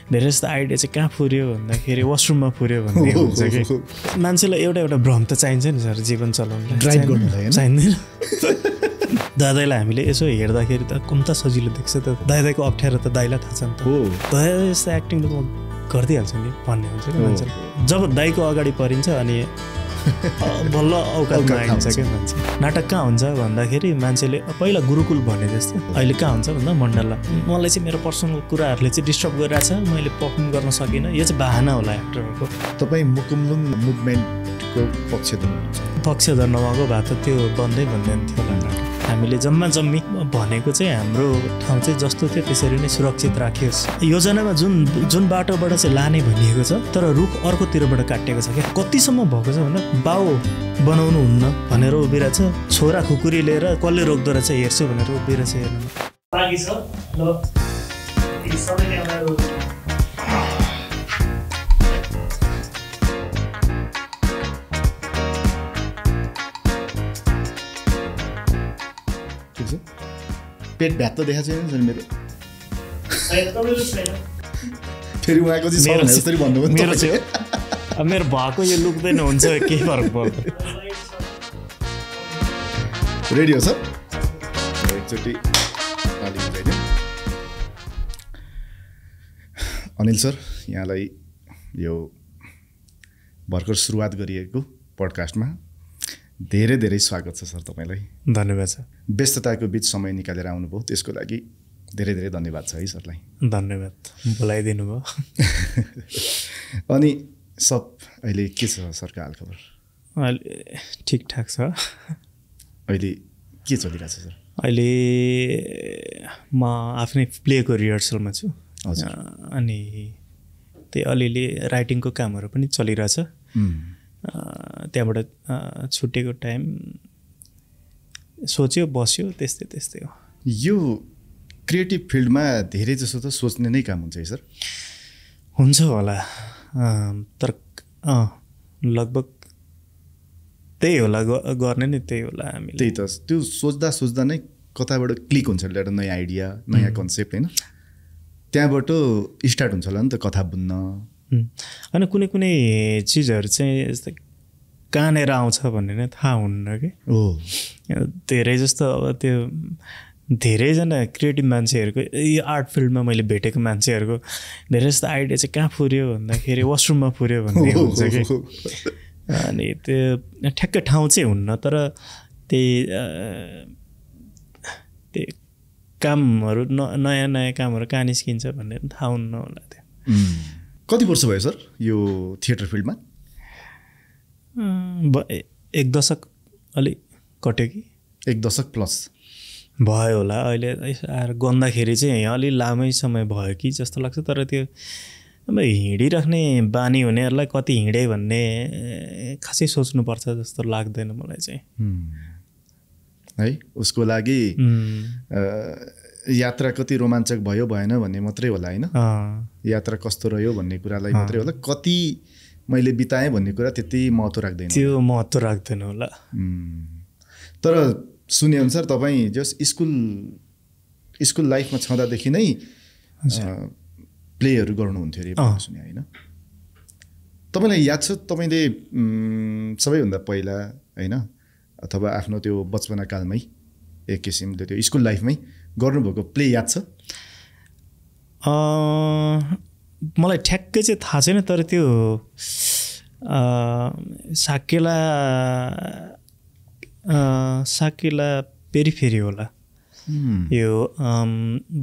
धेरै जस्तो आइडिया चाहिँ कहाँ पुर्यो भन्दाखेरि वासरुममा पुर्यो भन्ने हुन्छ कि मान्छेलाई एउटा एउटा भ्रम त चाहिन्छ नि सर जीवन चलाउनलाई ड्राइभ गर्नलाई चाहिँदैन दादाईलाई हामीले यसो हेर्दाखेरि त कुन त सजिलो देख्छ त दादाईको अप्ठ्यारो त दाइलाई थाहा छ नि त दाइ जस्तो एक्टिङ त म गरिदिइहाल्छु नि भन्ने हुन्छ कि मान्छेले जब दाइको अगाडि परिन्छ अनि बल्ल औकातमा आइन्छ क्या मान्छे नाटक कहाँ हुन्छ भन्दाखेरि मान्छेले पहिला गुरुकुल भने जस्तो अहिले कहाँ हुन्छ भन्दा मण्डलमा मलाई चाहिँ मेरो पर्सनल कुराहरूले चाहिँ डिस्टर्ब गरिरहेछ मैले पर्फर्म गर्न सकिनँ यो चाहिँ बाहना होला एक्टरहरूको तपाईँ मुकुमलुङ मुभमेन्टको पक्षधर नभएको भए त त्यो बन्दै भन्दैन थियो होला हामीले जम्मा जम्मी भनेको चाहिँ हाम्रो ठाउँ चाहिँ जस्तो थियो त्यसरी नै सुरक्षित राखियोस् योजनामा जुन बाटोबाट चाहिँ लाने भनिएको छ तर रुख अर्कोतिरबाट काटिएको छ क्या कतिसम्म भएको छ भन्दा बाउ बनाउनु हुन्न भनेर उभिरहेछ छोरा खुकुरी लिएर कसले रोक्दो रहेछ हेर्छु भनेर उभिरहेछ हेर्नु बाँकी छ ल सबैले हाम्रो पेट भ्यात्त देखाएको छैन मेरो फेरि उहाँको चाहिँ जसरी भन्नुभयो मेरो चाहिँ मेरो भएको यो लुक्दैन हुन्छ केही फरक पर्दैन रेडी हो सर एकचोटि अनिल सर यहाँलाई यो भर्खर सुरुवात गरिएको पडकास्टमा धेरै धेरै स्वागत छ सर तपाईँलाई धन्यवाद छ व्यस्तताको बिच समय निकालेर आउनुभयो त्यसको लागि धेरै धेरै धन्यवाद छ है सरलाई धन्यवाद बोलाइदिनु भयो अनि सब अहिले के छ सरको हालखबर अहिले ठिकठाक छ अहिले के चलिरहेछ सर अहिले म आफ्नै प्लेको रिहर्सलमा छु अनि त्यही अलिअलि राइटिङको कामहरू पनि चलिरहेछ त्यहाँबाट छुट्टेको टाइम सोच्यो बस्यो त्यस्तै हो यो क्रिएटिभ फिल्डमा धेरै जसो त सोच्ने नै काम हुन्छ है सर हुन्छ होला तर लगभग त्यही होला गर्ने नै त्यही होला हामीले त्यही त त्यो सोच्दा नै कताबाट क्लिक हुन्छ एउटा नयाँ आइडिया नयाँ कन्सेप्ट होइन त्यहाँबाट स्टार्ट हुन्छ होला नि त कथा बुन्न अनि कुनै चिजहरू चाहिँ यस्तै कहाँनिर आउँछ भन्ने नै थाहा हुन्न कि धेरै जस्तो अब त्यो धेरैजना क्रिएटिभ मान्छेहरूको यो आर्ट फिल्डमा मैले भेटेको मान्छेहरूको धेरै जस्तो आइडिया चाहिँ कहाँ पुर्यो भन्दाखेरि वासरुममा पुर्यो भन्ने हुन्छ कि अनि त्यो ठ्याक्कै ठाउँ चाहिँ हुन्न तर त्यही कामहरू नयाँ कामहरू कहाँ निस्किन्छ भन्ने थाहा हुन्न होला त्यो कति वर्ष भयो सर यो थिएटर फिल्डमा एक दशक अलि कट्यो कि एक दशक प्लस भयो होला अहिले आएर गन्दाखेरि चाहिँ अलि लामै समय भयो कि जस्तो लाग्छ तर त्यो अब हिँडिराख्ने बानी हुनेहरूलाई कति हिँडे भन्ने खासै सोच्नुपर्छ जस्तो लाग्दैन मलाई चाहिँ है उसको लागि यात्रा कति रोमाञ्चक भयो भएन भन्ने मात्रै होला होइन यात्रा कस्तो रह्यो भन्ने कुरालाई मात्रै होला कति मैले बिताएँ भन्ने कुरा त्यति महत्त्व राख्दैन त्यो महत्त्व राख्दैन होला तर सुने अनुसार तपाईँ जस स्कुल लाइफमा छँदादेखि नै प्लेहरू गर्नुहुन्थ्यो अरे सुने होइन तपाईँलाई याद छ तपाईँले सबैभन्दा पहिला होइन अथवा आफ्नो त्यो बचपना कालमै एक किसिमले त्यो स्कुल लाइफमै गर्नुभएको प्ले याद छ मलाई ठ्याक्कै चाहिँ थाहा छैन तर त्यो साकेला पेरिफेरी होला यो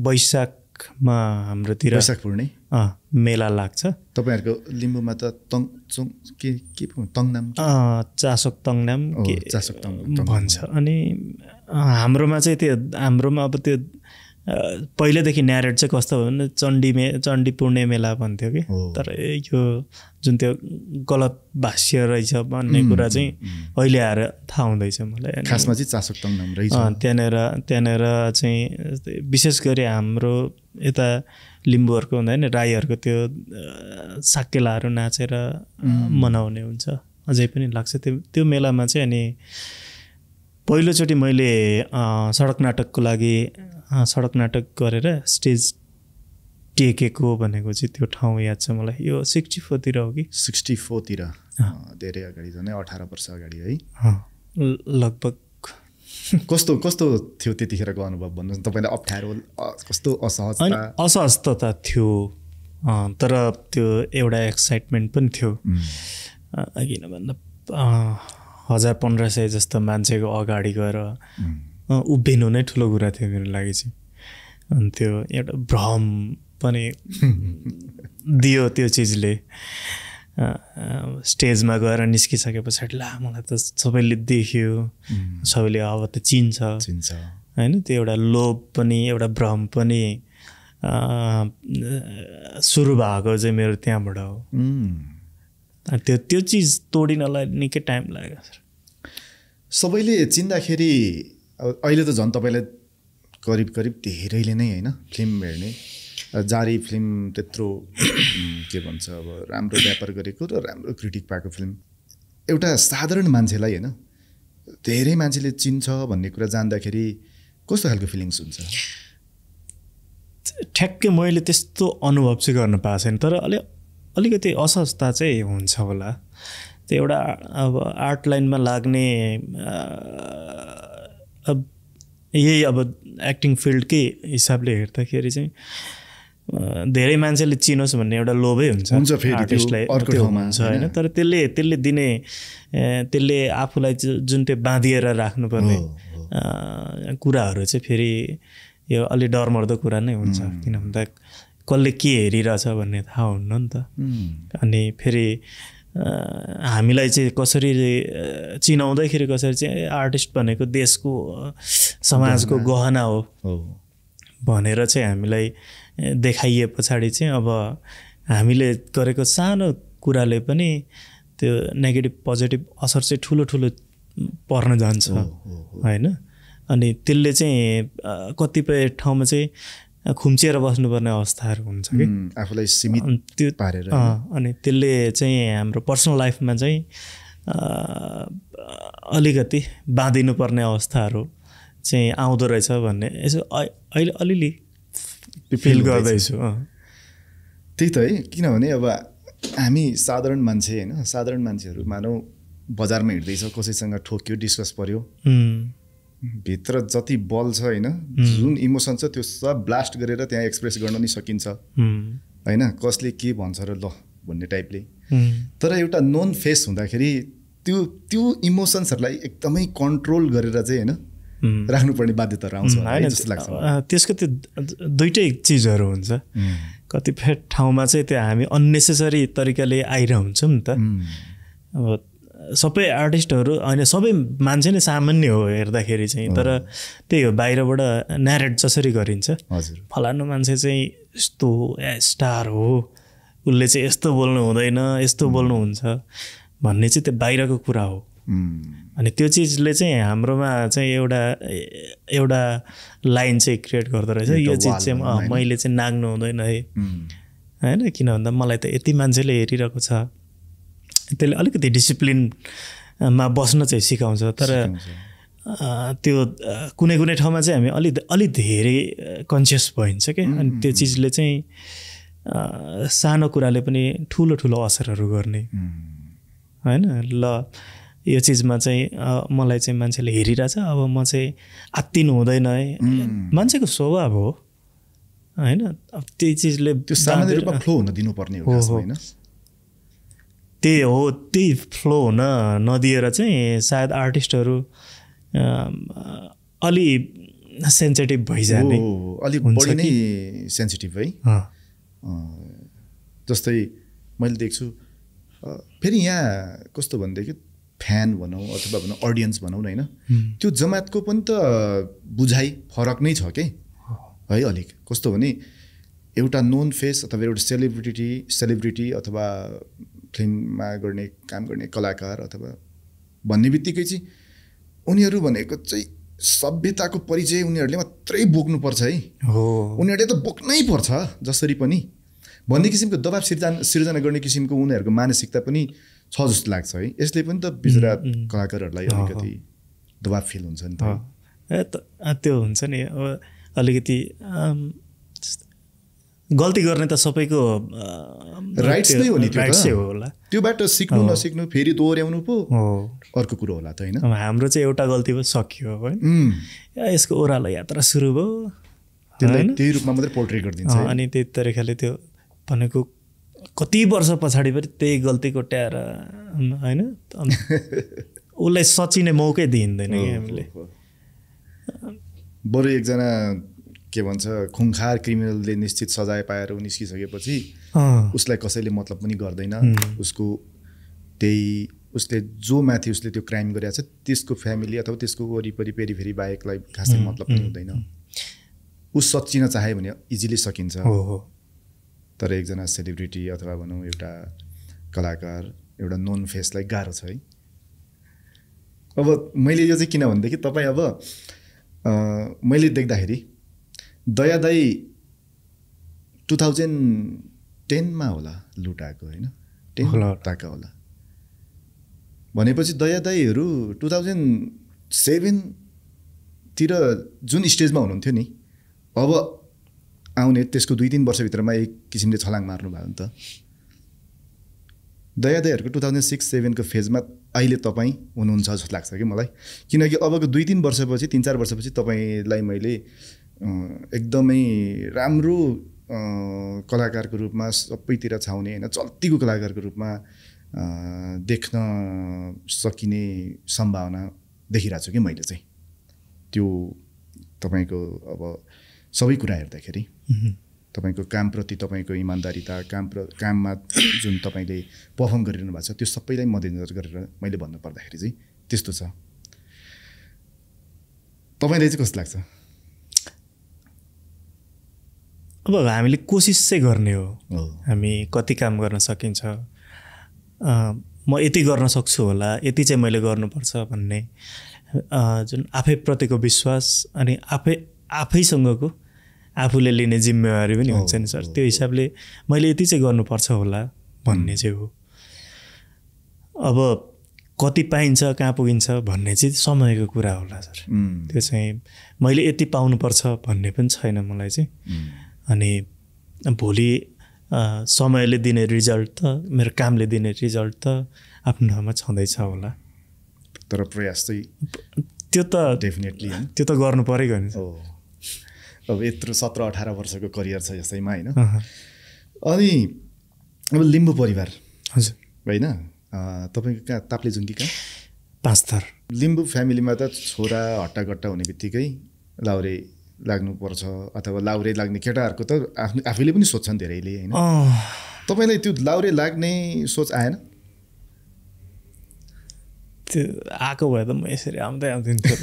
वैशाखमा हाम्रोतिर वैशाख पूर्णे मेला लाग्छ तपाईँहरूको लिम्बूमा त के तङनाम चासोक तङनाम के चासोक तङनाम भन्छ अनि हाम्रोमा चाहिँ त्यो हाम्रोमा अब त्यो पहिलेदेखि न्यारेट चाहिँ कस्तो भयो भने चण्डी पूर्णे मेला भन्थ्यो कि तर यो जुन त्यो गलत भाष्य रहेछ भन्ने कुरा चाहिँ अहिले आएर थाहा हुँदैछ मलाई खासमा चाहिँ चासोक तङनाम रहेछ त्यहाँनिर चाहिँ विशेष गरी हाम्रो यता लिम्बूहरूको हुँदैन राईहरूको त्यो साकेलाहरू नाचेर मनाउने हुन्छ अझै पनि लाग्छ त्यो मेलामा चाहिँ अनि पहिलोचोटि मैले सडक नाटकको लागि सडक नाटक गरेर स्टेज टेकेको भनेको चाहिँ त्यो ठाउँ याद छ मलाई यो 64 तिर हो कि 64 तिर धेरै अगाडि झन् 18 वर्ष अगाडि है लगभग कस्तो कस्तो थियो त्यतिखेरको अनुभव भन्नुहोस् तपाईँलाई अप्ठ्यारो कस्तो असहजता थियो तर त्यो एउटा एक्साइटमेन्ट पनि थियो किन भन्दा 1000-1500 जस्तो मान्छेको अगाडि गएर उभिनु नै ठुलो कुरा थियो मेरो लागि चाहिँ अनि त्यो एउटा भ्रम पनि दियो त्यो चिजले स्टेजमा गएर निस्किसके पछाडि ला मलाई त सबैले देख्यो सबैले अब त चिन्छ होइन त्यो एउटा लोभ पनि एउटा भ्रम पनि सुरु भएको चाहिँ मेरो त्यहाँबाट हो त्यो चिज तोडिनलाई निकै टाइम लाग्यो सबैले चिन्दाखेरि अहिले त झन् तपाईँलाई करिब धेरैले नै होइन फिल्म हेर्ने जारी फिल्म त्यत्रो के भन्छ अब राम्रो व्यापार गरेको र राम्रो क्रिटिक पाएको फिल्म एउटा साधारण मान्छेलाई होइन धेरै मान्छेले चिन्छ भन्ने कुरा जान्दाखेरि कस्तो खालको फिलिङ्स हुन्छ ठ्याक्कै मैले त्यस्तो अनुभव चाहिँ गर्न पाएको छैन तर अलिकति असहजता चाहिँ हुन्छ होला त्यो एउटा अब आर्ट लाइनमा लाग्ने अब यही अब एक्टिङ फिल्डकै हिसाबले हेर्दाखेरि चाहिँ धेरै मान्छेले चिनोस् भन्ने एउटा लोभै हुन्छ आर्टिस्टलाई हुन्छ होइन तर त्यसले दिने त्यसले आफूलाई जुन त्यो बाँधिएर राख्नुपर्ने कुराहरू चाहिँ फेरि यो अलि डरमर्दो कुरा नै हुन्छ किन भन्दा कसले के हेरिरहेछ भन्ने थाहा हुन्न नि त अनि फेरि हामीलाई चाहिँ कसरी चिनाउँदाखेरि कसरी चाहिँ आर्टिस्ट भनेको देशको समाजको गहना हो भनेर चाहिँ हामीलाई देखाइए पछाडि चाहिँ अब हामीले गरेको सानो कुराले पनि त्यो नेगेटिभ पोजिटिभ असर चाहिँ ठुलो पर्न जान्छ होइन अनि त्यसले चाहिँ कतिपय ठाउँमा चाहिँ खुम्चिएर बस्नुपर्ने अवस्थाहरू हुन्छ कि आफूलाई सीमित त्यो पारेर अनि त्यसले चाहिँ हाम्रो पर्सनल लाइफमा चाहिँ अलिकति बाँधिनुपर्ने अवस्थाहरू चाहिँ आउँदो रहेछ भन्ने यसो अहिले अलिअलि फिल गर्दैछु त्यही त है किनभने अब हामी साधारण मान्छे होइन साधारण मान्छेहरू मानौ बजारमा हिँड्दैछ कसैसँग ठोक्यो डिस्कस पर्यो भित्र जति बल छ होइन जुन इमोसन छ त्यो सब ब्लास्ट गरेर त्यहाँ एक्सप्रेस गर्न नि सकिन्छ होइन कसले के भन्छ र ल भन्ने टाइपले तर एउटा नोन फेस हुँदाखेरि त्यो इमोसन्सहरूलाई एकदमै कन्ट्रोल गरेर चाहिँ होइन राख्नुपर्ने बाध्यताहरू आउँछ जस्तो लाग्छ त्यसको त्यो दुइटै चिजहरू हुन्छ कतिपय ठाउँमा चाहिँ त्यो हामी अन्नेसेसरी तरिकाले आइरहन्छौँ नि त अब सबै आर्टिस्टहरू होइन सबै मान्छे नै सामान्य हो हेर्दाखेरि चाहिँ तर त्यही हो बाहिरबाट न्यारेट जसरी गरिन्छ फलानु मान्छे चाहिँ यस्तो स्टार हो उसले चाहिँ यस्तो बोल्नु हुँदैन यस्तो बोल्नुहुन्छ भन्ने चाहिँ त्यो बाहिरको कुरा हो अनि त्यो चिजले चाहिँ हाम्रोमा चाहिँ एउटा लाइन चाहिँ क्रिएट गर्दो रहेछ यो चिज चाहिँ मैले चाहिँ नाग्नु हुँदैन है होइन किन भन्दा मलाई त यति मान्छेले हेरिरहेको छ त्यसले अलिकति डिसिप्लिनमा बस्न चाहिँ सिकाउँछ तर त्यो कुनै ठाउँमा चाहिँ हामी अलि धेरै कन्सियस भइन्छ क्या अनि त्यो चिजले चाहिँ सानो कुराले पनि ठुलो असरहरू गर्ने होइन ल यो चिजमा चाहिँ मलाई चाहिँ मान्छेले हेरिरहेछ अब म चाहिँ आत्तिनु हुँदैन है मान्छेको स्वभाव हो होइन अब त्यही चिजले त्यो सामान्य रूपमा फ्लो हुन दिनुपर्ने हो हैन त्यही फ्लो हुन नदिएर चाहिँ सायद आर्टिस्टहरू अलि सेन्सिटिभ भइजाने अलि बढी नै सेन्सिटिभ है जस्तै मैले देख्छु फेरि यहाँ कस्तो भनेदेखि फ्यान भनौँ अथवा भनौँ अडियन्स भनौँ न होइन त्यो जमातको पनि त बुझाइ फरक नै छ के है अलिक कस्तो भने एउटा नोन फेस अथवा एउटा सेलिब्रिटी अथवा फिल्ममा काम गर्ने कलाकार अथवा भन्ने बित्तिकै चाहिँ उनीहरू भनेको चाहिँ सभ्यताको परिचय उनीहरूले मात्रै बोक्नुपर्छ है उनीहरूले त बोक्नै पर्छ जसरी पनि भन्ने किसिमको दबाब सिर्जना गर्ने किसिमको उनीहरूको मानसिकता पनि छ जस्तो लाग्छ है यसले पनि त बिचरा कलाकारहरूलाई अलिकति दबाब फिल हुन्छ नि त त्यो हुन्छ नि अब अलिकति गल्ती गर्ने त सबैको राइट्स नै हो नि, राइट्सै हो होला। त्योबाट सिक्नु नसिक्नु फेरि दोहोऱ्याउनु पो अर्को कुरो होला त होइन। हाम्रो चाहिँ एउटा गल्ती पो सकियो होइन, यसको ओह्रालो यात्रा सुरु भयो, त्यही रूपमा मात्रै पोर्ट्रे गरिदिन्छ। अनि त्यही तरिकाले त्यो भनेको कति वर्ष पछाडि पनि त्यही गल्ती कोट्याएर होइन उसलाई सचिने मौकै दिइँदैन कि हामीले। बरु एकजना के भन्छ खुङखार क्रिमिनलले निश्चित सजाय पाएर निस्किसकेपछि उसलाई कसैले मतलब पनि गर्दैन। उसको त्यही उसले जो माथि उसले त्यो क्राइम गरेको छ त्यसको फ्यामिली अथवा त्यसको वरिपरि पेरिफेरी बाहेकलाई खासै मतलब पनि हुँदैन। ऊ सच्चिन चाह्यो भने इजिली सकिन्छ। तर एकजना सेलिब्रिटी अथवा भनौँ एउटा कलाकार एउटा नोन फेसलाई गाह्रो छ है। अब मैले यो चाहिँ किन भनेदेखि तपाईँ अब मैले देख्दाखेरि दया दाइ 2010 होला लुटाएको होइन, 10 ताका होला भनेपछि दया दाइहरू 2007 जुन स्टेजमा हुनुहुन्थ्यो नि, अब आउने त्यसको 2-3 वर्षभित्रमा एक किसिमले छलाङ मार्नु भयो नि त। दया दाइहरूको 2006-07 को फेजमा अहिले तपाईँ हुनुहुन्छ जस्तो लाग्छ कि मलाई, किनकि अबको 2-3 वर्षपछि 3-4 वर्षपछि तपाईँलाई मैले एकदमै राम्रो कलाकारको रूपमा सबैतिर छाउने होइन चल्तीको कलाकारको रूपमा देख्न सकिने सम्भावना देखिरहेको छु कि मैले चाहिँ। त्यो तपाईँको अब सबै कुरा हेर्दाखेरि तपाईँको कामप्रति तपाईँको इमान्दारिता, काममा जुन तपाईँले पर्फर्म गरिरहनु भएको छ त्यो सबैलाई मध्यनजर गरेर मैले भन्नु पर्दाखेरि चाहिँ त्यस्तो छ। तपाईँलाई चाहिँ कस्तो लाग्छ? अब हामीले कोसिस चाहिँ गर्ने हो, हामी कति काम गर्न सकिन्छ, म यति गर्न सक्छु होला, यति चाहिँ मैले गर्नुपर्छ भन्ने जुन आफैप्रतिको विश्वास अनि आफैसँगको आफूले लिने जिम्मेवारी पनि हुन्छ नि सर। त्यो हिसाबले मैले यति चाहिँ गर्नुपर्छ होला भन्ने चाहिँ हो। अब कति पाइन्छ कहाँ पुगिन्छ भन्ने चाहिँ समयको कुरा होला सर। त्यो चाहिँ मैले यति पाउनुपर्छ भन्ने पनि छैन मलाई चाहिँ। अनि भोलि समयले दिने रिजल्ट त मेरो कामले दिने रिजल्ट त आफ्नो ठाउँमा छँदैछ होला। तर प्रयास चाहिँ त्यो त डेफिनेटली त्यो त गर्नु परेको नि। अब यत्रो 17-18 वर्षको करियर छ यसैमा होइन। अनि अब लिम्बू परिवार हजुर होइन, तपाईँको कहाँ ताप्लेजुङ्गी कहाँ 5 थर लिम्बू फ्यामिलीमा त छोरा हट्टागट्टा हुने बित्तिकै लाउरे लाग्नुपर्छ अथवा लाउरे लाग्ने केटाहरूको त आफैले पनि सोध्छन् धेरैले होइन। तपाईँलाई त्यो लाउरे लाग्ने सोच आएन? त्यो आएको भए त म यसरी आउँदै आउँदिन्थेँ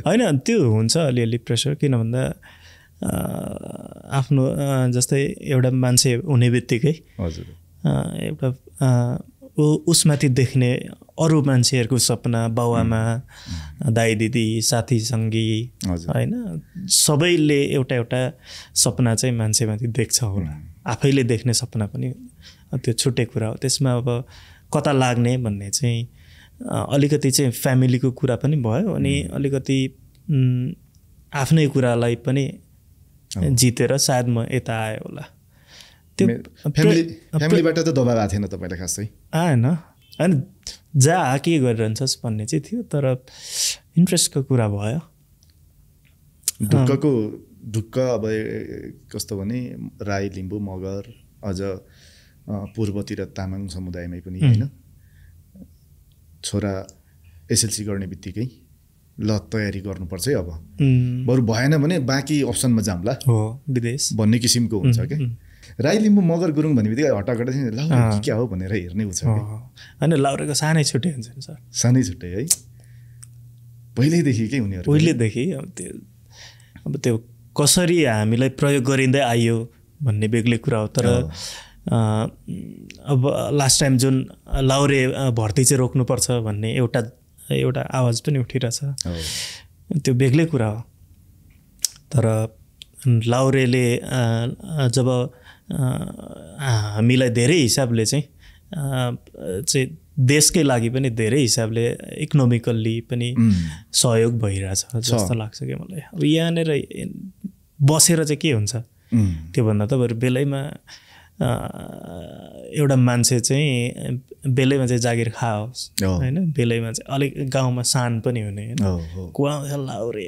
होइन। त्यो हुन्छ अलिअलि प्रेसर, किन भन्दा आफ्नो जस्तै एउटा मान्छे हुने बित्तिकै हजुर एउटा उसमाथि देख्ने अरू मान्छेहरूको सपना, बाउआमा, दाइ दिदी, साथी सङ्गी होइन, सबैले एउटा एउटा सपना चाहिँ मान्छेमाथि देख्छ होला। आफैले देख्ने सपना पनि त्यो छुट्टै कुरा हो। त्यसमा अब कता लाग्ने भन्ने चाहिँ अलिकति चाहिँ फ्यामिलीको कुरा पनि भयो अनि अलिकति आफ्नै कुरालाई पनि जितेर सायद म यता आएँ होला। त्यो फ्यामिलीबाट त दबाब आएको थिएन तपाईँलाई खासै? आएन होइन, जहाँ के गरिरहन्छस् भन्ने चाहिँ थियो, तर इन्ट्रेस्टको कुरा भयो। ढुक्क अब कस्तो भने राई, लिम्बू, मगर, अझ पूर्वतिर तामाङ समुदायमै पनि होइन, छोरा एसएलसी गर्ने बित्तिकै ल तयारी गर्नुपर्छ है, अब बरु भएन भने बाँकी अप्सनमा जाउँला हो विदेश भन्ने किसिमको हुन्छ क्या। राई, लिम्बू, मगर, गुरुङ भन्ने बित्तिकै हट्टागट्टा लाउरे क्या हो भनेर हेर्ने हुन्छ होइन। लाउरेको सानै छुट्टै हुन्छ नि सर, सानै छुट्टै है, पहिल्यैदेखि के उनीहरू पहिल्यैदेखि। अब त्यो कसरी हामीलाई प्रयोग गरिँदै आइयो भन्ने बेग्लै कुरा हो। तर अब लास्ट टाइम जुन लाउरे भर्ती चाहिँ रोक्नुपर्छ भन्ने एउटा आवाज पनि उठिरहेछ, त्यो बेग्लै कुरा हो। तर लाउरेले जब हामीलाई धेरै हिसाबले चाहिँ देशकै लागि पनि धेरै हिसाबले इकोनोमिकल्ली पनि सहयोग भइरहेछ जस्तो लाग्छ कि मलाई। अब यहाँनिर बसेर चाहिँ के हुन्छ, त्योभन्दा त बरु बेलैमा एउटा मान्छे चाहिँ बेलैमा चाहिँ जागिर खाओस् होइन बेलैमा चाहिँ अलिक गाउँमा सान पनि हुने होइन कुवा लाउरे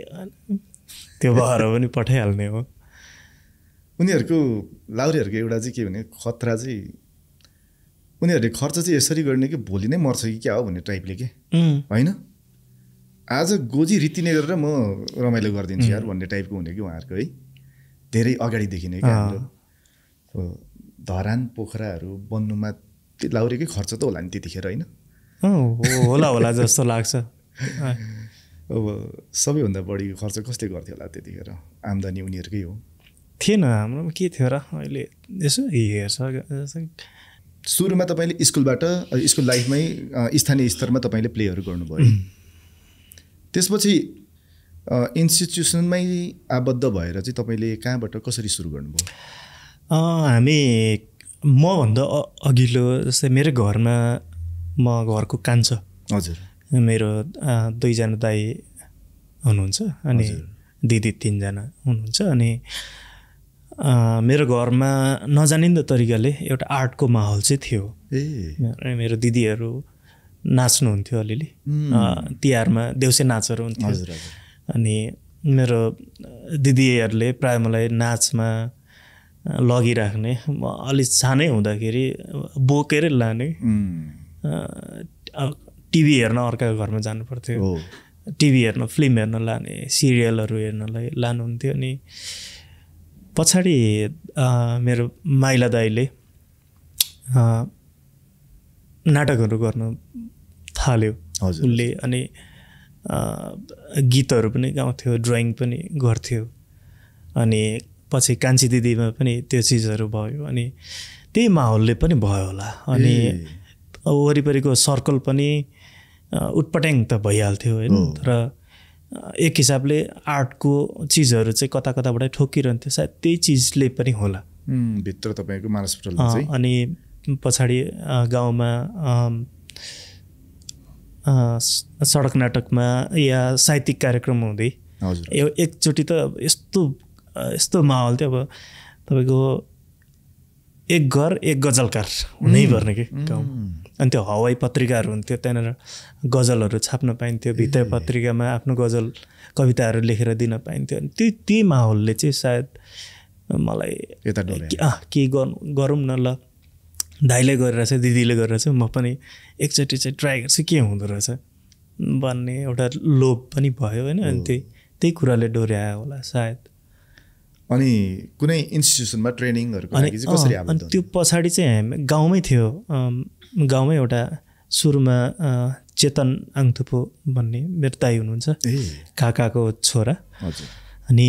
त्यो भएर पनि पठाइहाल्ने हो उनीहरूको लाउरेहरूको एउटा चाहिँ के भने खतरा चाहिँ उनीहरूले खर्च चाहिँ यसरी गर्ने कि भोलि नै मर्छ कि क्या हो भन्ने टाइपले के होइन आज गोजी रीति नै गरेर म रमाइलो गरिदिन्छु यार भन्ने टाइपको हुने कि उहाँहरूको है धेरै अगाडिदेखि नै क्या हाम्रो धरान पोखराहरू बन्नुमा त्यो लाउरेकै खर्च त होला नि त्यतिखेर होइन होला होला जस्तो लाग्छ अब सबैभन्दा बढी खर्च कसले गर्थ्यो होला त्यतिखेर आम्दानी उनीहरूकै हो थिएन हाम्रोमा के थियो र अहिले यसो हेर्छ सुरुमा तपाईँले स्कुलबाट स्कुल लाइफमै स्थानीय स्तरमा तपाईँले प्लेहरू गर्नुभयो त्यसपछि इन्स्टिट्युसनमै आबद्ध भएर चाहिँ तपाईँले कहाँबाट कसरी सुरु गर्नुभयो हामी मभन्दा अघिल्लो जस्तै मेरो घरमा म घरको कान्छ हजुर मेरो 2 जना दाइ हुनुहुन्छ अनि दिदी 3 जना हुनुहुन्छ अनि मेरो घरमा नजानिन्दो तरिकाले एउटा आर्टको माहौल चाहिँ थियो मेरो दिदीहरू नाच्नुहुन्थ्यो अलिअलि तिहारमा देउसे नाचहरू हुन्थ्यो अनि मेरो दिदीहरूले प्रायः मलाई नाचमा लगिराख्ने म अलि सानै हुँदाखेरि बोकेर लाने टिभी हेर्न अर्काको घरमा जानुपर्थ्यो टिभी हेर्न फिल्म हेर्न लाने सिरियलहरू हेर्नलाई लानुहुन्थ्यो अनि पछाडि मेरो माइला दाइले नाटकहरू गर्न थाल्यो उसले अनि गीतहरू पनि गाउँथ्यो ड्रइङ पनि गर्थ्यो अनि पछि कान्छी दिदीमा पनि त्यो चिजहरू भयो अनि त्यही माहौलले पनि भयो होला अनि वरिपरिको सर्कल पनि उटपट्याङ त भइहाल्थ्यो होइन तर एक हिसाबले आर्टको चिजहरू चाहिँ कता कताबाट ठोकिरहन्थ्यो सायद त्यही चिजले पनि होला भित्र तपाईँको मानसपटलमा चाहिँ अनि पछाडि गाउँमा सडक नाटकमा या साहित्यिक कार्यक्रम हुँदै एकचोटि त यस्तो माहौल थियो अब तपाईँको एक घर एक गजलकार हुनै पर्ने कि गाउँ अनि त्यो हवाई पत्रिकाहरू हुन्थ्यो त्यहाँनिर गजलहरू छाप्न पाइन्थ्यो भित्र पत्रिकामा आफ्नो गजल कविताहरू लेखेर दिन पाइन्थ्यो अनि त्यही माहौलले चाहिँ सायद मलाई के गरौँ न ल दाइले गरिरहेछ दिदीले गरिरहेछ म पनि एकचोटि चाहिँ ट्राई गर्छु के हुँदो रहेछ भन्ने एउटा लोभ पनि भयो होइन अनि त्यही कुराले डोर्यायो होला सायद अनि कुनै इन्स्टिट्युसनमा ट्रेनिङहरूको लागि चाहिँ कसरी आबद्ध अनि त्यो पछाडि चाहिँ हामी गाउँमै थियो गाउँमै एउटा सुरुमा चेतन आङथुपो भन्ने मेरो दाइ हुनुहुन्छ काकाको छोरा अनि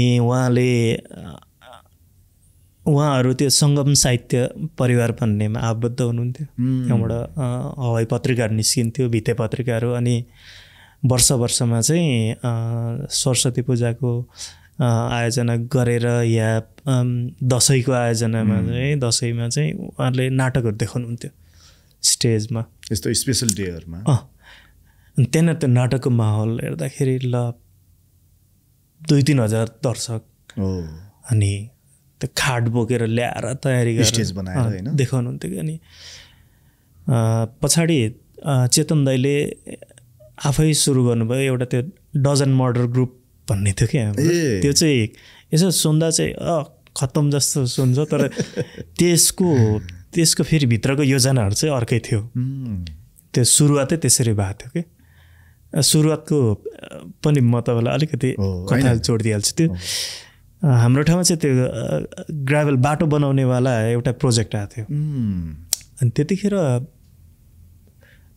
उहाँहरू त्यो सङ्गम साहित्य परिवार भन्नेमा आबद्ध हुनुहुन्थ्यो त्यहाँबाट हवाई पत्रिकाहरू निस्किन्थ्यो भित्ते पत्रिकाहरू अनि वर्षमा चाहिँ सरस्वती पूजाको आयोजना गरेर या दसैँको आयोजनामा चाहिँ दसैँमा चाहिँ उहाँहरूले नाटकहरू देखाउनुहुन्थ्यो स्टेजमा यस्तो स्पेसल डेहरूमा अनि त्यहाँनिर त्यो नाटकको माहौल हेर्दाखेरि ल 2-3 हजार दर्शक अनि त्यो खाट बोकेर ल्याएर तयारी गरेर स्टेज बनाएर हैन देखाउनुहुन्थ्यो कि अनि पछाडि चेतन दाइले आफै सुरु गर्नुभयो एउटा त्यो डजन मर्डर ग्रुप भन्ने थियो कि त्यो चाहिँ यसो सुन्दा चाहिँ खत्तम जस्तो सुन्छ तर त्यसको फेरि भित्रको योजनाहरू चाहिँ अर्कै थियो त्यो सुरुवातै त्यसरी भएको थियो कि सुरुवातको पनि म तपाईँलाई अलिकति कथा जोडिदिइहाल्छु त्यो हाम्रो ठाउँमा चाहिँ त्यो ग्राभल बाटो बनाउनेवाला एउटा प्रोजेक्ट आएको थियो अनि त्यतिखेर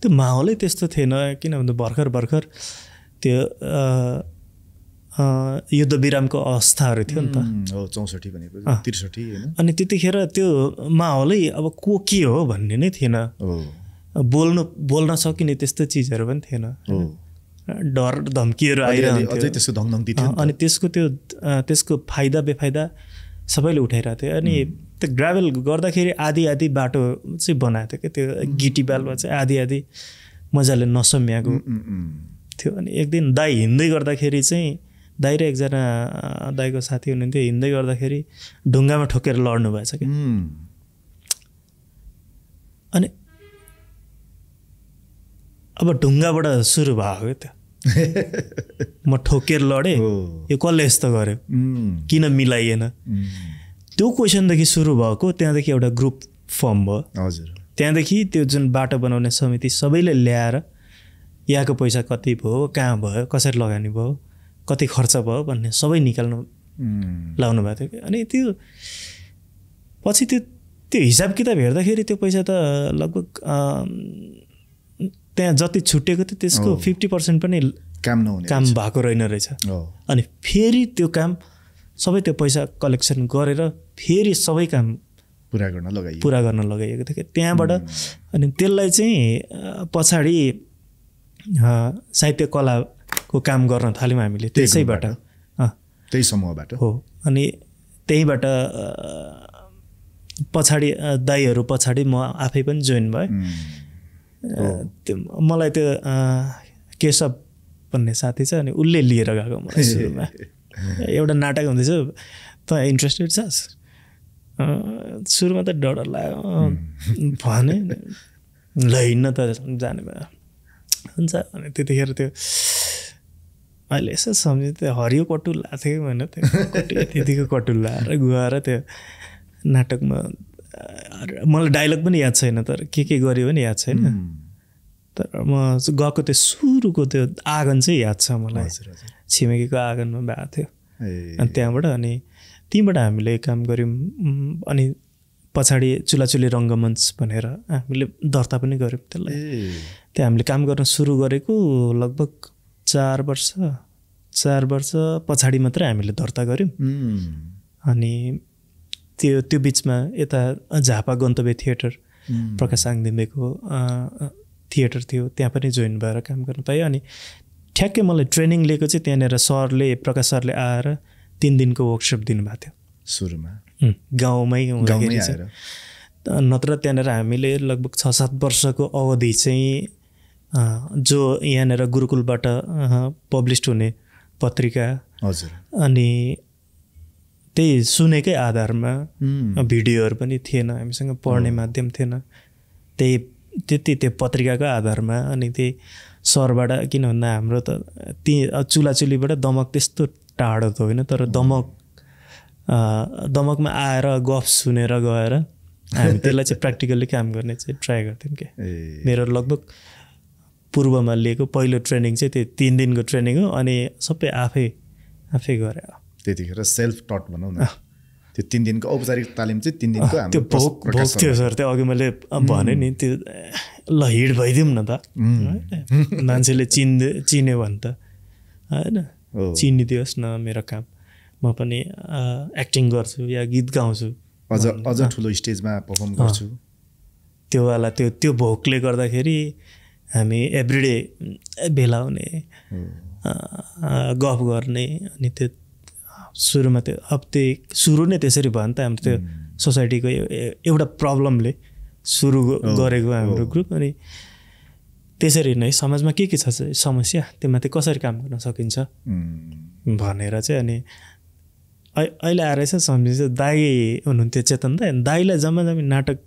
त्यो माहौलै त्यस्तो थिएन किनभने भर्खर त्यो युद्ध विरामको अवस्थाहरू थियो नि त 64 भनेको 63 हैन अनि त्यतिखेर त्यो माहौलै अब के हो भन्ने नै थिएन बोल्न सकिने त्यस्तो चिजहरू पनि थिएन डर धम्कीहरू आइरहन्थ्यो त्यसको धङधङ्ती थियो अनि त्यसको फाइदा बेफाइदा सबैले उठाइरहेको थियो अनि त्यो ग्राभल गर्दाखेरि आधी बाटो चाहिँ बनाएको थियो कि त्यो गिटी बालुवा चाहिँ आधी मजाले नसम्याएको थियो अनि एक दिन दाइ हिँड्दै गर्दाखेरि चाहिँ दाइ र एकजना दाइको साथी हुनुहुन्थ्यो हिँड्दै गर्दाखेरि ढुङ्गामा ठोकेर लड्नु भएछ कि अनि अब ढुङ्गाबाट सुरु भयो त्यो म ठोकेर लडेँ यो कसले यस्तो गर्यो किन मिलाइएन त्यो क्वेसनदेखि सुरु भएको त्यहाँदेखि एउटा ग्रुप फर्म भयो हजुर त्यहाँदेखि त्यो जुन बाटो बनाउने समिति सबैले ल्याएर यहाँको पैसा कति भयो कहाँ भयो कसरी लगानी भयो कति खर्च भयो भन्ने सबै निकाल्नु लाउनु भएको थियो अनि त्यो पछि त्यो हिसाब किताब हेर्दाखेरि त्यो पैसा त लगभग त्यहाँ जति छुटेको थियो त्यसको 50% पनि काम नहुने काम भएको रहेन रहेछ अनि फेरि त्यो काम सबै त्यो पैसा कलेक्सन गरेर फेरि सबै काम पुरा गर्न लगाइएको थियो त्यहाँबाट अनि त्यसलाई चाहिँ पछाडि साहित्य कलाको काम गर्न थाल्यौँ हामीले त्यसैबाट त्यही समूहबाट हो अनि त्यहीबाट पछाडि दाइहरू पछाडि म आफै पनि जोइन भएँ त्यो मलाई त्यो केशव भन्ने साथी छ अनि उसले लिएर गएको मलाई सुरुमा एउटा नाटक हुँदैछ त इन्ट्रेस्टेड छस् सुरुमा त डर लाग्यो भने ल हिँड्न त जाने भयो हुन्छ अनि त्यतिखेर त्यो अहिले यसो सम्झेँ त्यो हरियो कटुल लाएको थियो होइन त्यो त्यतिको कटुल लाएर गएर त्यो नाटकमा मलाई डायलग पनि याद छैन तर के गर्यो पनि याद छैन तर म गएको त्यो सुरुको त्यो आँगन चाहिँ याद छ मलाई छिमेकीको आँगनमा भएको थियो अनि त्यहाँबाट अनि त्यहीँबाट हामीले काम गऱ्यौँ अनि पछाडि चुलाचुली रङ्गमञ्च भनेर हामीले दर्ता पनि गऱ्यौँ त्यसलाई त्यहाँ हामीले काम गर्न सुरु गरेको लगभग 4 वर्ष पछाडि मात्रै हामीले दर्ता गऱ्यौँ अनि त्यो बिचमा यता झापा गन्तव्य थिएटर प्रकाश साङदिम्बेको थिएटर थियो त्यहाँ पनि जोइन भएर काम गर्न पाएँ अनि ठ्याक्कै मलाई ट्रेनिङ लिएको चाहिँ त्यहाँनिर प्रकाश सरले आएर 3 दिनको वर्कसप दिनुभएको थियो सुरुमा गाउँमै हुँदाखेरि नत्र त्यहाँनिर हामीले लगभग 6-7 वर्षको अवधि चाहिँ जो यहाँनिर गुरुकुलबाट पब्लिस्ड हुने पत्रिका हजुर अनि त्यही सुनेकै आधारमा भिडियोहरू पनि थिएन हामीसँग पढ्ने माध्यम थिएन त्यो पत्रिकाको आधारमा अनि त्यही सरबाट किन भन्दा हाम्रो त चुलाचुलीबाट दमक त्यस्तो टाढो त होइन तर दमकमा आएर गफ सुनेर गएर हामी त्यसलाई चाहिँ प्र्याक्टिकल्ली काम गर्ने चाहिँ ट्राई गर्थ्यौँ क्या मेरो लगभग पूर्वमा लिएको पहिलो ट्रेनिङ चाहिँ त्यो 3 दिनको ट्रेनिङ हो अनि सबै आफै गरे त्यतिखेर सेल्फ टट भनौँ न त्यो 3 दिनको औपचारिक तालिम चाहिँ 3 दिनको त्यो भोक थियो सर त्यो अघि मैले भने नि त्यो ल हिड भइदिउँ न त मान्छेले चिन्यो भने त होइन चिनिदियोस् न मेरो काम म पनि एक्टिङ गर्छु या गीत गाउँछु अझ ठुलो स्टेजमा पर्फर्म गर्छु त्यो वाला त्यो भोकले गर्दाखेरि हामी एभ्रिडे भेला हुने गफ गर्ने अनि त्यो सुरुमा त्यो अब त्यो सुरु नै त्यसरी भयो नि त हाम्रो त्यो सोसाइटीको एउटा प्रब्लमले सुरु गरेको हाम्रो ग्रुप अनि त्यसरी नै समाजमा के छ समस्या त्योमाथि कसरी काम गर्न सकिन्छ भनेर चाहिँ अनि अहिले आएर चाहिँ सम्झिन्छ दाइ हुनुहुन्थ्यो चेतन दाइलाई जम्मा नाटक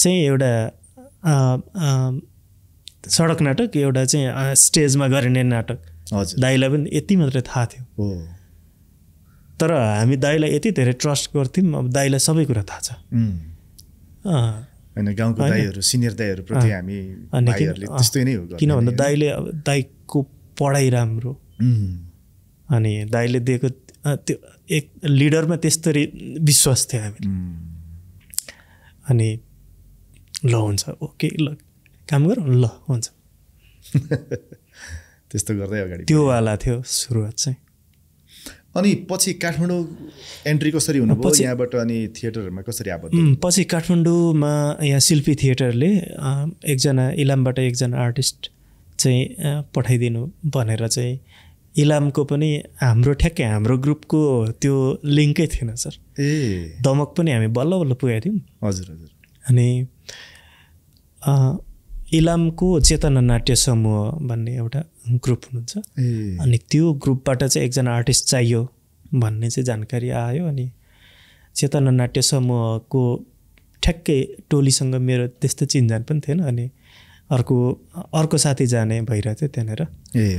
चाहिँ एउटा सडक नाटक एउटा चाहिँ स्टेजमा गरिने नाटक दाइलाई पनि यति मात्रै थाहा थियो तर हामी दाइलाई यति धेरै ट्रस्ट गर्थ्यौँ अब दाइलाई सबै कुरा थाहा छ होइन गाउँको दाइहरू सिनियर दाइहरूप्रति हामी भाइहरूले त्यस्तै नै हो किन भन्दा दाइले अब दाइको पढाइ राम्रो अनि दाइले दिएको त्यो एक लिडरमा त्यस्तरी विश्वास थियो हामी अनि ल हुन्छ ओके ल काम गरौँ ल हुन्छ त्यस्तो गर्दै अगाडि त्यो वाला थियो सुरुवात चाहिँ अनि पछि काठमाडौँ एन्ट्री कसरी हुनुभयो यहाँबाट अनि थिएटरहरूमा कसरी आबद्ध पछि काठमाडौँमा यहाँ शिल्पी थिएटरले इलामबाट एकजना आर्टिस्ट चाहिँ पठाइदिनु भनेर चाहिँ इलामको पनि ठ्याक्कै हाम्रो ग्रुपको त्यो लिङ्कै थिएन सर दमक पनि हामी बल्ल बल्ल पुगेको थियौँ हजुर अनि इलामको चेतना नाट्य समूह भन्ने एउटा ग्रुप हुनुहुन्छ अनि त्यो ग्रुपबाट चाहिँ एकजना आर्टिस्ट चाहियो भन्ने चाहिँ जानकारी आयो अनि चेतना नाट्य समूहको ठ्याक्कै टोलीसँग मेरो त्यस्तो चिनजान पनि थिएन अनि अर्को साथी जाने भइरहेको थियो त्यहाँनिर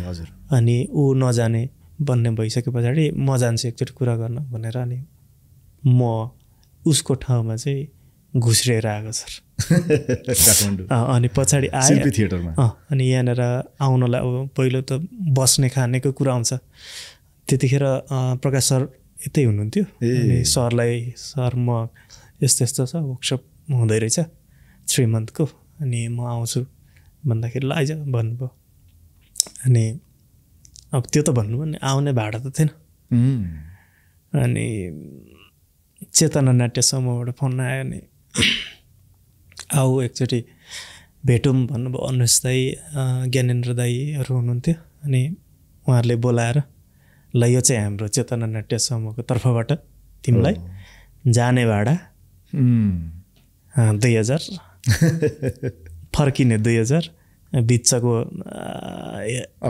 हजुर अनि ऊ नजाने भन्ने भइसके पछाडि म जान्छु एकचोटि कुरा गर्न भनेर अनि म उसको ठाउँमा चाहिँ घुस्रिएर आएको सर काठमाडौँ अनि पछाडि आयो शिल्पी थिएटरमा अनि यहाँनिर आउनलाई अब पहिलो त बस्ने खानेको कुरा आउँछ त्यतिखेर प्रकाश सर यतै हुनुहुन्थ्यो अनि सर म यस्तो यस्तो छ वर्कसप हुँदै रहेछ 3 मन्थको अनि म आउँछु भन्दाखेरि ल आइज भन्नुभयो अनि अब त्यो त भन्नु भने आउने भाडा त थिएन अनि चेतना नाट्य समूहबाट फोन आयो अनि आऊ एकचोटि भेटौँ भन्नुभयो अनुष दाई ज्ञानेन्द्र दाईहरू हुनुहुन्थ्यो अनि उहाँहरूले बोलाएर ल यो चाहिँ हाम्रो चेतना नाट्य समूहको तर्फबाट तिमीलाई जाने भाडा 2000 फर्किने 2000 बिचको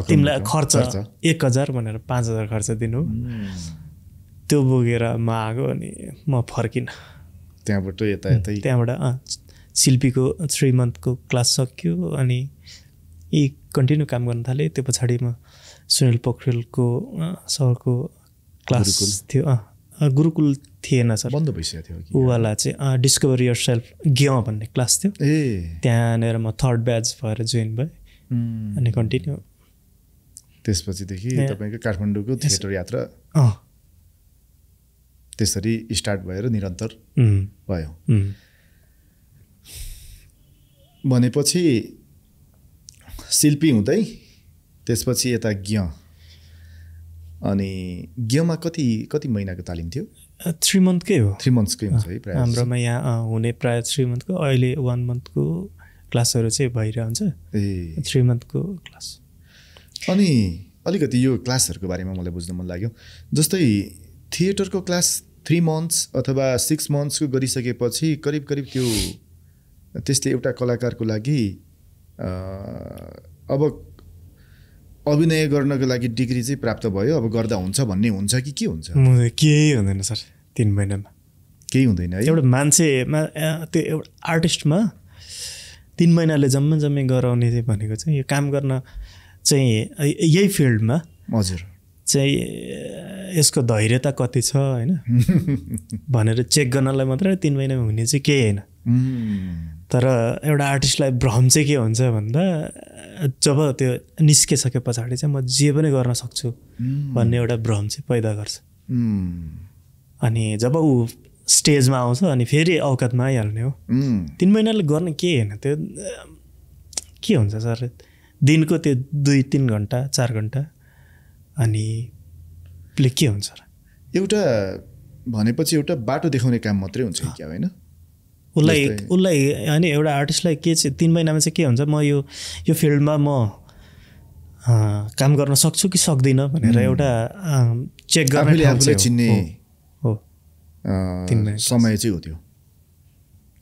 तिमीलाई खर्च 1000 भनेर 5000 खर्च दिनु त्यो बोकेर म आएको अनि म फर्किन त्यहाँबाट शिल्पीको 3 मन्थको क्लास सकियो अनि कन्टिन्यू काम गर्न थालेँ त्यो पछाडि म सुनिल पोखरेलको सरको क्लास थियो गुरुकुल थिएन सर बन्द भइसकेको थियो ऊवाला चाहिँ डिस्कभर योर सेल्फ ग्य भन्ने क्लास थियो त्यहाँनिर म 3rd ब्याच भएर जोइन भएँ अनि कन्टिन्यू त्यसपछिदेखि तपाईँको काठमाडौँको थिएटर यात्रा त्यसरी स्टार्ट भएर निरन्तर भयो भनेपछि शिल्पी हुँदै त्यसपछि यता ज्ञ अनि ज्ञमा कति महिनाको तालिम थियो 3 मन्थकै हो 3 मन्थ्सकै हुन्छ है प्रायः हाम्रोमा यहाँ हुने प्रायः 3 मन्थको अहिले 1 मन्थको क्लासहरू चाहिँ भइरहन्छ 3 मन्थको क्लास अनि अलिकति यो क्लासहरूको बारेमा मलाई बुझ्न मन लाग्यो जस्तै थिएटरको क्लास 3 मन्थ्स अथवा 6 मन्थ्सको गरिसकेपछि करिब त्यो त्यसले एउटा कलाकारको लागि अब अभिनय गर्नको लागि डिग्री चाहिँ प्राप्त भयो अब गर्दा हुन्छ भन्ने हुन्छ कि के हुन्छ केही हुँदैन सर 3 महिनामा केही हुँदैन है एउटा मान्छेमा त्यो एउटा आर्टिस्टमा 3 महिनाले जम्मै गराउने चाहिँ भनेको चाहिँ यो काम गर्न चाहिँ यही फिल्डमा हजुर चाहिँ यसको धैर्यता कति छ हैन भनेर चेक गर्नलाई मात्रै 3 महिनामा हुने चाहिँ केही हैन तर एउटा आर्टिस्टलाई भ्रम चाहिँ के हुन्छ भन्दा जब त्यो निस्किसके पछाडि चाहिँ म जे पनि गर्न सक्छु भन्ने एउटा भ्रम चाहिँ पैदा गर्छ अनि जब ऊ स्टेजमा आउँछ अनि फेरि औकातमा आइहाल्ने हो 3 महिनाले गर्ने के हैन त्यो के हुन्छ सर दिनको त्यो 2-3 घण्टा 4 घण्टा अनि के हुन्छ एउटा भनेपछि एउटा बाटो देखाउने काम मात्रै हुन्छ क्या हैन उसलाई हैन एउटा आर्टिस्टलाई के चाहिँ 3 महिनामा चाहिँ के हुन्छ म यो फिल्डमा म काम गर्न सक्छु कि सक्दिनँ भनेर एउटा चेक गर्ने आफूले चिन्ने हो 3 महिना समय चाहिँ हो त्यो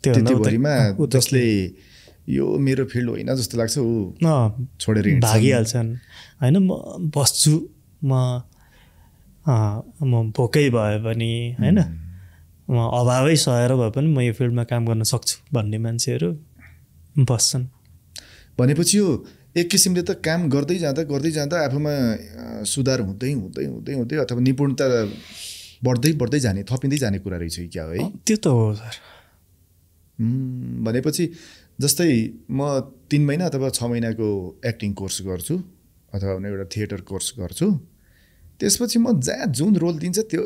त्यतिभरिमा जसले यो मेरो फिल्ड होइन जस्तो लाग्छ ऊ छोडेर भागिहाल्छन् हैन म बस्छु म भोकै भए पनि हैन म अभावै सहेर भए पनि म यो फिल्डमा काम गर्न सक्छु भन्ने मान्छेहरू बस्छन् भनेपछि यो एक किसिमले त काम गर्दै जाँदा आफूमा सुधार हुँदै अथवा निपुणता बढ्दै जाने थपिँदै जाने कुरा रहेछ क्या है त्यो त हो सर भनेपछि जस्तै म 3 महिना अथवा 6 महिनाको एक्टिङ कोर्स गर्छु अथवा एउटा थिएटर कोर्स गर्छु त्यसपछि म जहाँ जुन रोल दिन्छ त्यो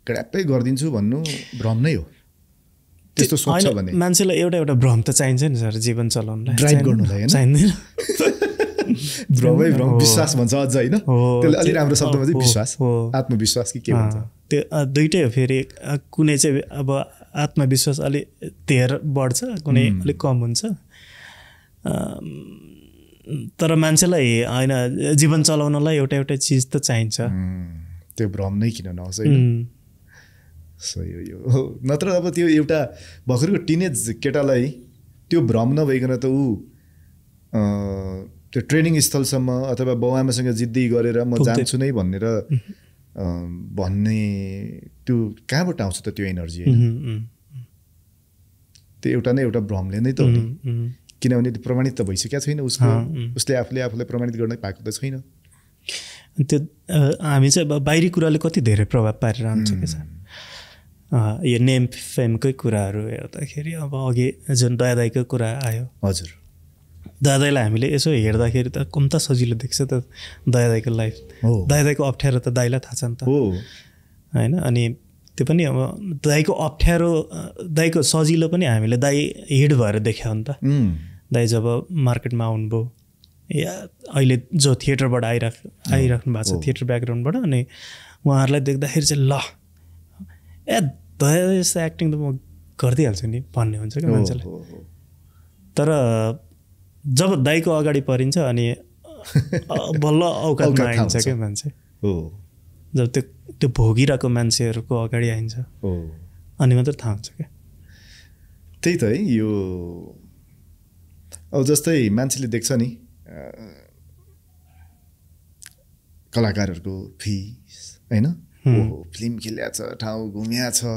ग्राप्पै गरिदिन्छु भन्नु भ्रम नै हो त्यस्तो सोच्छ भने मान्छेलाई एउटा भ्रम त चाहिन्छ नि सर जीवन चलाउनलाई ड्राइभ गर्नलाई हैन चाहिँदैन भ्रम विश्वास भन्छ अझ हैन त्यसले अलि राम्रो शब्दमा चाहिँ विश्वास आत्मविश्वास कि के भन्छ त्यो दुईटै हो फेरि कुनै चाहिँ अब आत्मविश्वास अलि धेर बढ्छ कुनै अलिक कम हुन्छ तर मान्छेलाई हैन जीवन चलाउनलाई एउटा चीज त चाहिन्छ त्यो भ्रम नै किन नहोस् हैन सही हो यो नत्र अब त्यो एउटा भर्खरको टिनेज केटालाई त्यो भ्रम नभइकन त ऊ त्यो ट्रेनिङ स्थलसम्म अथवा बाउआमासँग जिद्दी गरेर म जान्छु नै भनेर भन्ने त्यो कहाँबाट आउँछ त त्यो एनर्जी होइन त्यो एउटा भ्रमले नै त हो नि किनभने त्यो प्रमाणित त भइसकेको छैन उसले आफूलाई प्रमाणित गर्न पाएको त छैन त्यो हामी चाहिँ अब बाहिरी कुराले कति धेरै प्रभाव पारेर आउँछ क्या सर यो नेम फेमकै कुराहरू हेर्दाखेरि अब अघि जुन दयादाईको कुरा आयो हजुर दादाईलाई हामीले यसो हेर्दाखेरि त कम्ता सजिलो देख्छ त दयादाईको लाइफ दयादाईको अप्ठ्यारो त दाइलाई थाहा छ नि त होइन अनि त्यो पनि अब दाइको अप्ठ्यारो दाइको सजिलो पनि हामीले दाइ हिड भएर देख्यो नि त दाइ जब मार्केटमा आउनुभयो या अहिले जो थिएटरबाट आइराख्नु भएको छ थिएटर ब्याकग्राउन्डबाट अनि उहाँहरूलाई देख्दाखेरि चाहिँ ल ए दया जस्तो एक्टिङ त म गरिदिइहाल्छु नि भन्ने हुन्छ क्या मान्छेलाई तर जब दाइको अगाडि परिन्छ अनि बल्ल औकातमा आइन्छ क्या मान्छे जब त्यो भोगिरहेको मान्छेहरूको अगाडि आइन्छ अनि मात्र थाहा हुन्छ क्या त्यही त है यो अब जस्तै मान्छेले देख्छ नि कलाकारहरूको फिस होइन फिल्म खेल्या छ ठाउँ घुम्या छ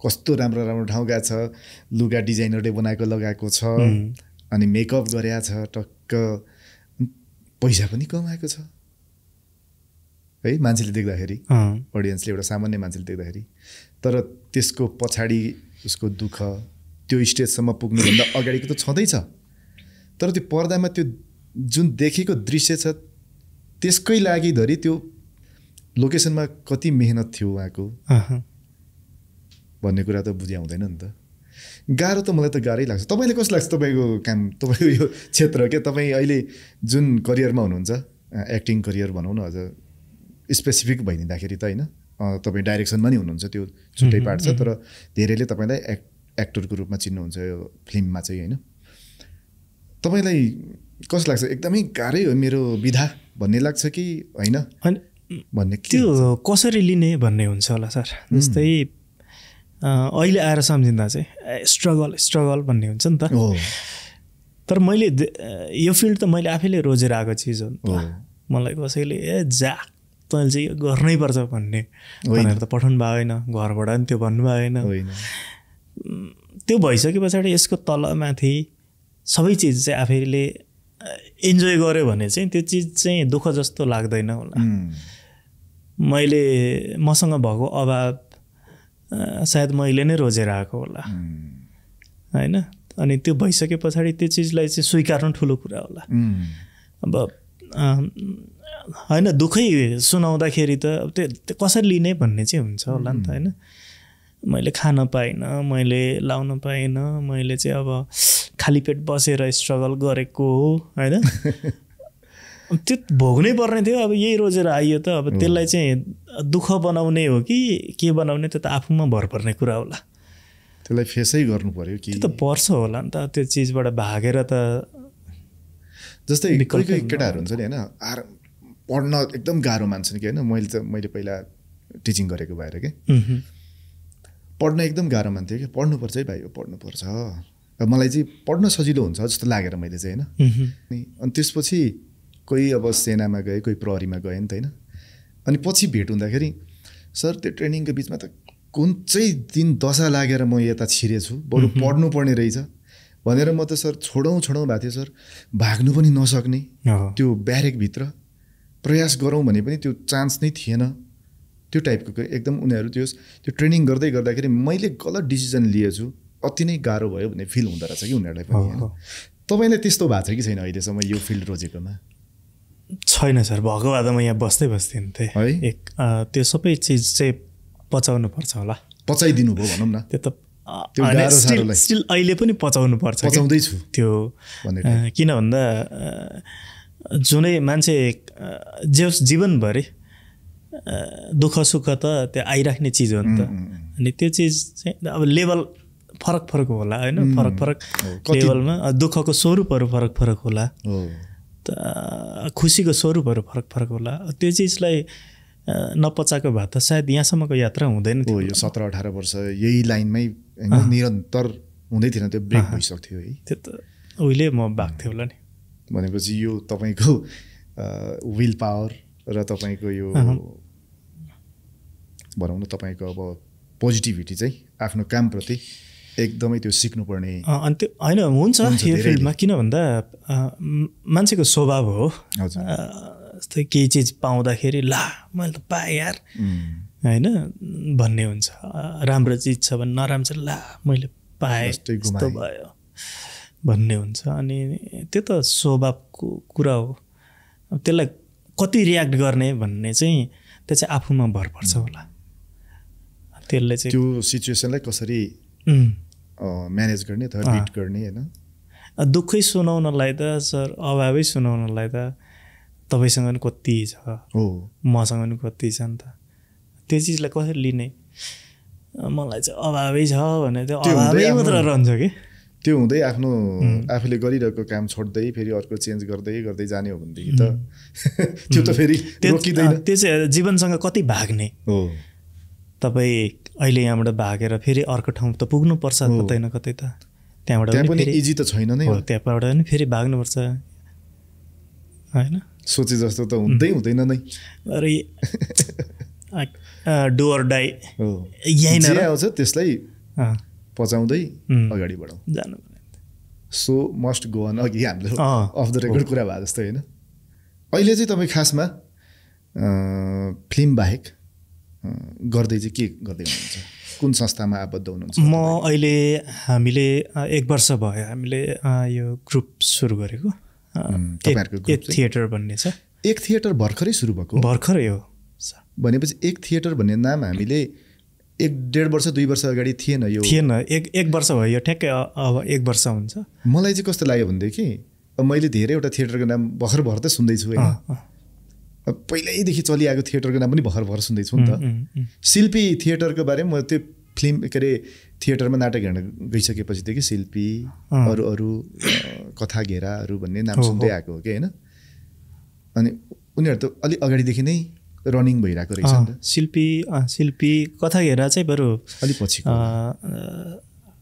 कस्तो राम्रो ठाउँ गएको छ लुगा डिजाइनरले बनाएको लगाएको छ अनि मेकअप गरेको छ टक्क पैसा पनि कमाएको छ है मान्छेले देख्दाखेरि अडियन्सले एउटा सामान्य मान्छेले देख्दाखेरि तर त्यसको पछाडि उसको दुःख त्यो स्टेजसम्म पुग्नुभन्दा अगाडिको त छँदैछ तर त्यो पर्दामा त्यो जुन देखेको दृश्य छ त्यसकै लागि धरि त्यो लोकेसनमा कति मेहनत थियो उहाँको भन्ने कुरा त बुझ्याउँदैन नि त गाह्रो त मलाई त गाह्रै लाग्छ तपाईँले कस्तो लाग्छ तपाईँको काम तपाईँको यो क्षेत्र क्या तपाईँ अहिले जुन करियरमा हुनुहुन्छ एक्टिङ करियर भनौँ न अझ स्पेसिफिक भइदिँदाखेरि त होइन तपाईँ डाइरेक्सनमा नि हुनुहुन्छ त्यो छुट्टै पार्ट छ तर धेरैले तपाईँलाई एक्टरको रूपमा चिन्नुहुन्छ यो फिल्ममा चाहिँ होइन तपाईँलाई कस्तो लाग्छ एकदमै गाह्रै हो मेरो विधा भन्ने लाग्छ कि होइन भन्ने त्यो कसरी लिने भन्ने हुन्छ होला सर जस्तै अहिले आएर सम्झिँदा चाहिँ स्ट्रगल भन्ने हुन्छ नि त तर मैले यो फिल्ड त मैले आफैले रोजेर आएको चिज हो नि त मलाई कसैले जा तैँले चाहिँ यो गर्नै पर्छ भन्ने भनेर त पठाउनु भएको होइन घरबाट नि त्यो भन्नुभएको होइन त्यो भइसके पछाडि यसको तलमाथि सबै चिज चाहिँ आफैले इन्जोय गर्यो भने चाहिँ त्यो चिज चाहिँ दुःख जस्तो लाग्दैन होला मैले मसँग भएको अभाव सायद मैले नै रोजेर आएको होला होइन अनि त्यो भइसके पछाडि त्यो चिजलाई चाहिँ स्वीकार्नु ठुलो कुरा होला अब होइन दुःखै सुनाउँदाखेरि त अब त्यो कसरी लिने भन्ने चाहिँ हुन्छ होला नि त होइन मैले खान पाइनँ मैले लाउन पाइनँ मैले चाहिँ अब खाली पेट बसेर स्ट्रगल गरेको हो होइन त्यो भोग्नै पर्ने थियो अब यही रोजेर आइयो त अब त्यसलाई चाहिँ दुःख बनाउने हो कि के बनाउने त्यो त आफूमा भर पर्ने कुरा होला त्यसलाई फेसै गर्नु पर्यो कि त्यो त पर्छ होला नि त त्यो चिजबाट भागेर त जस्तै कोही केटाहरू हुन्छ नि होइन पढ्न एकदम गाह्रो मान्छन् कि होइन मैले पहिला टिचिङ गरेको भएर के पढ्न एकदम गाह्रो मान्थ्यो कि पढ्नुपर्छ है भाइ पढ्नुपर्छ मलाई चाहिँ पढ्न सजिलो हुन्छ जस्तो लागेर मैले चाहिँ होइन अनि त्यसपछि कोही अब सेनामा गए कोही प्रहरीमा गए नि त होइन अनि पछि भेट हुँदाखेरि सर त्यो ट्रेनिङको बिचमा त कुन चाहिँ दिन दशा लागेर म यता छिरेछु बरु पढ्नु पर्ने रहेछ भनेर म त सर छोडौँ भएको थियो सर भाग्नु पनि नसक्ने त्यो ब्यारेकभित्र प्रयास गरौँ भने पनि त्यो चान्स नै थिएन त्यो टाइपको एकदम उनीहरू त्यो ट्रेनिङ गर्दाखेरि मैले गलत डिसिजन लिएछु अति नै गाह्रो भयो भन्ने फिल हुँदो रहेछ कि उनीहरूलाई पनि होइन तपाईँलाई त्यस्तो भएको छ कि छैन अहिलेसम्म यो फिल्ड रोजेकोमा छैन सर भएको भए त म यहाँ बस्दै नि थिएँ है त्यो सबै चिज चाहिँ पचाउनु पर्छ होला पचाइदिनु भयो भनौँ न त्यो त स्टिल अहिले पनि पचाउनु पर्छ पचाउँदैछु त्यो किन भन्दा जुनै मान्छे जीवनभरि दुःख सुख त त्यो आइराख्ने चिज हो नि त अनि त्यो चिज चाहिँ अब लेभल फरक होला होइन फरक लेभलमा दुःखको स्वरूपहरू फरक होला खुसीको स्वरूपहरू फरक होला त्यो चिजलाई नपचाएको भए त सायद यहाँसम्मको यात्रा हुँदैन थियो यो 17-18 वर्ष यही लाइनमै निरन्तर हुँदै थिएन त्यो ब्रेक भइसक्थ्यो है त्यो त उहिले म भएको थियो होला नि भनेपछि यो तपाईँको विल पावर र तपाईँको यो भनौँ न तपाईँको अब पोजिटिभिटी चाहिँ आफ्नो कामप्रति एकदमै त्यो सिक्नुपर्ने। अनि त्यो होइन हुन्छ यो फिल्डमा, किन भन्दा मान्छेको स्वभाव हो। जस्तै केही चिज पाउँदाखेरि ला मैले त पाएँ यार होइन भन्ने हुन्छ, राम्रो चिज छ भने नराम्रो छ ला मैले पाएँ यस्तो भयो भन्ने हुन्छ। अनि त्यो त स्वभावको कुरा हो। अब त्यसलाई कति रियाक्ट गर्ने भन्ने चाहिँ त्यो चाहिँ आफूमा भर पर्छ होला। त्यसले चाहिँ त्यो सिचुएसनलाई कसरी म्यानेज गर्ने अथवा बिट गर्ने होइन। दुःखै सुनाउनलाई त सर, अभावै सुनाउनलाई त तपाईँसँग पनि कति छ, मसँग पनि कति छ नि त। त्यो चिजलाई कसरी लिने, मलाई चाहिँ अभावै छ भने त्यो अभावै मात्र रहन्छ कि। त्यो हुँदै आफ्नो आफूले गरिरहेको काम छोड्दै फेरि अर्को चेन्ज गर्दै गर्दै जाने हो भनेदेखि त त्यो त फेरि रोकिँदैन। त्यो चाहिँ जीवनसँग कति भाग्ने हो। तपाईँ अहिले यहाँबाट भागेर फेरि अर्को ठाउँ त पुग्नुपर्छ कतै न कतै त। त्यहाँबाट पनि इजी त छैन नै हो। त्यहाँबाट पनि फेरि भाग्नुपर्छ होइन। सोचे जस्तो त हुँदैन नै। अरे डु अर डाई यहीँ आउँछ त्यसलाई पचाउँदै अगाडि बढाउँ जानु। सो मस्ट गो अन, अघि हाम्रो अफ द रेकर्ड कुरा भए जस्तो होइन। अहिले चाहिँ तपाईँ खासमा फिल्म बाहेक गर्दै चाहिँ के गर्दै हुनुहुन्छ, कुन संस्थामा आबद्ध हुनुहुन्छ? म अहिले हामीले 1 वर्ष भयो हामीले यो ग्रुप सुरु गरेको, एक थिएटर भन्ने छ। एक थिएटर भर्खरै सुरु भएको? भर्खरै हो। भनेपछि एक थिएटर भन्ने नाम हामीले 1-1.5 वर्ष 2 वर्ष अगाडि थिएन। यो थिएन, एक वर्ष भयो यो ठ्याक्कै अब 1 वर्ष हुन्छ। मलाई चाहिँ कस्तो लाग्यो भनेदेखि मैले धेरैवटा थिएटरको नाम भर्खर त सुन्दैछु होइन। पहिल्यैदेखि चलिआएको थिएटरको नाम पनि भर्खर सुन्दैछु नि त। शिल्पी थिएटरको बारेमा म त्यो फिल्म के अरे थिएटरमा नाटक हेर्न गइसकेपछिदेखि शिल्पी अरू कथा घेराहरू भन्ने नाम सुन्दै आएको हो कि होइन। अनि उनीहरू त अलिक अगाडिदेखि नै रनिङ भइरहेको रहेछ नि त। शिल्पी कथा घेरा चाहिँ बरु अलिक पछि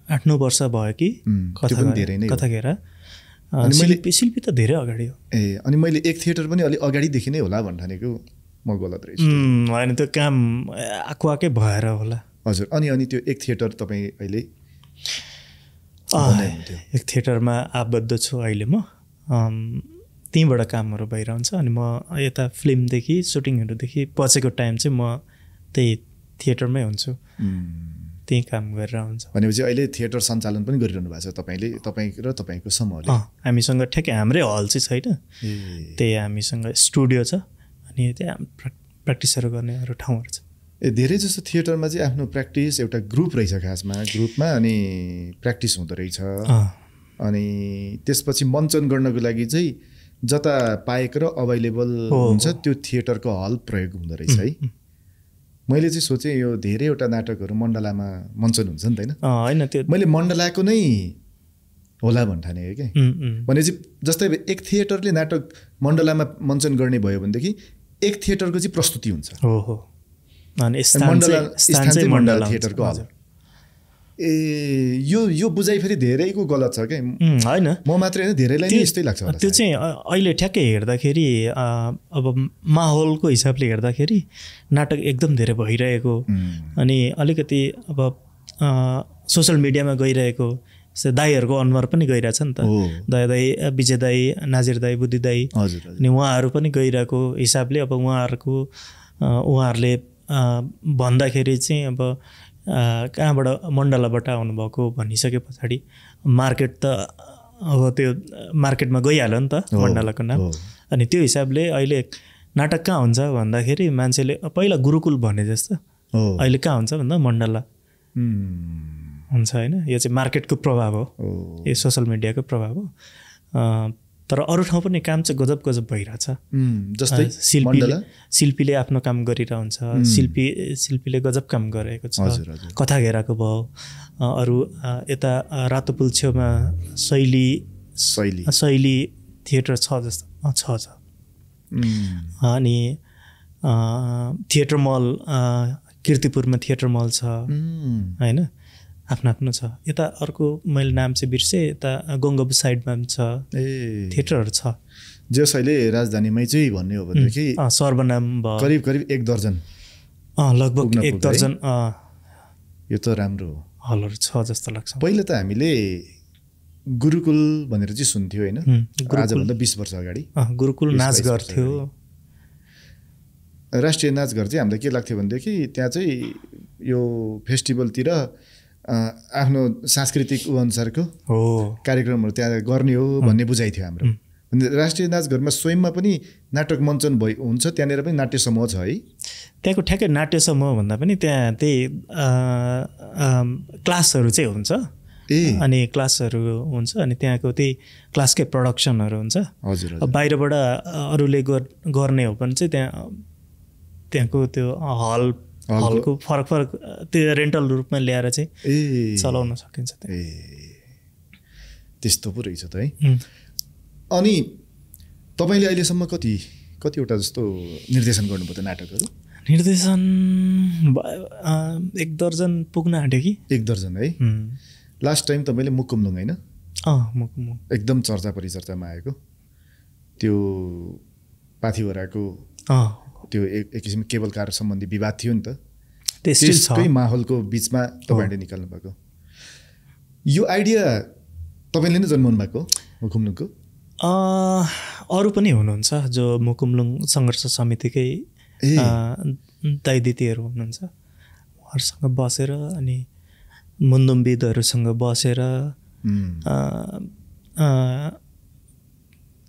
8-9 वर्ष भयो कि कथा घेरा। शिल्पी त धेरै अगाडि हो। अनि मैले एक थिएटर पनि अलिक अगाडिदेखि नै होला भन्ठानेको म गलत रहेछ। होइन त्यो काम आएकै भएर होला। हजुर। अनि त्यो एक थिएटर तपाईँ अहिले एक थिएटरमा आबद्ध छु अहिले म। त्यहीँबाट कामहरू भइरहन्छ। अनि म यता फिल्मदेखि सुटिङहरूदेखि पछिको टाइम चाहिँ म त्यही थिएटरमै हुन्छु, त्यही काम गरेर हुन्छ। भनेपछि अहिले थिएटर सञ्चालन पनि गरिरहनु भएको छ तपाईँले, तपाईँ र तपाईँको समूहले? हामीसँग ठ्याक्कै हाम्रै हल चाहिँ छैन, त्यही हामीसँग स्टुडियो छ अनि त्यहाँ प्र्याक्टिसहरू गर्ने अरू ठाउँहरू छ। धेरै जस्तो थिएटरमा चाहिँ आफ्नो प्र्याक्टिस एउटा ग्रुप रहेछ खासमा, ग्रुपमा अनि प्र्याक्टिस हुँदो रहेछ। अनि त्यसपछि मञ्चन गर्नको लागि चाहिँ जता पाएको र अभाइलेबल हुन्छ त्यो थिएटरको हल प्रयोग हुँदो रहेछ है। मैले चाहिँ सोचेँ यो धेरैवटा नाटकहरू मण्डलामा मञ्चन हुन्छ नि त होइन। त्यो मैले मण्डलाको नै होला भन्ठाने हो क्या। भनेपछि जस्तै एक थिएटरले नाटक मण्डलामा मञ्चन गर्ने भयो भनेदेखि एक थिएटरको चाहिँ प्रस्तुति हुन्छ। मण्डला थिएटरको हल। यो बुझाइ फेरि धेरैको गलत छ क्या। होइन म मात्रै होइन, धेरैलाई नै यस्तै लाग्छ। त्यो चाहिँ अहिले ठ्याक्कै हेर्दाखेरि अब माहौलको हिसाबले हेर्दाखेरि नाटक एकदम धेरै भइरहेको, अनि अलिकति अब सोसल मिडियामा गइरहेको दाईहरूको अनुहार पनि गइरहेछ नि त। दाई विजय दाई, नाजिर दाई, बुद्धि दाई, अनि उहाँहरू पनि गइरहेको हिसाबले अब उहाँहरूले भन्दाखेरि चाहिँ अब कहाँबाट मण्डलाबाट आउनुभएको भनिसके पछाडि मार्केट त अब त्यो मार्केटमा गइहाल्यो नि त मण्डलाको नाम। अनि त्यो हिसाबले अहिले नाटक कहाँ हुन्छ भन्दाखेरि मान्छेले पहिला गुरुकुल भने जस्तो अहिले कहाँ हुन्छ भन्दा मण्डला हुन्छ होइन। यो चाहिँ मार्केटको प्रभाव हो, यो सोसल मिडियाको प्रभाव हो। तर अरू ठाउँ पनि काम चाहिँ गजब भइरहेछ। जस्तै शिल्पीले आफ्नो काम गरिरहन्छ, शिल्पीले गजब काम गरेको छ। कथा घेराको भयो, अरू यता रातोपुल छेउमा शैली थिएटर छ जस्तो छ। अनि थिएटर मल, किर्तिपुरमा थिएटर मल छ होइन। आफ्नो आफ्नो छ। यता अर्को मैले नाम चाहिँ बिर्सेँ, यता गङ्गबु साइडमा पनि छ थिएटरहरू छ। जस अहिले राजधानीमै चाहिँ भन्ने हो भनेदेखि सर्वनाम भयो करिब करिब 1 दर्जन लगभग 1 दर्जन यो त राम्रो हो हलहरू छ जस्तो लाग्छ। पहिला त हामीले गुरुकुल भनेर चाहिँ सुन्थ्यो होइन, आजभन्दा 20 वर्ष अगाडि गुरुकुल नाच गर्थ्यो। राष्ट्रिय नाच घर चाहिँ हामीलाई के लाग्थ्यो भनेदेखि त्यहाँ चाहिँ यो फेस्टिभलतिर आफ्नो सांस्कृतिक अनुसारको कार्यक्रमहरू त्यहाँ गर्ने हो भन्ने बुझाइ थियो हाम्रो। राष्ट्रिय नाच घरमा स्वयंमा पनि नाटक मञ्चन हुन्छ, त्यहाँनिर पनि नाट्य समूह छ है। त्यहाँको ठ्याक्कै नाट्य समूह भन्दा पनि त्यहाँ त्यही क्लासहरू चाहिँ हुन्छ अनि क्लासहरू हुन्छ अनि त्यहाँको त्यही क्लासकै प्रडक्सनहरू हुन्छ। हजुर बाहिरबाट अरूले गर्ने हो भने चाहिँ त्यहाँको त्यो हलको फरक फरक त्यो रेन्टल रूपमा ल्याएर चाहिँ चलाउन सकिन्छ। त्यस्तो पो रहेछ त है। अनि तपाईँले अहिलेसम्म कतिवटा जस्तो निर्देशन गर्नुभयो त नाटकहरू? निर्देशन 1 दर्जन पुग्न आँट्यो कि। 1 दर्जन है। लास्ट टाइम तपाईँले मुकुमलुङ होइन? मुकुमलुङ एकदम चर्चा परिचर्चामा आएको त्यो पाथिभराको त्यो एक किसिम केबल कार सम्बन्धी विवाद थियो नि त, त्यसकै माहौलको बिचमा तपाईँले निकाल्नु भएको यो आइडिया तपाईँले नै जन्माउनु भएको मुकुमलुङको? अरू पनि हुनुहुन्छ जो मुकुमलुङ सङ्घर्ष समितिकै दाइ दिदीहरू हुनुहुन्छ, उहाँहरूसँग बसेर अनि मुन्दुमविदहरूसँग बसेर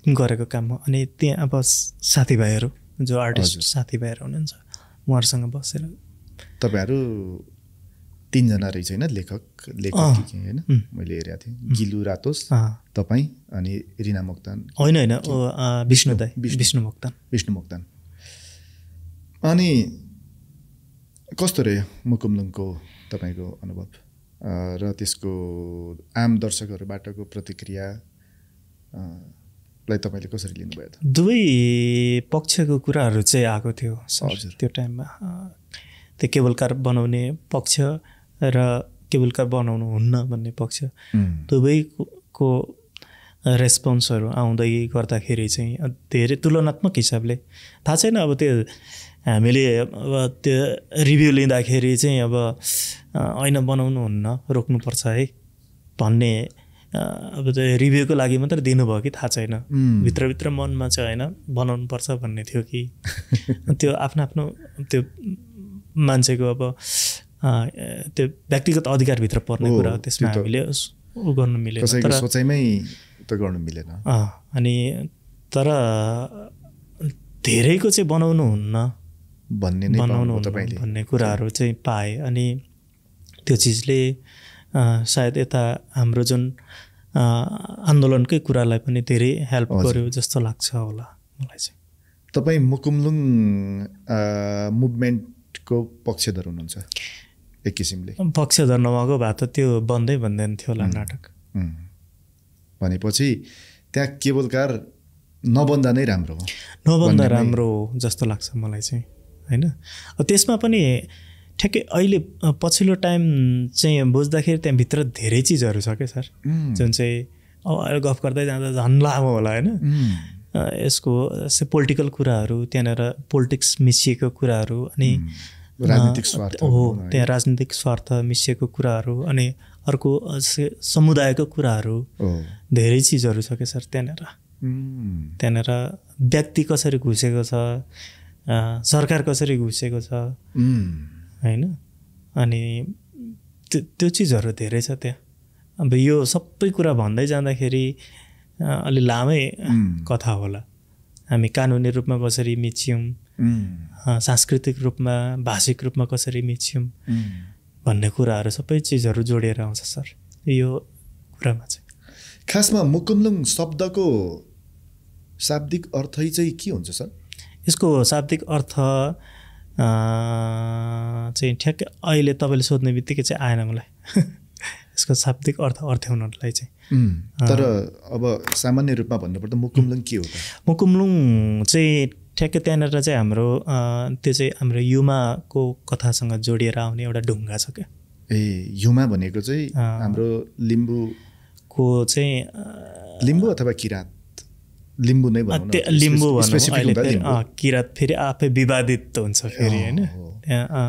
गरेको काम हो। अनि त्यहाँ अब साथीभाइहरू जो आर्टिस्ट साथीभाइहरू हुनुहुन्छ उहाँहरूसँग बसेर। तपाईँहरू 3 जना रहेछ होइन, लेखक होइन? मैले हेरेको थिएँ, गिलु रातोस, तपाईँ अनि रिना मोक्तान। होइन विष्णु दाई, विष्णु मोक्तान। अनि कस्तो रह्यो मुकुमलुङको तपाईँको अनुभव र त्यसको आम दर्शकहरूबाटको प्रतिक्रिया लाई तपाईँले कसरी लिनुभयो त? दुवै पक्षको कुराहरू चाहिँ आएको थियो त्यो टाइममा। त्यो केबल कार बनाउने पक्ष र केबल कार बनाउनु हुन्न भन्ने पक्ष दुवैको रेस्पोन्सहरू आउँदै गर्दाखेरि चाहिँ धेरै तुलनात्मक हिसाबले थाहा छैन। अब त्यो हामीले अब त्यो रिभ्यू लिँदाखेरि चाहिँ अब ऐन बनाउनु हुन्न, रोक्नुपर्छ है भन्ने अब त्यो रिभ्यूको लागि मात्र दिनुभयो कि थाहा छैन। भित्रभित्र मनमा चाहिँ होइन बनाउनुपर्छ भन्ने थियो कि त्यो आफ्नो त्यो मान्छेको अब त्यो व्यक्तिगत अधिकारभित्र पर्ने कुरा हो, त्यसमा हामीले गर्नु मिलेन। कसैको सोचाइमै त गर्नु मिलेन। अनि तर धेरैको चाहिँ बनाउनु हुन्न भन्ने कुराहरू चाहिँ पाएँ। अनि त्यो चिजले सायद यता हाम्रो जुन आन्दोलनकै कुरालाई पनि धेरै हेल्प गर्यो जस्तो लाग्छ होला मलाई चाहिँ। तपाईँ मुकुमलुङ मुभमेन्टको पक्षधर हुनुहुन्छ एक किसिमले? पक्षधर नभएको भए त त्यो बन्दै भन्दैन थियो होला नाटक। भनेपछि त्यहाँ केबल कार नबन्दा नै राम्रो हो, नबन्दा राम्रो हो जस्तो लाग्छ मलाई चाहिँ होइन। त्यसमा पनि ठ्याक्कै अहिले पछिल्लो टाइम चाहिँ बुझ्दाखेरि त्यहाँभित्र धेरै चिजहरू छ क्या सर, जुन चाहिँ अब अहिले गफ गर्दै जाँदा झन् लामो होला होइन। यसको पोलिटिकल कुराहरू, त्यहाँनिर पोलिटिक्स मिसिएको कुराहरू, अनि राजनीतिक स्वार्थ त्यहाँ राजनीतिक स्वार्थ मिसिएको कुराहरू, अनि अर्को समुदायको कुराहरू, धेरै चिजहरू छ क्या सर त्यहाँनिर व्यक्ति कसरी घुसेको छ, सरकार कसरी घुसेको छ होइन। अनि त्यो चिजहरू धेरै छ त्यहाँ। अब यो सबै कुरा भन्दै जाँदाखेरि अलि लामै कथा होला। हामी कानुनी रूपमा कसरी मिच्यौँ, सांस्कृतिक रूपमा भाषिक रूपमा कसरी मिच्यौँ भन्ने कुराहरू सबै चिजहरू जोडिएर आउँछ सर यो कुरामा चाहिँ। खासमा मुकुमलुङ शब्दको शाब्दिक अर्थ चाहिँ के हुन्छ सर? यसको शाब्दिक अर्थ चाहिँ ठ्याक्कै अहिले तपाईँले सोध्ने बित्तिकै चाहिँ आएन मलाई यसको शाब्दिक अर्थ्याउनलाई चाहिँ। तर अब सामान्य रूपमा भन्नुपर्दा मुकुमलुङ के हो त? मुकुमलुङ चाहिँ ठ्याक्कै त्यहाँनिर चाहिँ हाम्रो त्यो चाहिँ हाम्रो युमाको कथासँग जोडिएर आउने एउटा ढुङ्गा छ क्या। युमा भनेको चाहिँ हाम्रो लिम्बूको चाहिँ लिम्बू अथवा किरात लिम्बू नै भनौँ लिम्बू भनौँ किरात फेरि आफै विवादित हुन्छ फेरि होइन त्यहाँ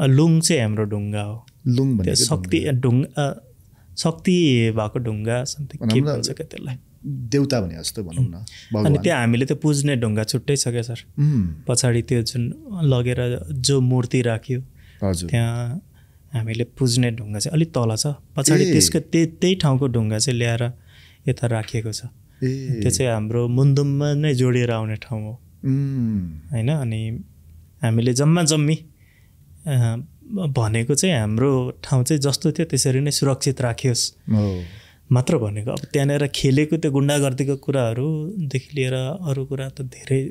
लुङ चाहिँ हाम्रो ढुङ्गा हो लुङ भनेको शक्ति भएको ढुङ्गा के भन्छ क्या त्यसलाई देउता भने जस्तो भनौँ न अनि त्यहाँ हामीले त पुज्ने ढुङ्गा छुट्टै छ क्या सर पछाडि त्यो जुन लगेर जो मूर्ति राख्यो त्यहाँ हामीले पुज्ने ढुङ्गा चाहिँ अलिक तल छ पछाडि त्यसको त्यही ठाउँको ढुङ्गा चाहिँ ल्याएर यता राखिएको छ त्यो चाहिँ हाम्रो मुन्दुममा नै जोडिएर आउने ठाउँ हो होइन अनि हामीले जम्मा जम्मी भनेको चाहिँ हाम्रो ठाउँ चाहिँ जस्तो थियो त्यसरी नै सुरक्षित राखियोस् मात्र भनेको अब त्यहाँनिर खेलेको त्यो गुन्डागर्दीको कुराहरूदेखि लिएर अरू कुरा त धेरै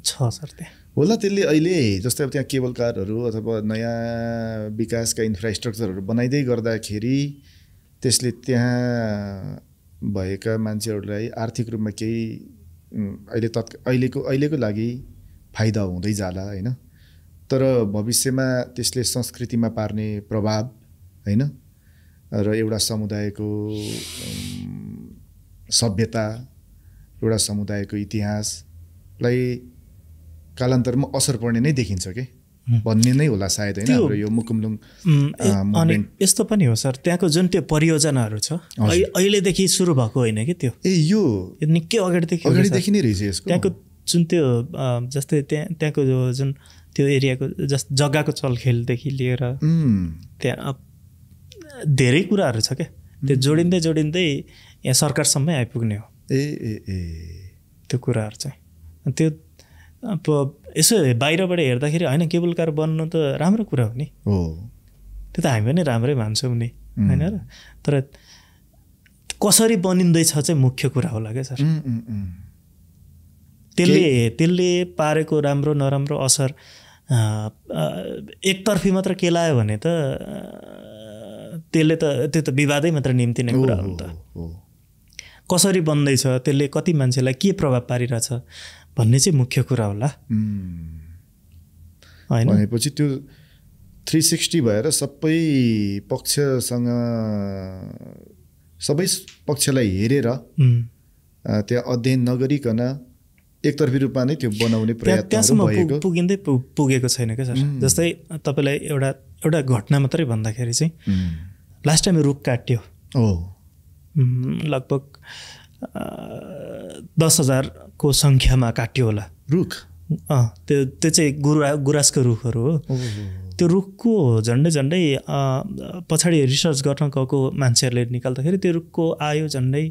छ सर त्यहाँ होला त्यसले अहिले जस्तै अब त्यहाँ केबल कारहरू अथवा नयाँ विकासका इन्फ्रास्ट्रक्चरहरू बनाइँदै गर्दाखेरि त्यसले त्यहाँ भएका मान्छेहरूलाई आर्थिक रूपमा केही अहिलेको लागि फाइदा हुँदै जाला होइन तर भविष्यमा त्यसले संस्कृतिमा पार्ने प्रभाव होइन र एउटा समुदायको सभ्यता एउटा समुदायको इतिहासलाई कालान्तरमा असर पर्ने नै देखिन्छ के भन्ने नै होला सायद होइन हाम्रो यो मुकुमलुङ अनि यस्तो पनि हो सर त्यहाँको जुन त्यो परियोजनाहरू छ अहिलेदेखि सुरु भएको होइन कि त्यो यो निकै अगाडिदेखि नै रहेछ यसको त्यहाँको जुन त्यो जस्तै त्यहाँको जुन त्यो एरियाको जग्गाको चलखेलदेखि लिएर त्यहाँ धेरै कुराहरू छ क्या त्यो जोडिँदै यहाँ सरकारसम्मै आइपुग्ने हो त्यो कुराहरू चाहिँ त्यो अब यसो बाहिरबाट हेर्दाखेरि होइन केबल कार बन्नु त राम्रो कुरा हो नि त्यो त हामी पनि राम्रै मान्छौँ नि होइन र तर कसरी बनिँदैछ चाहिँ मुख्य कुरा होला क्या सर त्यसले पारेको राम्रो नराम्रो असर एकतर्फी मात्र केलायो भने त त्यो त विवादै मात्र निम्तिने कुरा हो नि त कसरी बन्दैछ त्यसले कति मान्छेलाई के प्रभाव पारिरहेछ भन्ने चाहिँ मुख्य कुरा होला होइन भनेपछि त्यो 360 भएर सबै पक्षलाई हेरेर त्यहाँ अध्ययन नगरिकन एकतर्फी रूपमा नै त्यो बनाउने प्रयत्न पुगेको छैन क्या सर जस्तै तपाईँलाई एउटा घटना मात्रै भन्दाखेरि चाहिँ लास्ट टाइम रुख काट्यो लगभग 10,000 को सङ्ख्यामा काट्यो होला रुख त्यो चाहिँ गुराँसको रुखहरू हो त्यो रुखको झन्डै पछाडि रिसर्च गर्न गएको मान्छेहरूले निकाल्दाखेरि त्यो रुखको आयु झन्डै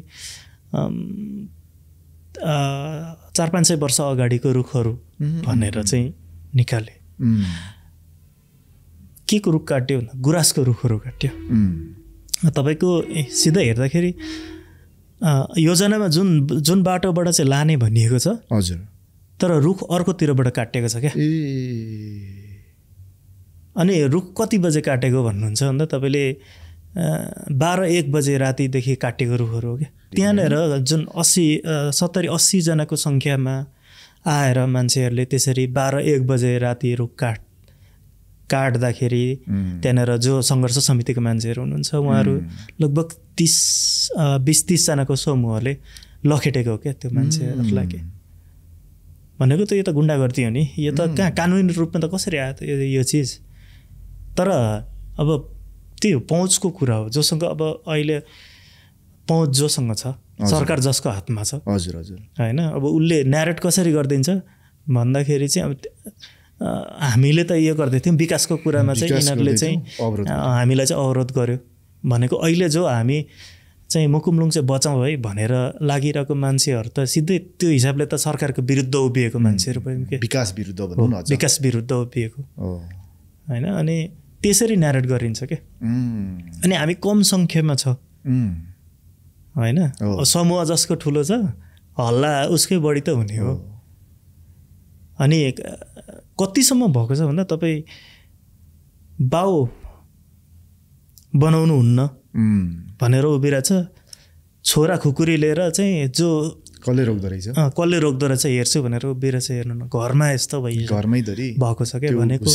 400-500 वर्ष अगाडिको रुखहरू भनेर चाहिँ निकाले के को रुख काट्यो भन्दा गुराँसको रुखहरू काट्यो तपाईँको सिधै हेर्दाखेरि योजनामा जुन बाटोबाट चाहिँ लाने भनिएको छ हजुर तर रुख अर्कोतिरबाट काटेको छ क्या अनि रुख कति बजे काटेको भन्नुहुन्छ भन्दा तपाईँले 12-1 बजे रातिदेखि काटेको रुखहरू हो क्या त्यहाँनिर जुन 70-80 जनाको सङ्ख्यामा आएर मान्छेहरूले त्यसरी 12-1 बजे राति रुख काट्दाखेरि त्यहाँनिर जो सङ्घर्ष समितिको मान्छेहरू हुनुहुन्छ उहाँहरू लगभग 20-30 जनाको समूहले लखेटेको हो क्या त्यो मान्छेहरूलाई के भनेको त यो त गुन्डागर्दी हो नि यो त कहाँ कानुनी रूपमा त कसरी आयो त यो चिज तर अब त्यो पहुँचको कुरा हो जोसँग अब अहिले पहुँच जोसँग छ सरकार जसको हातमा छ हजुर होइन अब उसले न्यारेट कसरी गरिदिन्छ भन्दाखेरि चाहिँ अब हामीले त यो गर्दै थियौँ विकासको कुरामा चाहिँ यिनीहरूले चाहिँ हामीलाई चाहिँ अवरोध गर्यो भनेको अहिले जो हामी चाहिँ मुकुमलुङ चाहिँ बचाउँ है भनेर लागिरहेको मान्छेहरू त सिधै त्यो हिसाबले त सरकारको विरुद्ध उभिएको मान्छेहरू पनि के विकास विरुद्ध उभिएको होइन अनि त्यसरी न्यारेट गरिन्छ क्या अनि हामी कम सङ्ख्यामा छ होइन समूह जसको ठुलो छ हल्ला उसकै बढी त हुने हो अनि कतिसम्म भएको छ भन्दा तपाईँ बाउ बनाउनु हुन्न भनेर उभिरहेछ छोरा खुकुरी लिएर चाहिँ जो कसले रोक्दो रहेछ हेर्छु भनेर उभिरहेछ हेर्नु न घरमा यस्तो घरमै भएको छ क्या भनेको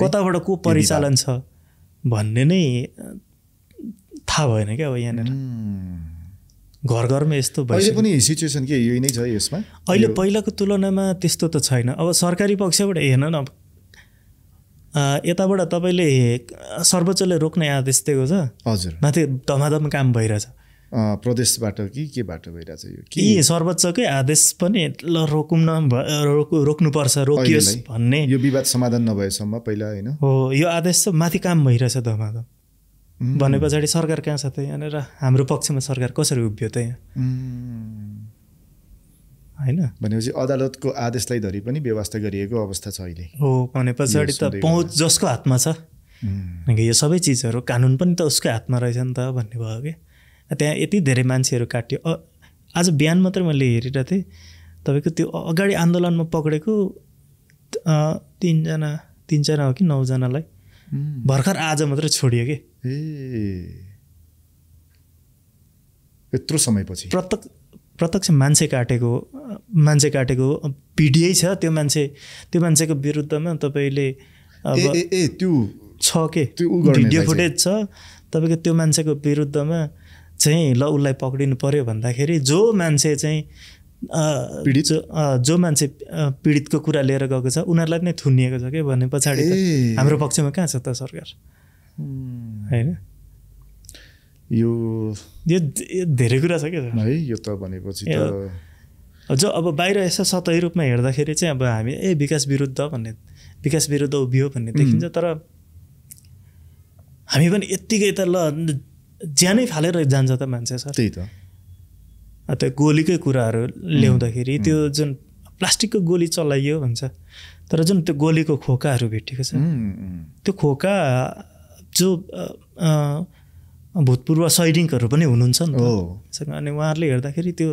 कताबाट को परिचालन छ भन्ने नै थाहा भएन क्या अब यहाँनिर घर घरमा यस्तो भयो। अहिले पनि सिचुएसन के यही नै छ यसमा? अहिले पहिलाको तुलनामा त्यस्तो त छैन। अब सरकारी पक्षबाट हेर्न न, यताबाट तपाईँले सर्वोच्चले रोक्ने आदेश दिएको छ, हजुर, माथि धमाधम काम भइरहेछ। प्रदेशबाट कि केबाट भइरहेछ यो? कि सर्वोच्चकै आदेश पनि ल रोक्नुपर्छ, रोकियोस् भन्ने, यो विवाद समाधान नभएसम्म पहिला होइन हो, यो आदेश चाहिँ माथि काम भइरहेछ धमाधम भने पछाडि सरकार कहाँ छ त यहाँनिर? हाम्रो पक्षमा सरकार कसरी उभियो त यहाँ? होइन भनेपछि अदालतको आदेशलाई धरि पनि व्यवस्था गरिएको अवस्था छ अहिले। हो, भने पछाडि त पहुँच जसको हातमा छ, यो सबै चिजहरू कानुन पनि त उसकै हातमा रहेछ नि त भन्ने भयो कि। त्यहाँ यति धेरै मान्छेहरू काट्यो। आज बिहान मात्रै मैले हेरिरहेको थिएँ, तपाईँको त्यो अगाडि आन्दोलनमा पक्रेको 3जना हो कि 9जनालाई भर्खर आज मात्रै छोडियो कि। यत्रो समयपछि प्रत्यक्ष मान्छे काटेको भिडियो छ। त्यो मान्छेको विरुद्धमा तपाईँले त्यो छ के भिडियो फुटेज छ तपाईँको। त्यो मान्छेको विरुद्धमा चाहिँ ल उसलाई पक्रिनु पर्यो भन्दाखेरि जो मान्छे चाहिँ जो मान्छे पीडितको कुरा लिएर गएको छ उनीहरूलाई नै थुनिएको छ कि। भने पछाडि हाम्रो पक्षमा कहाँ छ त सरकार? होइन, यो धेरै कुरा छ क्या है। यो त भनेपछि त जो अब बाहिर यसो सतही रूपमा हेर्दाखेरि चाहिँ अब हामी विकास विरुद्ध उभियो भन्ने देखिन्छ, तर हामी पनि यत्तिकै त ल ज्यानै फालेर जान्छ त मान्छे सर। त्यही त त्यो गोलीकै कुराहरू ल्याउँदाखेरि त्यो जुन प्लास्टिकको गोली चलाइयो भन्छ, तर जुन त्यो गोलीको खोकाहरू भेटेको छ, त्यो खोका जो भूतपूर्व सैनिकहरू पनि हुनुहुन्छ नि त, अनि उहाँहरूले हेर्दाखेरि त्यो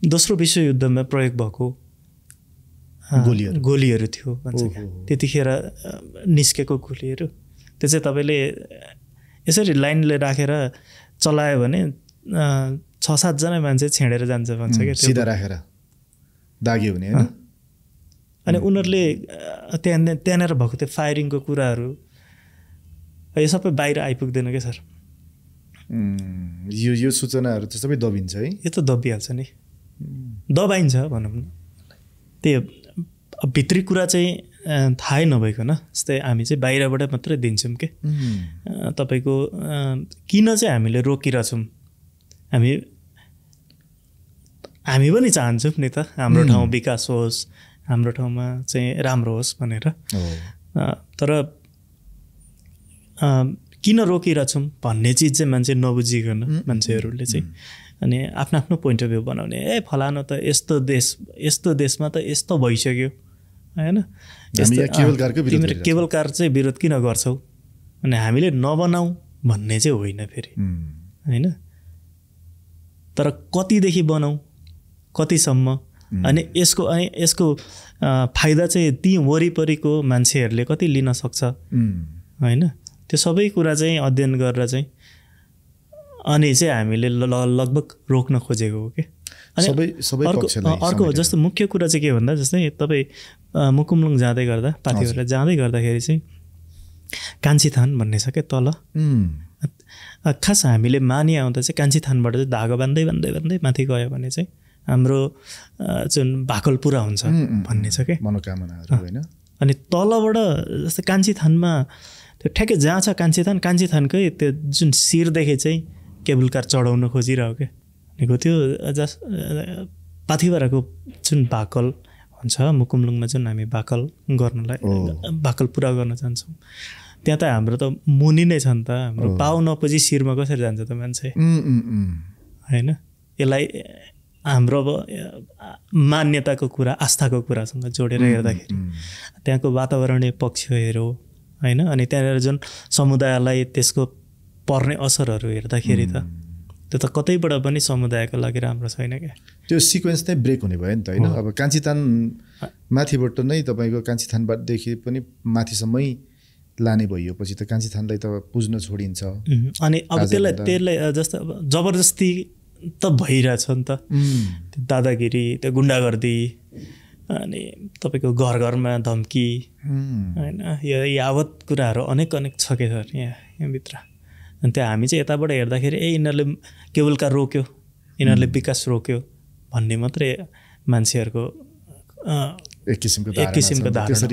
दोस्रो विश्वयुद्धमा प्रयोग भएको गोलीहरू थियो भन्छ। त्यतिखेर निस्केको गोलीहरू त्यो चाहिँ तपाईँले यसरी लाइनले राखेर चलायो भने 6-7 जना मान्छे छेडेर जान्छ भन्छ क्या, सिधा राखेर दाग्यो भने होइन। अनि उनीहरूले त्यहाँनिर भएको त्यो फायरिङको कुराहरू यो सबै बाहिर आइपुग्दैन क्या सर। यो सूचनाहरू त सबै दबिन्छ है। यो त दबिहाल्छ नि, दबाइन्छ भनौँ न। त्यो भित्री कुरा चाहिँ थाहै नभइकन जस्तै हामी चाहिँ बाहिरबाट मात्रै दिन्छौँ के। तपाईँको किन चाहिँ हामीले रोकिरहेछौँ? हामी पनि चाहन्छौँ नि त हाम्रो ठाउँ विकास होस्, हाम्रो ठाउँमा चाहिँ राम्रो होस् भनेर, तर किन रोकिरहेछौँ भन्ने चिज चाहिँ मान्छे नबुझिकन मान्छेहरूले चाहिँ अनि आफ्नो पोइन्ट अफ भ्यू बनाउने, फलानु त यस्तो देशमा त यस्तो भइसक्यो होइन, तिमीहरू केवल कार चाहिँ विरोध किन गर्छौ? अनि हामीले नबनाऊ भन्ने चाहिँ होइन फेरि होइन, तर कतिदेखि बनाऊ, कतिसम्म, अनि यसको फाइदा चाहिँ ती वरिपरिको मान्छेहरूले कति लिन सक्छ होइन, त्यो सबै कुरा चाहिँ अध्ययन गरेर चाहिँ अनि चाहिँ हामीले लगभग रोक्न खोजेको हो कि। अर्को जस्तो मुख्य कुरा चाहिँ के भन्दा, जस्तै तपाईँ मुकुमलुङ जाँदै गर्दा पाथिभरा जाँदै गर्दाखेरि चाहिँ कान्छीथान भन्ने छ क्या तल। खास हामीले मानि आउँदा चाहिँ कान्छीथानबाट चाहिँ धागो बान्दै माथि गयो भने चाहिँ हाम्रो जुन भाकल पुरा हुन्छ भन्ने छ क्या मनोकामनाहरू होइन। अनि तलबाट जस्तै कान्छीथानमा त्यो ठ्याक्कै जहाँ छ कान्छीथानकै त्यो जुन शिरदेखि चाहिँ केबल कार चढाउन खोजिरहेको क्या भनेको त्यो पाथिभराको जुन भाकल हुन्छ मुकुमलुङमा जुन हामी भाकल पुरा गर्न जान्छौँ त्यहाँ त हाम्रो त मुनि नै छ नि त, हाम्रो पाउ नपुजी शिरमा कसरी जान्छ त मान्छे होइन। यसलाई हाम्रो अब मान्यताको कुरा, आस्थाको कुरासँग जोडेर हेर्दाखेरि त्यहाँको वातावरणीय पक्षहरू होइन, अनि त्यहाँनिर जुन समुदायलाई त्यसको पर्ने असरहरू हेर्दाखेरि त त्यो त कतैबाट पनि समुदायको लागि राम्रो छैन क्या। त्यो सिक्वेन्स नै ब्रेक हुने भयो नि त होइन। अब कान्छीथान माथिबाट नै तपाईँको कान्छीथानबाटदेखि पनि माथिसम्मै लाने भइयोपछि त कान्छीथानलाई त पुज्न छोडिन्छ। अनि अब त्यसलाई जस्तो जबरजस्ती त भइरहेछ नि त, त्यो दादागिरी, त्यो गुन्डागर्दी अनि तपाईँको घर घरमा धम्की होइन यो यावत कुराहरू अनेक छ के सर यहाँभित्र। अनि त्यो हामी चाहिँ यताबाट हेर्दाखेरि यिनीहरूले केबुलका रोक्यो, यिनीहरूले विकास रोक्यो भन्ने मात्रै मान्छेहरूको एक किसिमको धारणा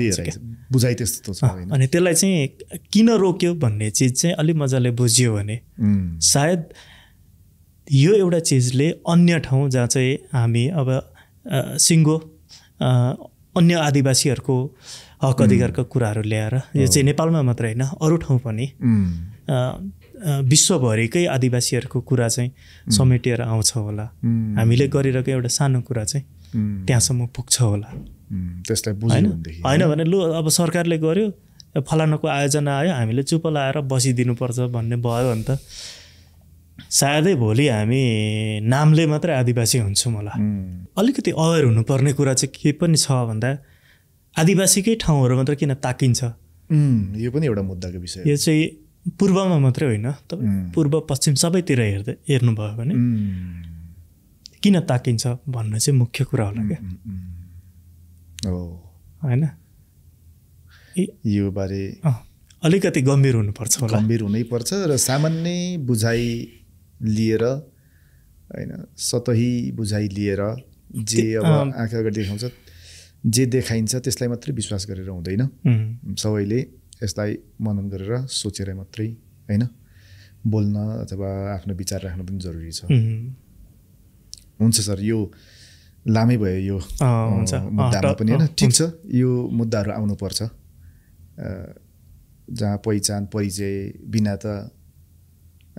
बुझाइ त्यस्तो छ। अनि त्यसलाई चाहिँ किन रोक्यो भन्ने चिज चाहिँ अलिक मजाले बुझियो भने सायद यो एउटा चिजले अन्य ठाउँ जहाँ चाहिँ हामी अब सिङ्गो अन्य आदिवासीहरूको हक अधिकारका कुराहरू ल्याएर यो चाहिँ नेपालमा मात्र होइन अरू ठाउँ पनि विश्वभरिकै आदिवासीहरूको कुरा चाहिँ समेटेर आउँछ होला। हामीले गरिरहेको एउटा सानो कुरा चाहिँ त्यहाँसम्म पुग्छ होला। त्यसलाई बुझ्नु होइन भने लु अब सरकारले गर्यो फलानाको आयोजना आयो हामीले चुप लाएर बसिदिनुपर्छ भन्ने भयो भने त सायदै भोलि हामी नामले मात्रै आदिवासी हुन्छौँ होला। अलिकति अवेर हुनुपर्ने कुरा चाहिँ के पनि छ भन्दा आदिवासीकै ठाउँहरू मात्र किन ताकिन्छ, यो पनि एउटा मुद्दाको विषय। यो चाहिँ पूर्वमा मात्रै होइन तपाईँ पूर्व पश्चिम सबैतिर हेर्नुभयो भने किन ताकिन्छ भन्ने चाहिँ मुख्य कुरा होला क्या होइन। यो बारे अलिकति गम्भीर हुनुपर्छ होला, गम्भीर हुनैपर्छ र सामान्य बुझाइ लिएर होइन सतही बुझाइ लिएर जे अब आँखा अगाडि देखाउँछ जे देखाइन्छ त्यसलाई मात्रै विश्वास गरेर हुँदैन। सबैले यसलाई मनन गरेर सोचेर मात्रै होइन बोल्न अथवा आफ्नो विचार राख्न पनि जरुरी छ। हुन्छ सर, यो लामै भयो यो मुद्दामा पनि होइन। ठिक छ, यो मुद्दाहरू आउनुपर्छ जहाँ पहिचान परिचय बिना त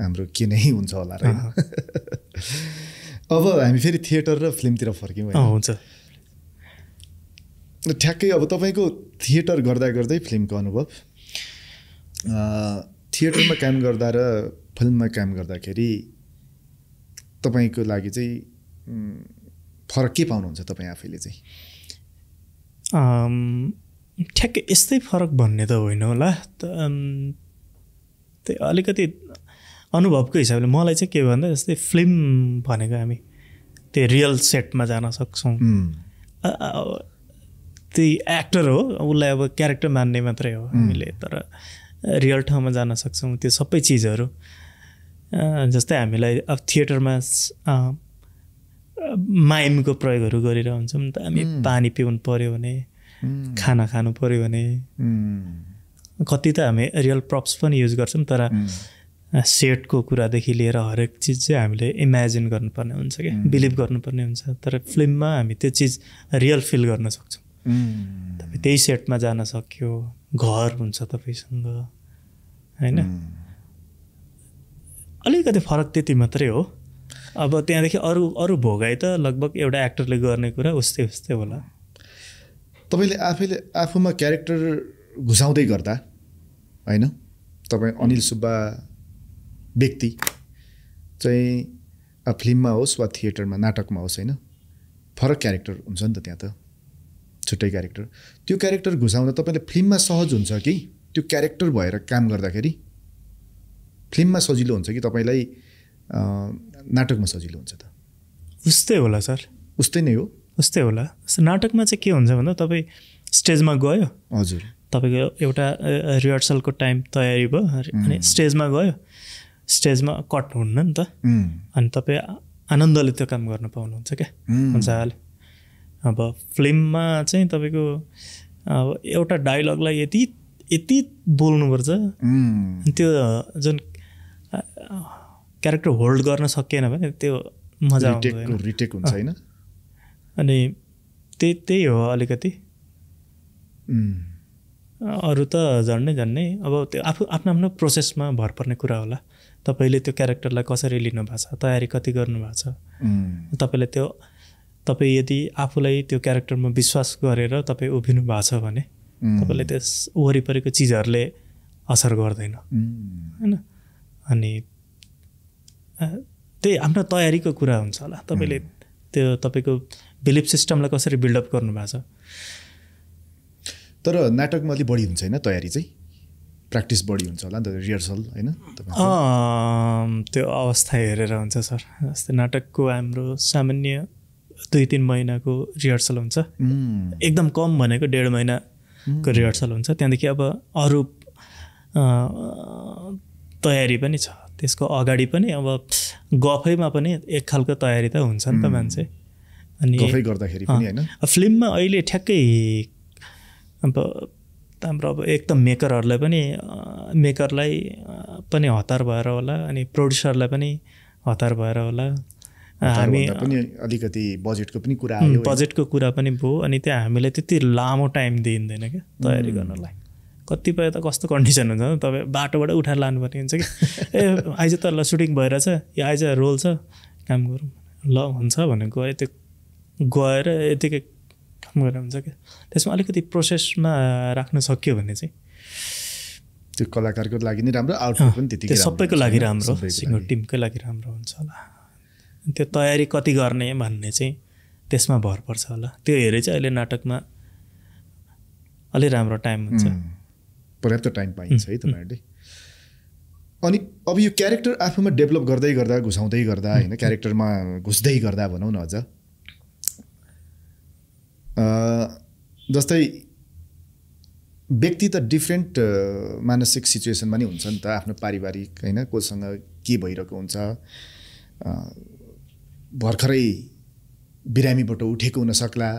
हाम्रो के नै हुन्छ होला र। अब हामी फेरि थिएटर र फिल्मतिर फर्क्यौँ। हुन्छ ठ्याक्कै अब तपाईँको थिएटर गर्दा गर्दै फिल्मको अनुभव, थिएटरमा काम गर्दा र फिल्ममा काम गर्दाखेरि तपाईँको लागि चाहिँ फरक के पाउनुहुन्छ तपाईँ आफैले चाहिँ? ठ्याक्कै यस्तै फरक भन्ने त होइन होला, त्यो अलिकति अनुभवको हिसाबले मलाई चाहिँ के भन्दा जस्तै फिल्म भनेको हामी त्यो रियल सेटमा जान सक्छौँ। त्यो एक्टर हो उसलाई अब क्यारेक्टर मान्ने मात्रै हो हामीले, तर रियल ठाउँमा जान सक्छौँ त्यो सबै चिजहरू। जस्तै हामीलाई अब थिएटरमा माइमको प्रयोगहरू गरेर हुन्छौँ नि त, हामी पानी पिउनु पऱ्यो भने खाना खानु पऱ्यो भने कति त हामी रियल प्रप्स पनि युज गर्छौँ, तर सेटको कुरादेखि लिएर हरेक चिज चाहिँ हामीले इमेजिन गर्नुपर्ने हुन्छ क्या, बिलिभ गर्नुपर्ने हुन्छ। तर फिल्ममा हामी त्यो चिज रियल फिल गर्न सक्छौँ। तपाईँ त्यही सेटमा जान सक्यो, घर हुन्छ तपाईँसँग होइन। अलिकति फरक त्यति मात्रै हो। अब त्यहाँदेखि अरू भोगाइ त लगभग एउटा एक्टरले गर्ने कुरा उस्तै होला। तपाईँले आफूमा क्यारेक्टर घुसाउँदै गर्दा होइन, तपाईँ अनिल सुब्बा व्यक्ति चाहिँ फिल्ममा होस् वा थिएटरमा नाटकमा होस् होइन, फरक क्यारेक्टर हुन्छ नि त त्यहाँ त, छुट्टै क्यारेक्टर। त्यो क्यारेक्टर घुसाउन तपाईँले फिल्ममा सहज हुन्छ कि त्यो क्यारेक्टर भएर काम गर्दाखेरि फिल्ममा सजिलो हुन्छ कि तपाईँलाई नाटकमा सजिलो हुन्छ त? उस्तै होला सर, उस्तै नै हो, उस्तै होला। नाटकमा चाहिँ के हुन्छ भन्दा तपाईँ स्टेजमा गयो, हजुर तपाईँको एउटा रिहर्सलको टाइम तयारी भयो अनि स्टेजमा गयो, स्टेजमा कट हुन्न नि त, अनि तपाईँ आनन्दले त्यो काम गर्न पाउनुहुन्छ क्या मजाले। अब फिल्ममा चाहिँ तपाईँको अब एउटा डायलगलाई यति बोल्नुपर्छ, त्यो जुन क्यारेक्टर होल्ड गर्न सकिएन भने त्यो मजा आउँदैन, रिटेक हुन्छ होइन। अनि त्यही हो अलिकति। अरू त झन्डै अब त्यो आफ्नो आफ्नो प्रोसेसमा भर पर्ने कुरा होला। तपाईँले त्यो क्यारेक्टरलाई कसरी लिनुभएको छ, तयारी कति गर्नुभएको छ, तपाईँ यदि आफूलाई त्यो क्यारेक्टरमा विश्वास गरेर तपाईँ उभिनु भएको छ भने तपाईँलाई त्यस वरिपरिको चिजहरूले असर गर्दैन होइन। अनि त्यही आफ्नो तयारीको कुरा हुन्छ होला। तपाईँले त्यो तपाईँको बिलिफ सिस्टमलाई कसरी बिल्डअप गर्नुभएको छ। तर नाटकमा अलिक बढी हुन्छ होइन तयारी चाहिँ, प्र्याक्टिस बढी हुन्छ होला नि त, रिहर्सल होइन? त्यो अवस्था हेरेर हुन्छ सर। जस्तै नाटकको हाम्रो सामान्य 2-3 महिनाको रिहर्सल हुन्छ, एकदम कम भनेको 1.5 महिनाको रिहर्सल हुन्छ। त्यहाँदेखि अब अरू तयारी पनि छ, त्यसको अगाडि पनि अब गफैमा पनि एक खालको तयारी त हुन्छ नि त मान्छे। अनि गफै गर्दाखेरि पनि हैन, फिल्ममा अहिले ठ्याक्कै अब हाम्रो अब एक त मेकरलाई पनि हतार भएर होला, अनि प्रोड्युसरलाई पनि हतार भएर होला। हामी पनि अलिकति बजेटको पनि कुरा आयो, बजेटको कुरा पनि भयो। अनि त्यहाँ हामीलाई त्यति लामो टाइम दिइँदैन क्या तयारी गर्नलाई। कतिपय त कस्तो कन्डिसन हुन्छ तपाईँ बाटोबाट उठाएर लानुपर्ने हुन्छ कि ए आइज त ल सुटिङ भइरहेछ, या आइज रोल छ काम गरौँ, ल हुन्छ भने गयो, त्यो गएर यतिकै काम गरेर हुन्छ क्या। त्यसमा अलिकति प्रोसेसमा राख्न सक्यो भने चाहिँ त्यो कलाकारको लागि नै राम्रो, आउटपुट पनि त्यतिकै राम्रो, सबैको लागि राम्रो, सिङ्गल टिमकै लागि राम्रो हुन्छ होला। त्यो तयारी कति गर्ने भन्ने चाहिँ त्यसमा भर पर्छ होला। त्यो हेरे चाहिँ अहिले नाटकमा अलि राम्रो टाइम हुन्छ, पर्याप्त टाइम पाइन्छ है तपाईँहरूले। अनि अब यो क्यारेक्टर आफूमा डेभलप गर्दै गर्दा, घुसाउँदै गर्दा होइन, क्यारेक्टरमा घुस्दै गर्दा भनौँ न, अझ जस्तै व्यक्ति त डिफ्रेन्ट मानसिक सिचुएसनमा नि हुन्छ नि त, आफ्नो पारिवारिक होइन, कोसँग के भइरहेको हुन्छ, भर्खरै बिरामीबाट उठेको हुनसक्ला,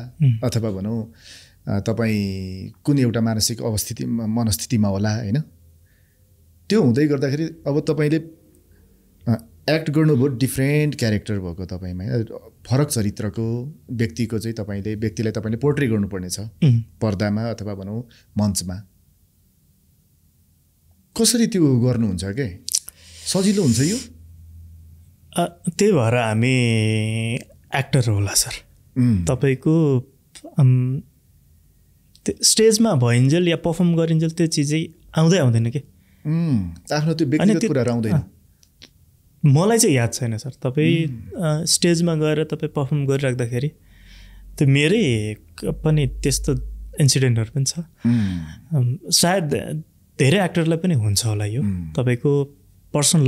अथवा भनौँ तपाईँ कुन एउटा मानसिक मनस्थितिमा होला होइन। त्यो हुँदै गर्दाखेरि अब तपाईँले एक्ट गर्नुभयो, डिफ्रेन्ट क्यारेक्टर भएको तपाईँमा, फरक चरित्रको व्यक्तिको चाहिँ व्यक्तिलाई तपाईँले पोर्ट्रे गर्नुपर्ने छ पर्दामा अथवा भनौँ मञ्चमा। कसरी त्यो गर्नुहुन्छ के, सजिलो हुन्छ यो? त्यही भएर हामी एक्टर होला सर। तपाईँको स्टेजमा भइन्जेल या पर्फर्म गरिन्जेल त्यो चिजै आउँदैन कि, आफ्नो त्यो व्यक्तिगत कुराहरू आउँदैन। मलाई चाहिँ याद छैन सर, तपाईँ स्टेजमा गएर तपाईँ पर्फर्म गरिराख्दाखेरि त्यो मेरै पनि त्यस्तो इन्सिडेन्टहरू पनि छ। सायद धेरै एक्टरलाई पनि हुन्छ होला यो, तपाईँको पर्सनल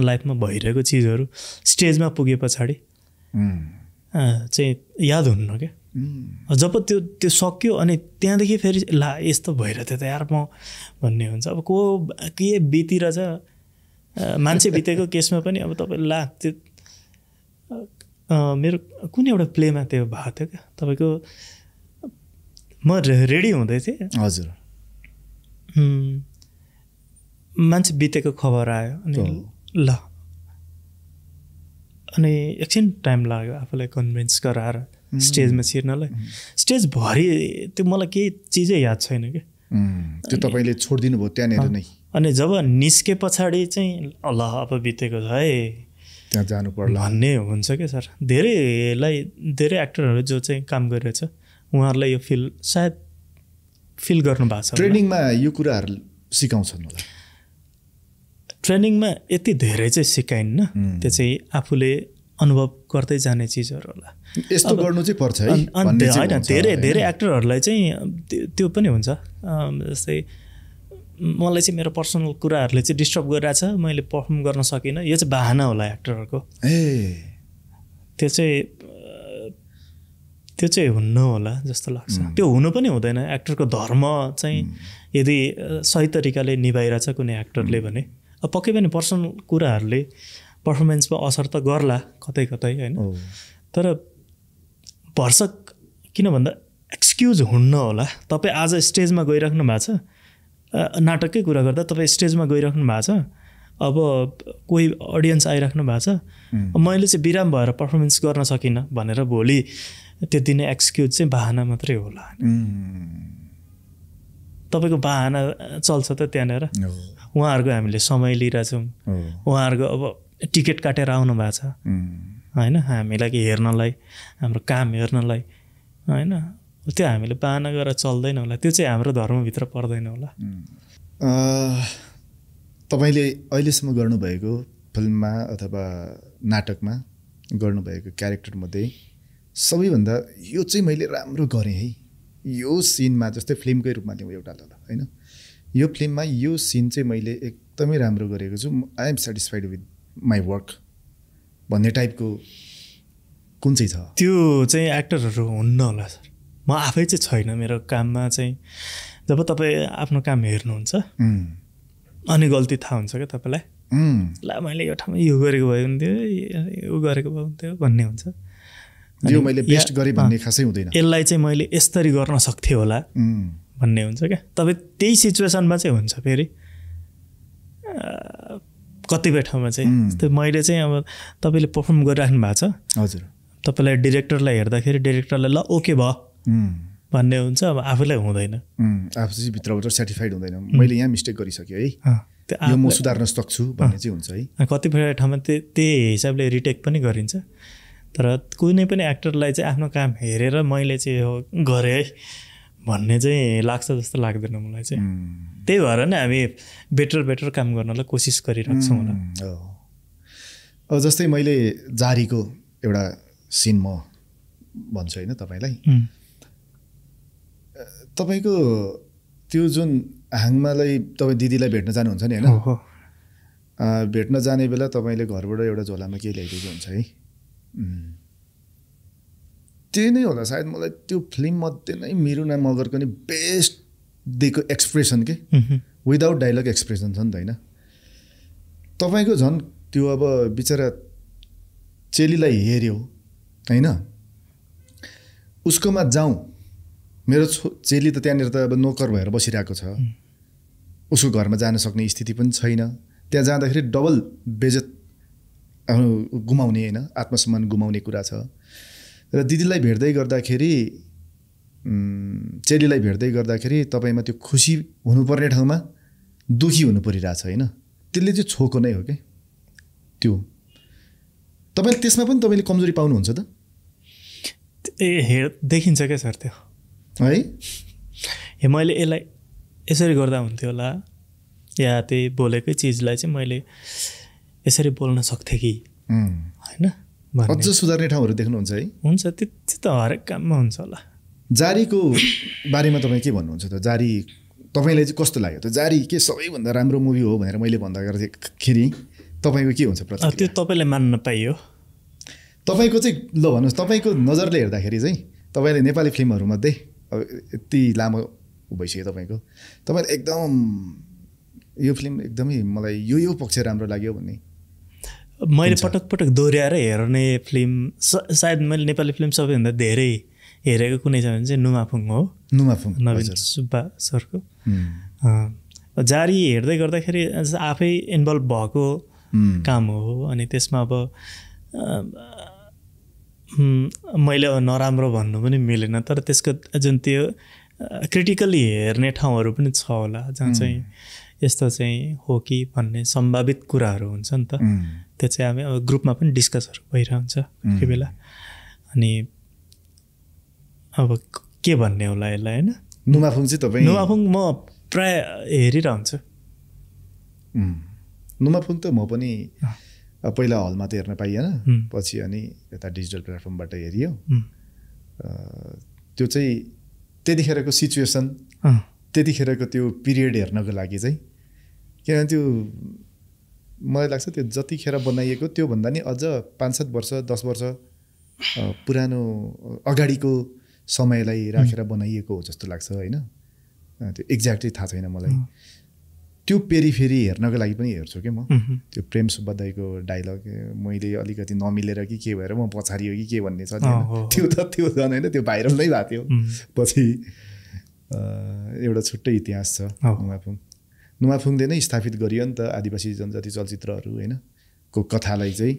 लाइफमा भइरहेको चिजहरू स्टेजमा पुगे पछाडि चाहिँ याद हुन्न क्या। जब त्यो सक्यो अनि त्यहाँदेखि फेरि ला यस्तो भइरहेको थियो त यार म भन्ने हुन्छ। अब के बितिरहेछ मान्छे बितेको केसमा पनि अब तपाईँ ला त्यो मेरो कुन एउटा प्लेमा त्यो भएको थियो क्या, तपाईँको म रेडी हुँदै थिएँ, हजुर, मान्छे बितेको खबर आयो अनि ल, अनि एकछिन टाइम लाग्यो आफूलाई कन्भिन्स गराएर स्टेजमा छिर्नलाई। स्टेजभरि त्यो मलाई केही चिजै याद छैन क्या, त्यो तपाईँले छोडिदिनु भयो त्यहाँनिर नै। अनि जब निस्के पछाडि चाहिँ ल अब बितेको छ है त्यहाँ जानु पर्ला भन्ने हुन्छ क्या सर। धेरै एक्टरहरू जो चाहिँ काम गरिरहेछ उहाँहरूलाई यो सायद फिल गर्नु भएको छ। ट्रेनिङमा यो कुराहरू सिकाउँछन् होला? ट्रेनिङमा यति धेरै चाहिँ सिकाइन्न, त्यो चाहिँ आफूले अनुभव गर्दै जाने चिजहरू होला। यस्तो गर्नु चाहिँ पर्छ है होइन, धेरै एक्टरहरूलाई चाहिँ त्यो पनि हुन्छ। जस्तै मलाई चाहिँ मेरो पर्सनल कुराहरूले चाहिँ डिस्टर्ब गरिरहेछ, मैले पर्फर्म गर्न सकिनँ, यो चाहिँ बहाना होला एक्टरहरूको। त्यो चाहिँ हुन्न होला जस्तो लाग्छ। त्यो हुनु पनि हुँदैन। एक्टरको धर्म चाहिँ यदि सही तरिकाले निभाइरहेछ कुनै एक्टरले भने अब पक्कै पनि पर्सनल कुराहरूले पर्फर्मेन्समा असर त गर्ला कतै होइन, तर भरसक किन भन्दा एक्सक्युज हुन्न होला। तपाईँ आज स्टेजमा गइराख्नु भएको छ, नाटककै कुरा गर्दा तपाईँ स्टेजमा गइराख्नु भएको छ, अब कोही अडियन्स आइराख्नु भएको छ, मैले चाहिँ बिराम भएर पर्फर्मेन्स गर्न सकिनँ भनेर भोलि त्यो दिने एक्सक्युज चाहिँ बाहना मात्रै होला। तपाईँको बाहना चल्छ त त्यहाँनिर। उहाँहरूको हामीले समय लिइरहेछौँ, उहाँहरूको अब टिकट काटेर आउनु भएको छ होइन, हामीलाई कि हेर्नलाई, हाम्रो काम हेर्नलाई होइन, त्यो हामीले बाहना गरेर चल्दैन होला। त्यो चाहिँ हाम्रो धर्मभित्र पर्दैन होला। तपाईँले अहिलेसम्म गर्नुभएको फिल्ममा अथवा नाटकमा गर्नुभएको क्यारेक्टरमध्ये सबैभन्दा यो चाहिँ मैले राम्रो गरेँ है, यो सिनमा, जस्तै फिल्मकै रूपमा लिउँ एउटा ल होइन, यो फिल्ममा यो सिन चाहिँ मैले एकदमै राम्रो गरेको छु, I am satisfied with my work भन्ने टाइपको कुन चाहिँ छ? त्यो चाहिँ एक्टरहरू हुन्न होला सर। म आफै चाहिँ छैन मेरो काममा चाहिँ। जब तपाईँ आफ्नो काम हेर्नुहुन्छ अनि गल्ती थाहा हुन्छ क्या तपाईँलाई, ल मैले यो ठाउँमा यो गरेको भए हुन्थ्यो, यो गरेको भए हुन्थ्यो भन्ने हुन्छ। यो मैले बेस्ट गरेँ भन्ने खासै हुँदैन। यसलाई चाहिँ मैले यसरी गर्न सक्थेँ होला भन्ने हुन्छ क्या। तपाईँ त्यही सिचुएसनमा चाहिँ हुन्छ फेरि कतिपय ठाउँमा चाहिँ। जस्तै मैले चाहिँ अब तपाईँले पर्फर्म गरिराख्नु भएको छ, हजुर, तपाईँलाई डिरेक्टरलाई हेर्दाखेरि डिरेक्टरलाई ल ओके भयो भन्ने हुन्छ, अब आफूलाई हुँदैन। आफू चाहिँ भित्रबाट सेटिस्फाइड हुँदैन, मैले यहाँ मिस्टेक गरिसकेँ है, यो म सुधार्न सक्छु भन्ने चाहिँ हुन्छ है। कतिपय ठाउँमा त्यही हिसाबले रिटेक पनि गरिन्छ। तर कुनै पनि एक्टरलाई चाहिँ आफ्नो काम हेरेर मैले चाहिँ यो गरेँ है भन्ने चाहिँ लाग्छ जस्तो लाग्दैन मलाई चाहिँ। त्यही भएर नै हामी बेटर काम गर्नलाई कोसिस गरिरहेको छौँ होला। अब जस्तै मैले जारीको एउटा सिन म भन्छु होइन तपाईँलाई, तपाईँको त्यो जुन हाँगमालाई तपाईँ दिदीलाई भेट्न जानुहुन्छ नि होइन, भेट्न जाने बेला तपाईँले घरबाट एउटा झोलामा केही ल्याइदिएको हुन्छ है, त्यही नै होला सायद मलाई त्यो फिल्म मध्ये नै मिरुना मगरको नि बेस्ट दिएको एक्सप्रेसन के, विदाउट डायलग एक्सप्रेसन छ नि त होइन। तपाईँको झन् त्यो अब बिचरा चेलीलाई हेऱ्यो होइन, उसकोमा जाउँ, मेरो चेली त त्यहाँनिर त अब नोकर भएर बसिरहेको छ, उसको घरमा जान सक्ने स्थिति पनि छैन, त्यहाँ जाँदाखेरि डबल बेजत गुमाउने होइन, आत्मसम्मान गुमाउने कुरा छ। र दिदीलाई भेट्दै गर्दाखेरि चेलीलाई भेट्दै गर्दाखेरि तपाईँमा त्यो खुसी हुनुपर्ने ठाउँमा दुखी हुनु परिरहेछ होइन, त्यसले चाहिँ छोको नै हो क्या त्यो। तपाईँले त्यसमा पनि तपाईँले कमजोरी पाउनुहुन्छ त? देखिन्छ क्या सर त्यो है। मैले यसलाई यसरी गर्दा हुन्थ्यो होला, या त्यही बोलेकै चिजलाई चाहिँ मैले यसरी बोल्न सक्थेँ कि होइन, अझ सुधार्ने ठाउँहरू देख्नुहुन्छ है? हुन्छ, त्यो त हरेक काममा हुन्छ होला। जारीको बारेमा तपाईँ के भन्नुहुन्छ त? जारी तपाईँलाई चाहिँ कस्तो लाग्यो त? जारी के सबैभन्दा राम्रो मुभी हो भनेर मैले भन्दा गर्दाखेरि तपाईँको के हुन्छ प्रतिक्रिया? त्यो तपाईँले मान्न पाइयो। तपाईँको चाहिँ ल भन्नुहोस्, तपाईँको नजरले हेर्दाखेरि चाहिँ तपाईँले नेपाली फिल्महरूमध्ये अब यति लामो भइसक्यो तपाईँको, तपाईँले एकदम यो फिल्म एकदमै मलाई यो पक्ष राम्रो लाग्यो भन्ने मैले पटक दोहोऱ्याएर हेर्ने फिल्म सायद मैले नेपाली फिल्म सबैभन्दा धेरै हेरेको कुनै छ भने चाहिँ नुमाफुङ हो, नवीन सुब्बा सरको। जारी हेर्दै गर्दाखेरि आफै इन्भल्भ भएको काम हो, अनि त्यसमा अब मैले नराम्रो भन्नु पनि मिलेन, तर त्यसको जुन त्यो क्रिटिकली हेर्ने ठाउँहरू पनि छ होला जहाँ चाहिँ यस्तो चाहिँ हो कि भन्ने सम्भावित कुराहरू हुन्छ नि त। त्यो चाहिँ हामी अब ग्रुपमा पनि डिस्कसहरू भइरहन्छ कोही बेला, अनि अब के भन्ने होला यसलाई होइन। नुमाफुङ चाहिँ तपाईँ? नुमाफुङ म प्राय हेरिरहन्छु। नुमाफुङ त म पनि पहिला हलमा त हेर्न पाइएन, पछि अनि यता डिजिटल प्लेटफर्मबाट हेरियो। त्यो चाहिँ त्यतिखेरको सिचुएसन, त्यतिखेरको त्यो पिरियड हेर्नको लागि चाहिँ, किनभने त्यो मलाई लाग्छ त्यो जतिखेर बनाइएको त्योभन्दा नि अझ 5-7 वर्ष 10 वर्ष पुरानो अगाडिको समयलाई राखेर बनाइएको हो जस्तो लाग्छ होइन। त्यो एक्ज्याक्टली थाहा छैन मलाई, त्यो फेरि हेर्नको लागि पनि हेर्छु कि म। त्यो प्रेम सुब्बा दाइको डायलग मैले अलिकति नमिलेर कि के भएर म पछाडि हो कि के भन्ने छ त्यो झन् होइन, त्यो भाइरल नै भएको थियो। पछि एउटा छुट्टै इतिहास छ नुमाफुङले नै स्थापित गरियो नि त आदिवासी जनजाति चलचित्रहरू होइन को कथालाई चाहिँ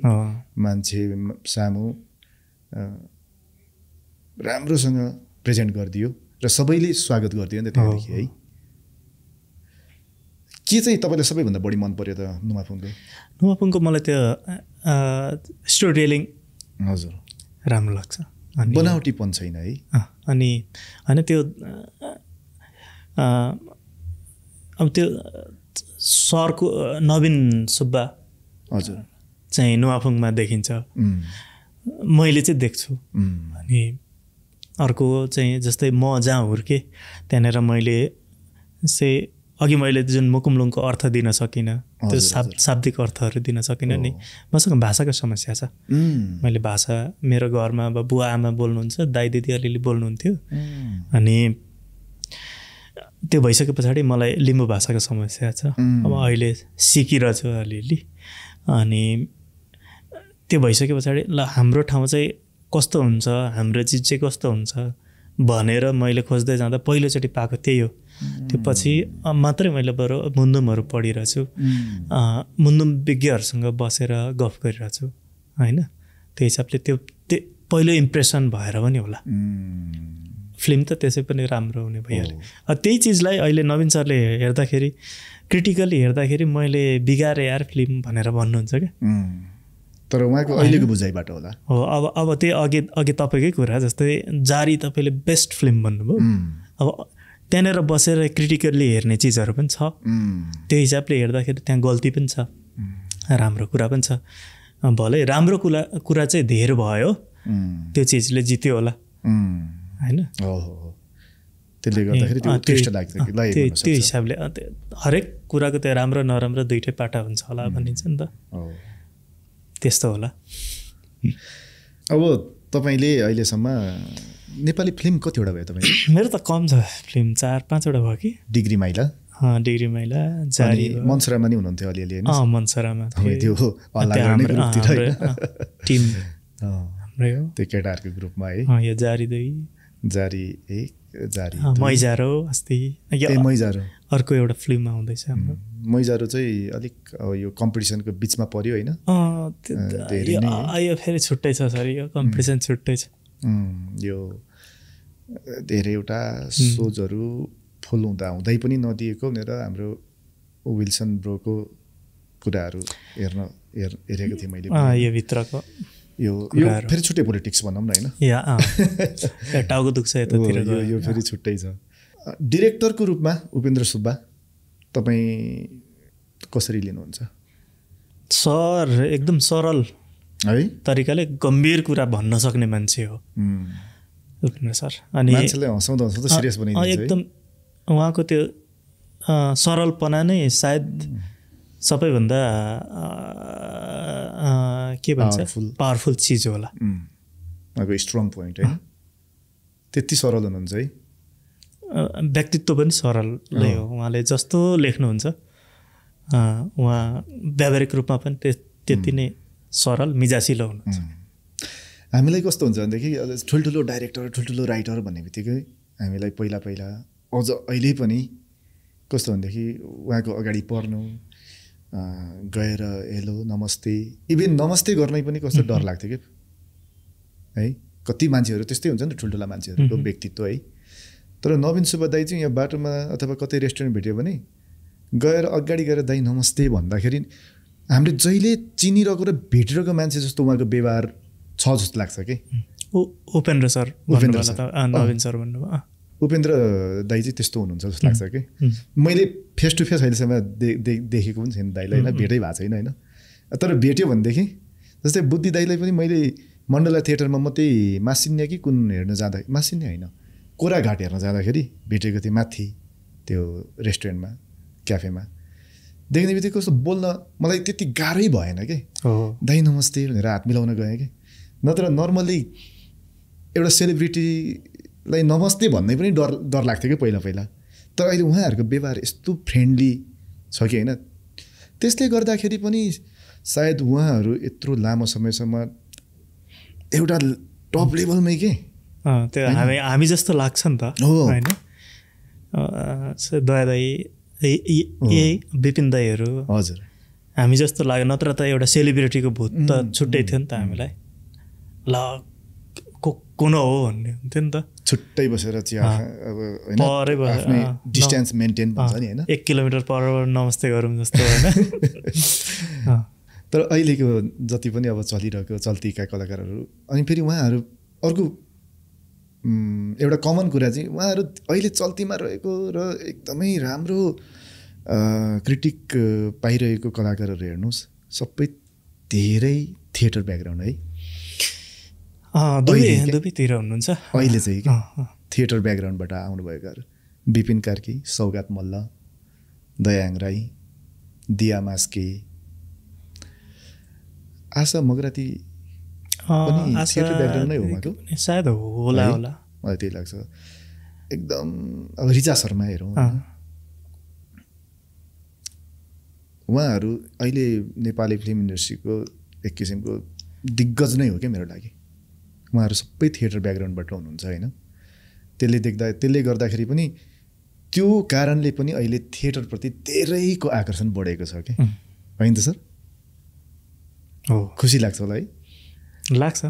मान्छे सामु राम्रोसँग प्रेजेन्ट गरिदियो र सबैले स्वागत गरिदियो नि त त्यहाँदेखि है। के चाहिँ तपाईँलाई सबैभन्दा बढी मन पर्यो त नुमाफुङको? मलाई त्यो स्टोरी टेलिङ हजुर राम्रो लाग्छ, बनावटीपन छैन है। अनि होइन त्यो अब त्यो सरको नवीन सुब्बा हजुर चाहिँ नुमाफुङमा देखिन्छ, मैले चाहिँ देख्छु। अनि अर्को चाहिँ जस्तै म जहाँ हुर्केँ त्यहाँनिर मैले चाहिँ अघि मैले जुन मुकुमलुङको अर्थ दिन सकिनँ, त्यो शाब्दिक अर्थहरू दिन सकिनँ नि, मसँग भाषाको समस्या छ। मैले भाषा मेरो घरमा अब बुवा आमा बोल्नुहुन्छ, दाइ दिदी अलिअलि बोल्नुहुन्थ्यो, अनि त्यो भइसके पछाडि मलाई लिम्बू भाषाको समस्या छ। अब अहिले सिकिरहेको छु अलिअलि, अनि त्यो भइसके पछाडि ल हाम्रो ठाउँ चाहिँ कस्तो हुन्छ, हाम्रो चिज चाहिँ कस्तो हुन्छ भनेर मैले खोज्दै जाँदा पहिलोचोटि पाएको त्यही हो। त्यो पछि मात्रै मैले बरु मुन्दुमहरू पढिरहेको छु, मुन्दुम विज्ञहरूसँग बसेर गफ गरिरहेको छु होइन। त्यो हिसाबले त्यो पहिलो इम्प्रेसन भएर पनि होला, फिल्म त त्यसै पनि राम्रो हुने भइहाल्यो। त्यही चिजलाई अहिले नवीन सरले हेर्दाखेरि, क्रिटिकली हेर्दाखेरि मैले बिगारेँ यार फिल्म भनेर भन्नुहुन्छ क्या। तर उहाँको अहिलेको बुझाइबाट होला। हो, अब त्यही अघि तपाईँकै कुरा जस्तै जारी तपाईँले बेस्ट फिल्म भन्नुभयो। अब त्यहाँनिर बसेर क्रिटिकल्ली हेर्ने चिजहरू पनि छ, त्यो हिसाबले हेर्दाखेरि त्यहाँ गल्ती पनि छ, राम्रो कुरा पनि छ। भलै राम्रो कुरा चाहिँ धेर भयो, त्यो चिजले जित्यो होला होइन। त्यसले गर्दाखेरि त्यो हिसाबले हरेक कुराको त्यो राम्रो नराम्रो दुइटै पाटा हुन्छ होला भनिन्छ नि त, त्यस्तो होला। अब तपाईँले अहिलेसम्म नेपाली फिल्म कतिवटा भयो तपाईँ? मेरो त कम छ फिल्म, 4-5वटा भयो कि। डिग्री माइला, डिग्री माइला, जारी, मनसरामा नि हुनुहुन्थ्यो अलिअलि होइन? मनसरामा त्यो टिम हाम्रै हो, त्यो केटाहरूको ग्रुपमा है। यो जारी 2, जारी 1, जारी मैजारो, अस्ति मैजारो अर्को एउटा फिल्ममा आउँदैछ हाम्रो। मैजारो चाहिँ अलिक यो कम्पिटिसनको बिचमा पर्यो होइन? यो फेरि छुट्टै छ सर, यो कम्पिटिसन छुट्टै छ। यो धेरैवटा सोजहरू फुल हुँदै पनि नदिएको भनेर हाम्रो विल्सन ब्रोको कुराहरू हेरेको थिएँ मैले। यो भित्रको यो फेरि छुट्टै पोलिटिक्स भनौँ न होइन? टाउको दुख्छ यतातिर, यो फेरि छुट्टै छ। डिरेक्टरको रूपमा उपेन्द्र सुब्बा तपाईँ कसरी लिनुहुन्छ? सर एकदम सरल है तरिकाले गम्भीर कुरा भन्न सक्ने मान्छे हो उपेन्द्र सर। अनि मान्छेलाई हँसाउँदा हँसाउँदा सिरियस बनाइदिन्छ एकदम उहाँको त्यो सरलपना नै सायद सबैभन्दा के भन्छ पावरफुल चिज होला। उहाँको स्ट्रङ पोइन्ट है, त्यति सरल हुनुहुन्छ है। व्यक्तित्व पनि सरल नै हो, उहाँले जस्तो लेख्नुहुन्छ उहाँ व्यावहारिक रूपमा पनि त्यति नै सरल मिजासिलो हुनुहुन्छ। हामीलाई कस्तो हुन्छ भनेदेखि ठुल्ठुलो डाइरेक्टर, ठुल्ठुलो राइटर भन्ने बित्तिकै हामीलाई पहिला अझ अहिले पनि कस्तो भनेदेखि उहाँको अगाडि पर्नु, गएर हेलो नमस्ते, इभन नमस्ते गर्नै पनि कस्तो डर लाग्थ्यो कि है। कति मान्छेहरू त्यस्तै हुन्छ नि त, ठुल्ठुला मान्छेहरूको व्यक्तित्व है। तर नवीन सुब्बा दाइ चाहिँ यहाँ बाटोमा अथवा कतै रेस्टुरेन्ट भेट्यो भने गएर अगाडि गएर दाइ नमस्ते भन्दाखेरि हामीले जहिले चिनिरहेको र भेटिरहेको मान्छे जस्तो उहाँको व्यवहार छ जस्तो लाग्छ कि। उपेन्द्र सर, नवीन सर भन्नुभयो, उपेन्द्र दाइ चाहिँ त्यस्तो हुनुहुन्छ जस्तो लाग्छ कि। मैले फेस टु फेस अहिलेसम्म देखेको पनि छैन दाइलाई होइन, भेटै भएको छैन होइन। तर भेट्यो भनेदेखि जस्तै बुद्धि दाइलाई पनि मैले मण्डला थिएटरमा मात्रै मासिन्या कि कुन हेर्न जाँदा, मासिन्या होइन कोराघाट हेर्न जाँदाखेरि भेटेको थिएँ माथि त्यो रेस्टुरेन्टमा, क्याफेमा। देख्ने बित्तिकै कस्तो बोल्न मलाई त्यति गाह्रै भएन कि, दाइ नमस्ते भनेर हात मिलाउन गएँ कि। नत्र नर्मली एउटा सेलिब्रिटीलाई नमस्ते भन्नै पनि डर लाग्थ्यो कि पहिला। तर अहिले उहाँहरूको व्यवहार यस्तो फ्रेन्डली छ कि होइन, त्यसले गर्दाखेरि पनि सायद उहाँहरू यत्रो लामो समयसम्म एउटा टप लेभलमै के त्यो हामी जस्तो लाग्छ नि त होइन। दया दाइ, विपिन दाइहरू, हजुर हामी जस्तो लाग्यो। नत्र त एउटा सेलिब्रिटीको भूत त छुट्टै थियो नि त हामीलाई, ल कुन हो भन्ने हुन्थ्यो नि त। छुट्टै बसेर डिस्टेन्स मेन्टेन भन्छ नि होइन, 1 किलोमिटर पर नमस्ते गरौँ जस्तो होइन। तर अहिलेको जति पनि अब चलिरहेको चल्तीका कलाकारहरू, अनि फेरि उहाँहरू अर्को एउटा कमन कुरा चाहिँ उहाँहरू अहिले चल्तीमा रहेको र एकदमै राम्रो क्रिटिक पाइरहेको कलाकारहरू हेर्नुहोस्, सबै धेरै थिएटर ब्याकग्राउन्ड है। दुवैतिर हुनुहुन्छ अहिले चाहिँ थिएटर ब्याकग्राउन्डबाट आउनुभएकाहरू, विपिन कार्की, सौगात मल्ल, दयाङ राई, दिया मास्के, आशा मगराती पनि थिएटर ब्याकग्राउन्ड नै हो उहाँको सायद होला होला मलाई त्यही लाग्छ। एकदम अब रिचा शर्मा हेरौँ, उहाँहरू अहिले नेपाली फिल्म इन्डस्ट्रीको एक किसिमको दिग्गज नै हो क्या मेरो लागि। उहाँहरू सबै थिएटर ब्याकग्राउन्डबाट हुनुहुन्छ होइन। त्यसले गर्दाखेरि पनि त्यो कारणले पनि अहिले थिएटरप्रति धेरैको आकर्षण बढेको छ क्या, होइन त सर? हो, खुसी लाग्छ होला है? लाग्छ।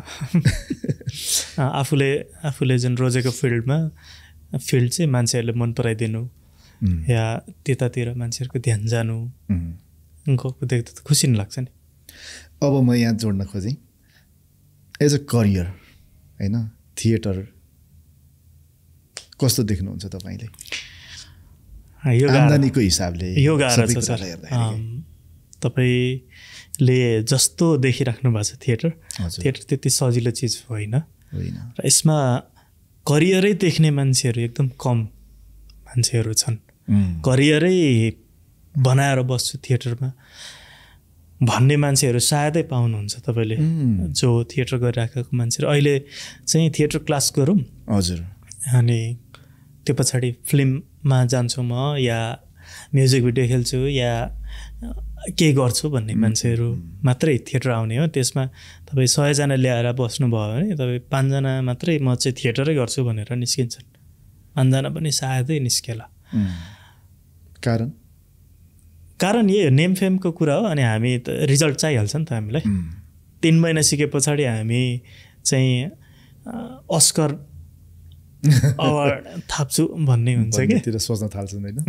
आफूले जुन रोजेको फिल्ड चाहिँ मान्छेहरूले मन पराइदिनु या त्यतातिर मान्छेहरूको ध्यान जानु गएको देख्दा त खुसी नै लाग्छ नि। अब म यहाँ जोड्न खोजेँ एज अ करियर होइन, थिएटर कस्तो देख्नुहुन्छ तपाईँले आम्दानीको हिसाबले? यो गाह्रो छ सर। तपाईँले जस्तो देखिराख्नु भएको छ थिएटर त्यति सजिलो चिज होइन र यसमा करियरै देख्ने मान्छेहरू एकदम कम मान्छेहरू छन्। करियरै बनाएर बस्छु थिएटरमा भन्ने मान्छेहरू सायदै पाउनुहुन्छ तपाईँले, जो थिएटर गरिराखेको मान्छेहरू। अहिले चाहिँ थिएटर क्लास गरौँ, हजुर, अनि त्यो पछाडि फिल्ममा जान्छु म या म्युजिक भिडियो खेल्छु या के गर्छु भन्ने मान्छेहरू मात्रै थिएटर आउने हो। त्यसमा तपाईँ 100 जना ल्याएर बस्नुभयो भने तपाईँ 5 जना मात्रै म चाहिँ थिएटरै गर्छु भनेर निस्किन्छन्। 5 जना पनि सायदै निस्केला। कारण यही हो, नेम फेमको कुरा हो। अनि हामी त रिजल्ट चाहिहाल्छ नि त हामीलाई। 3 महिना सिके पछाडि हामी चाहिँ अस्कर अवार्ड थाप्छु भन्ने हुन्छ कि तिर सोच्न थाल्छन् होइन।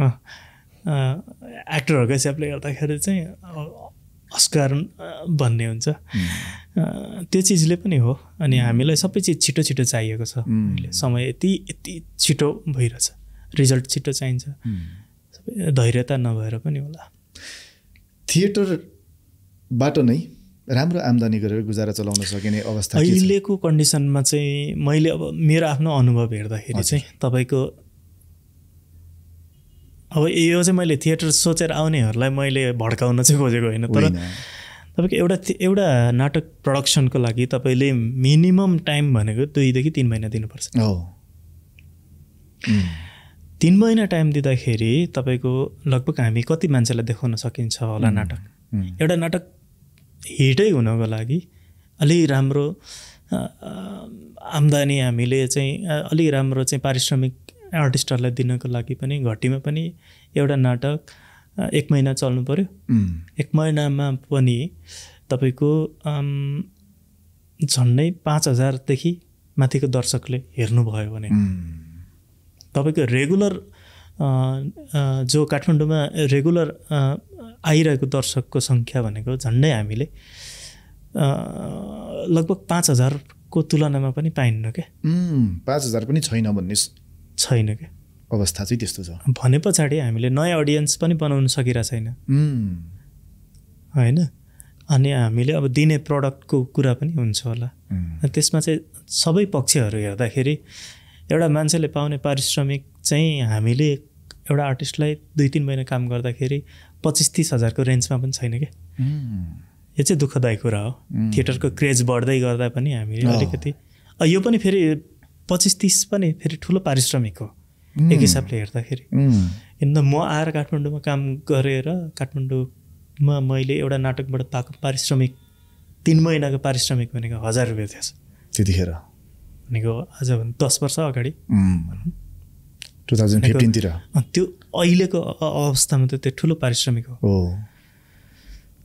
एक्टरहरूको हिसाबले गर्दाखेरि चाहिँ अस्कार भन्ने हुन्छ। त्यो चिजले पनि हो। अनि हामीलाई सबै चिज छिटो छिटो चाहिएको छ। समय यति छिटो भइरहेछ, रिजल्ट छिटो चाहिन्छ। सबै धैर्यता नभएर पनि होला। थिएटरबाट नै राम्रो आम्दानी गरेर गुजारा चलाउन सकिने अवस्था अहिलेको कन्डिसनमा चाहिँ मैले अब मेरो आफ्नो अनुभव हेर्दाखेरि चाहिँ तपाईँको अब यो चाहिँ मैले थिएटर सोचेर आउनेहरूलाई मैले भड्काउन चाहिँ खोजेको होइन, तर तपाईँको एउटा नाटक प्रडक्सनको लागि तपाईँले मिनिमम टाइम भनेको 2 देखि 3 महिना दिनुपर्छ। 3 महिना टाइम दिँदाखेरि तपाईँको लगभग हामी कति मान्छेलाई देखाउन सकिन्छ होला नाटक। एउटा नाटक हिटै हुनको लागि अलि राम्रो आम्दानी हामीले चाहिँ अलि राम्रो चाहिँ पारिश्रमिक आर्टिस्टहरूलाई दिनको लागि पनि घटीमा पनि एउटा नाटक 1 महिना चल्नु पर्यो। 1 महिनामा पनि तपाईँको झन्डै 5000 देखि माथिको दर्शकले हेर्नुभयो भने तपाईँको रेगुलर जो काठमाडौँमा रेगुलर आइरहेको दर्शकको सङ्ख्या भनेको झन्डै हामीले लगभग 5000 को तुलनामा पनि पाइन्न क्या। 5000 पनि छैन भन्ने छैन क्या अवस्था चाहिँ त्यस्तो छ भने पछाडि हामीले नयाँ अडियन्स पनि बनाउन सकिरहेको छैन होइन। अनि हामीले अब दिने प्रडक्टको कुरा पनि हुन्छ होला। त्यसमा चाहिँ सबै पक्षहरू हेर्दाखेरि एउटा मान्छेले पाउने पारिश्रमिक चाहिँ हामीले एउटा आर्टिस्टलाई 2-3 महिना काम गर्दाखेरि 25-30 हजारको रेन्जमा पनि छैन क्या। यो चाहिँ दुःखदायी कुरा हो। थिएटरको क्रेज बढ्दै गर्दा पनि हामीले अलिकति यो पनि फेरि 25-30 पनि फेरि ठुलो पारिश्रमिक हो एक हिसाबले हेर्दाखेरि। किन म आएर काठमाडौँमा काम गरेर काठमाडौँमा मैले एउटा नाटकबाट पाएको पारिश्रमिक 3 महिनाको पारिश्रमिक भनेको 1000 रुपियाँ थियो त्यतिखेर भनेको। आज 10 वर्ष अगाडि 2015 तिर त्यो अहिलेको अवस्थामा त त्यो ठुलो पारिश्रमिक हो।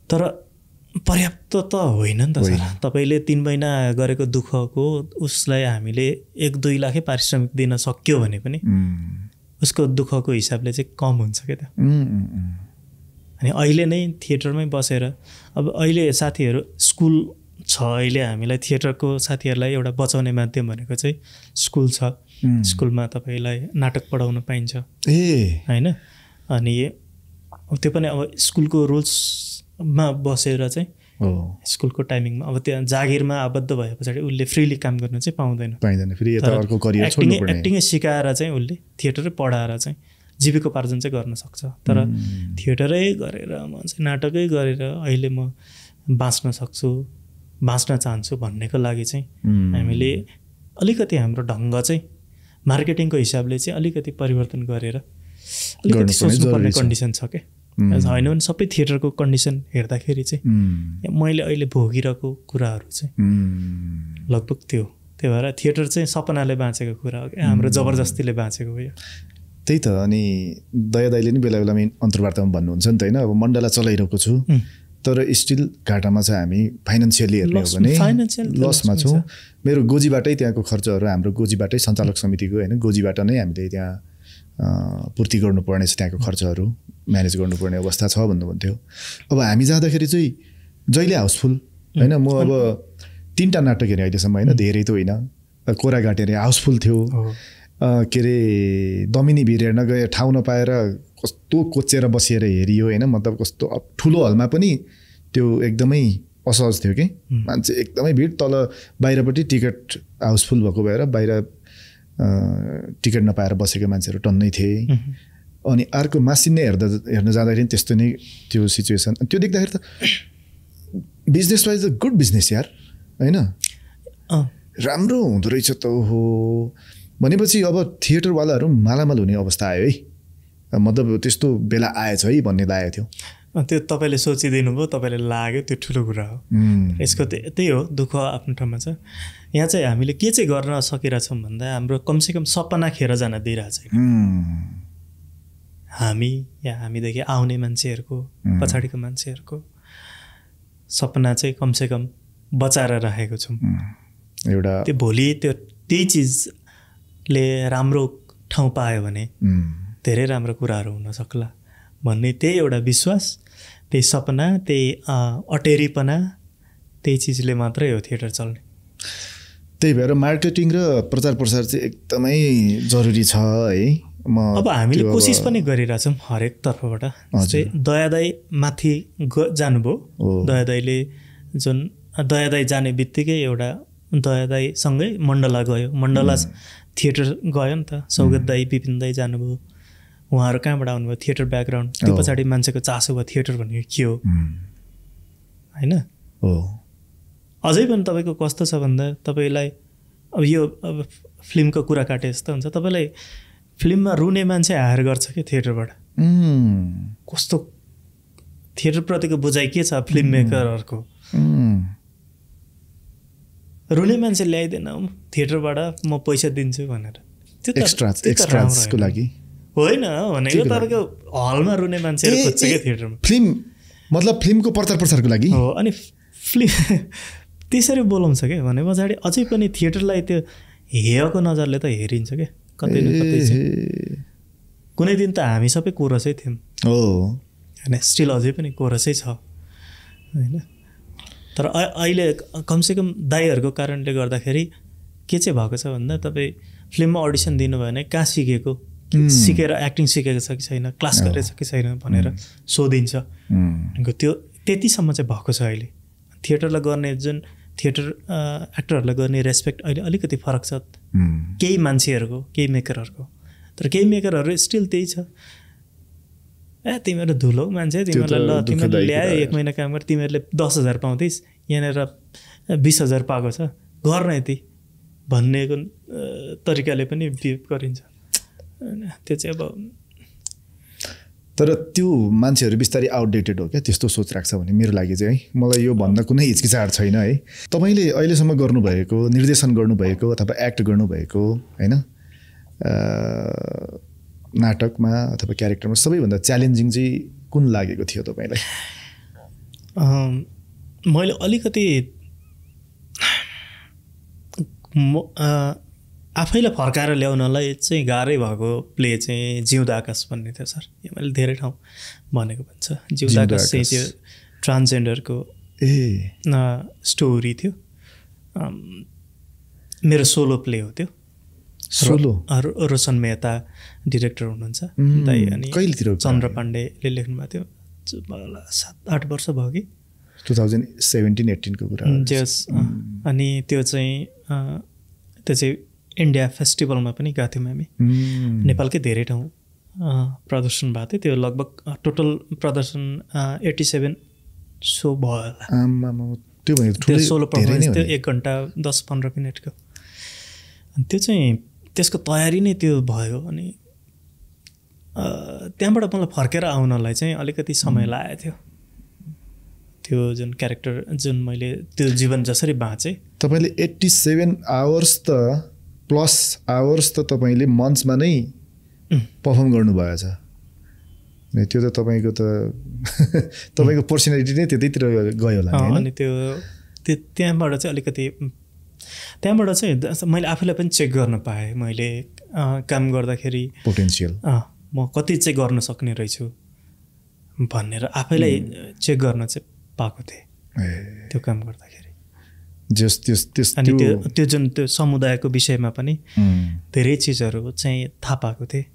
तर पर्याप्त त होइन नि त सर। तपाईँले 3 महिना गरेको दुःखको उसलाई हामीले 1-2 लाखै पारिश्रमिक दिन सक्यो भने पनि उसको दुःखको हिसाबले चाहिँ कम हुन्छ क्या त। अनि अहिले नै थिएटरमै बसेर अब अहिले साथीहरू स्कुल छ, अहिले हामीलाई थिएटरको साथीहरूलाई एउटा बचाउने माध्यम भनेको चाहिँ स्कुल छ। स्कुलमा तपाईँलाई नाटक पढाउन पाइन्छ होइन। अनि त्यो पनि अब स्कुलको रुल्समा बसेर चाहिँ स्कुलको टाइमिङमा अब त्यहाँ जागिरमा आबद्ध भए पछाडि उसले फ्रीली काम गर्न चाहिँ पाउँदैन। फेरि यता अर्को करियर छोड्नु पर्ने। एक्टिङै सिकाएर चाहिँ उसले थिएटरै पढाएर चाहिँ जीविकोपार्जन चाहिँ गर्न सक्छ। तर थिएटरै गरेर म चाहिँ नाटकै गरेर अहिले म बाँच्न सक्छु, बाँच्न चाहन्छु भन्नेको लागि चाहिँ हामीले अलिकति हाम्रो ढङ्ग चाहिँ मार्केटिङको हिसाबले चाहिँ अलिकति परिवर्तन गरेर अलिकति सोच्नुपर्ने कन्डिसन छ क्या। होइन भने सबै थिएटरको कन्डिसन हेर्दाखेरि चाहिँ मैले अहिले भोगिरहेको कुराहरू चाहिँ लगभग त्यो भएर थिएटर चाहिँ सपनाले बाँचेको कुरा हो क्या, हाम्रो जबरजस्तीले बाँचेको हो। त्यही त। अनि दया दाइले नि बेला बेलामा अन्तर्वार्तामा भन्नुहुन्छ नि त होइन, अब मण्डला चलाइरहेको छु तर स्टिल घाटामा चाहिँ हामी फाइनेन्सियली हेर्ने हो भने लसमा छौँ। मेरो गोजीबाटै त्यहाँको खर्चहरू, हाम्रो गोजीबाटै सञ्चालक समितिको होइन गोजीबाट नै हामीले त्यहाँ पूर्ति गर्नुपर्ने छ, त्यहाँको खर्चहरू म्यानेज गर्नुपर्ने अवस्था छ भन्नुहुन्थ्यो। अब हामी जाँदाखेरि चाहिँ जहिले हाउसफुल होइन, म अब 3टा नाटक हेरेँ अहिलेसम्म होइन, धेरै त होइन। कोराघाट हेरेँ हाउसफुल थियो, के अरे दमिनी भिर हेर्न गए ठाउँ नपाएर कस्तो कोचेर बसेर हेरियो होइन, मतलब कस्तो ठुलो हलमा पनि त्यो एकदमै असहज थियो कि मान्छे एकदमै भिड, तल बाहिरपट्टि टिकट हाउसफुल भएको भएर बाहिर टिकट नपाएर बसेका मान्छेहरू टन्नै थिए। अनि अर्को मासिन्ने हेर्न जाँदाखेरि त्यस्तो नै त्यो सिचुएसन। त्यो देख्दाखेरि त बिजनेस वाइज त गुड बिजनेस यार होइन, राम्रो हुँदो रहेछ त हो भनेपछि अब थिएटरवालाहरू मालामाल हुने अवस्था आयो है, मतलब त्यस्तो बेला आएछ है भन्ने लागेको थियो। त्यो तपाईँले सोचिदिनु भयो, तपाईँले लाग्यो, त्यो ठुलो कुरा हो। यसको त्यही हो, दुःख आफ्नो ठाउँमा छ। यहाँ चाहिँ हामीले के चाहिँ गर्न सकिरहेछौँ भन्दा हाम्रो कमसेकम सपना खेर जान दिइरहेछ हामी, या हामीदेखि आउने मान्छेहरूको पछाडिको मान्छेहरूको सपना चाहिँ कमसेकम बचाएर राखेको छौँ। एउटा त्यो भोलि त्यही चिजले राम्रो ठाउँ पायो भने धेरै राम्रो कुराहरू हुन सक्ला भन्ने त्यही एउटा विश्वास, त्यही सपना, त्यही अटेरीपना, त्यही चिजले मात्रै हो थिएटर चल्ने। त्यही भएर मार्केटिङ र प्रचार प्रसार चाहिँ एकदमै जरुरी छ है। अब हामीले कोसिस पनि गरिरहेछौँ हरेक तर्फबाट। जस्तै दयादाई माथि जानुभयो, दयादाईले जुन दयादाई जाने बित्तिकै एउटा दयादाईसँगै मण्डला गयो, मण्डला थिएटर गयो नि त। सौगत दाई, विपिन दाई जानुभयो, उहाँहरू कहाँबाट आउनुभयो, थिएटर ब्याकग्राउन्ड। त्यो पछाडि मान्छेको चासो भयो थिएटर भनेको के हो होइन। अझै पनि तपाईँको कस्तो छ भन्दा तपाईँलाई अब यो अब फिल्मको कुरा काटे जस्तो हुन्छ, तपाईँलाई फिल्ममा रुने मान्छे हायर गर्छ क्या थिएटरबाट। कस्तो थिएटरप्रतिको बुझाइ के छ फिल्म मेकरहरूको, रुने मान्छे ल्याइदिएन थिएटरबाट म पैसा दिन्छु भनेर, त्यो त एक्स्ट्राको लागि होइन भनेको। तपाईँको हलमा रुने मान्छेहरू खोज्छ क्या थिएटरमा, फिल्म मतलब फिल्मको प्रचार प्रसारको लागि हो। अनि फिल्म त्यसरी बोलाउँछ क्या भने पछाडि अझै पनि थिएटरलाई त्यो हेयको नजरले त हेरिन्छ क्या कतै न कतै चाहिँ। कुनै दिन त हामी सबै कोरसै थियौँ होइन, स्टिल अझै पनि कोरसै छ होइन। तर अहिले कमसेकम दाईहरूको कारणले गर्दाखेरि के चाहिँ भएको छ भन्दा तपाईँ फिल्ममा अडिसन दिनुभयो भने कहाँ सिकेको, सिकेर एक्टिङ सिकेको छ कि छैन, क्लास गरेछ कि छैन भनेर सोधिन्छ। त्यो त्यतिसम्म चाहिँ भएको छ अहिले। थिएटरलाई गर्ने जुन थिएटर एक्टरहरूलाई गर्ने रेस्पेक्ट अहिले अलिकति फरक छ केही मान्छेहरूको, केही मेकरहरूको। तर केही मेकरहरू स्टिल त्यही छ, तिमीहरू धुलो मान्छे, तिमीहरूलाई ल तिमीहरूले ल्यायो 1 महिना काम गरेर तिमीहरूले 10,000 पाउँथेस्, यहाँनिर 20,000 पाएको छ, गर्न यति भन्नेको तरिकाले पनि बिहेभ गरिन्छ होइन। त्यो चाहिँ अब तर त्यो मान्छेहरू बिस्तारै आउटडेटेड हो क्या, त्यस्तो सोच राख्छ भने मेरो लागि चाहिँ है। मलाई यो भन्न कुनै हिचकिचाहट छैन है। तपाईँले अहिलेसम्म गर्नुभएको, निर्देशन गर्नुभएको अथवा एक्ट गर्नुभएको होइन नाटकमा अथवा क्यारेक्टरमा सबैभन्दा च्यालेन्जिङ चाहिँ कुन लागेको थियो तपाईँलाई? मैले अलिकति आफैलाई फर्काएर ल्याउनलाई चाहिँ गाह्रै भएको प्ले चाहिँ जिउँदा आकाश भन्ने थियो सर। यो मैले धेरै ठाउँ भनेको भन्छ। जिउँदा आकाश चाहिँ त्यो ट्रान्सजेन्डरको स्टोरी थियो, मेरो सोलो प्ले हो त्यो। सोलो रोशन मेहता डिरेक्टर हुनुहुन्छ दाइ, अनि चन्द्र पाण्डेले लेख्नु भएको थियो। 7-8 वर्ष भयो कि 2017-18 को कुरा जस। अनि त्यो चाहिँ इन्डिया फेस्टिभलमा पनि गएको थियौँ हामी, नेपालकै धेरै ठाउँ प्रदर्शन भएको थियो त्यो लगभग टोटल प्रदर्शन 87 सो भयो होला त्यो भनेको त्यो सोलो पर्फर्मेन्स त्यो 1 घन्टा 10-15 मिनटको अनि त्यो चाहिँ त्यसको तयारी नै त्यो भयो अनि त्यहाँबाट मलाई फर्केर आउनलाई चाहिँ अलिकति समय लागेको थियो त्यो जुन क्यारेक्टर जुन मैले त्यो जीवन जसरी बाँचेँ तपाईँले 87 आवर्स त प्लस आवर्स त तपाईँले मञ्चमा नै पर्फर्म गर्नुभएछ त्यो त तपाईँको त तपाईँको पर्सनालिटी नै त्यतैतिर गयो होला अनि त्यो त्यहाँबाट चाहिँ अलिकति त्यहाँबाट चाहिँ मैले आफूलाई पनि चेक गर्न पाएँ मैले काम गर्दाखेरि पोटेन्सियल म कति चाहिँ गर्न सक्ने रहेछु भनेर आफैलाई चेक गर्न चाहिँ पाएको थिएँ त्यो काम गर्दाखेरि अनि त्यो जुन त्यो समुदायको विषयमा पनि धेरै चिजहरू चाहिँ थाहा पाएको थिएँ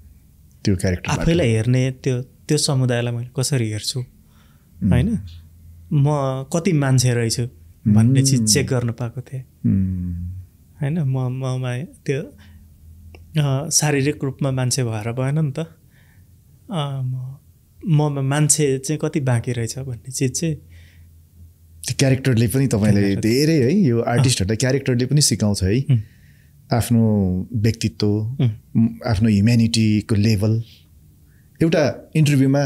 त्यो क्यारेक्टर आफैलाई हेर्ने त्यो समुदायलाई मैले कसरी हेर्छु होइन म कति मान्छे रहेछु भन्ने चिज चेक गर्न पाएको थिएँ होइन ममा त्यो शारीरिक रूपमा मान्छे भएर भएन नि त ममा मान्छे चाहिँ कति बाँकी रहेछ भन्ने चिज चाहिँ त्यो क्यारेक्टरले पनि तपाईँलाई धेरै है यो आर्टिस्टहरूलाई क्यारेक्टरले पनि सिकाउँछ है आफ्नो व्यक्तित्व आफ्नो ह्युम्यानिटीको लेभल एउटा इन्टरभ्यूमा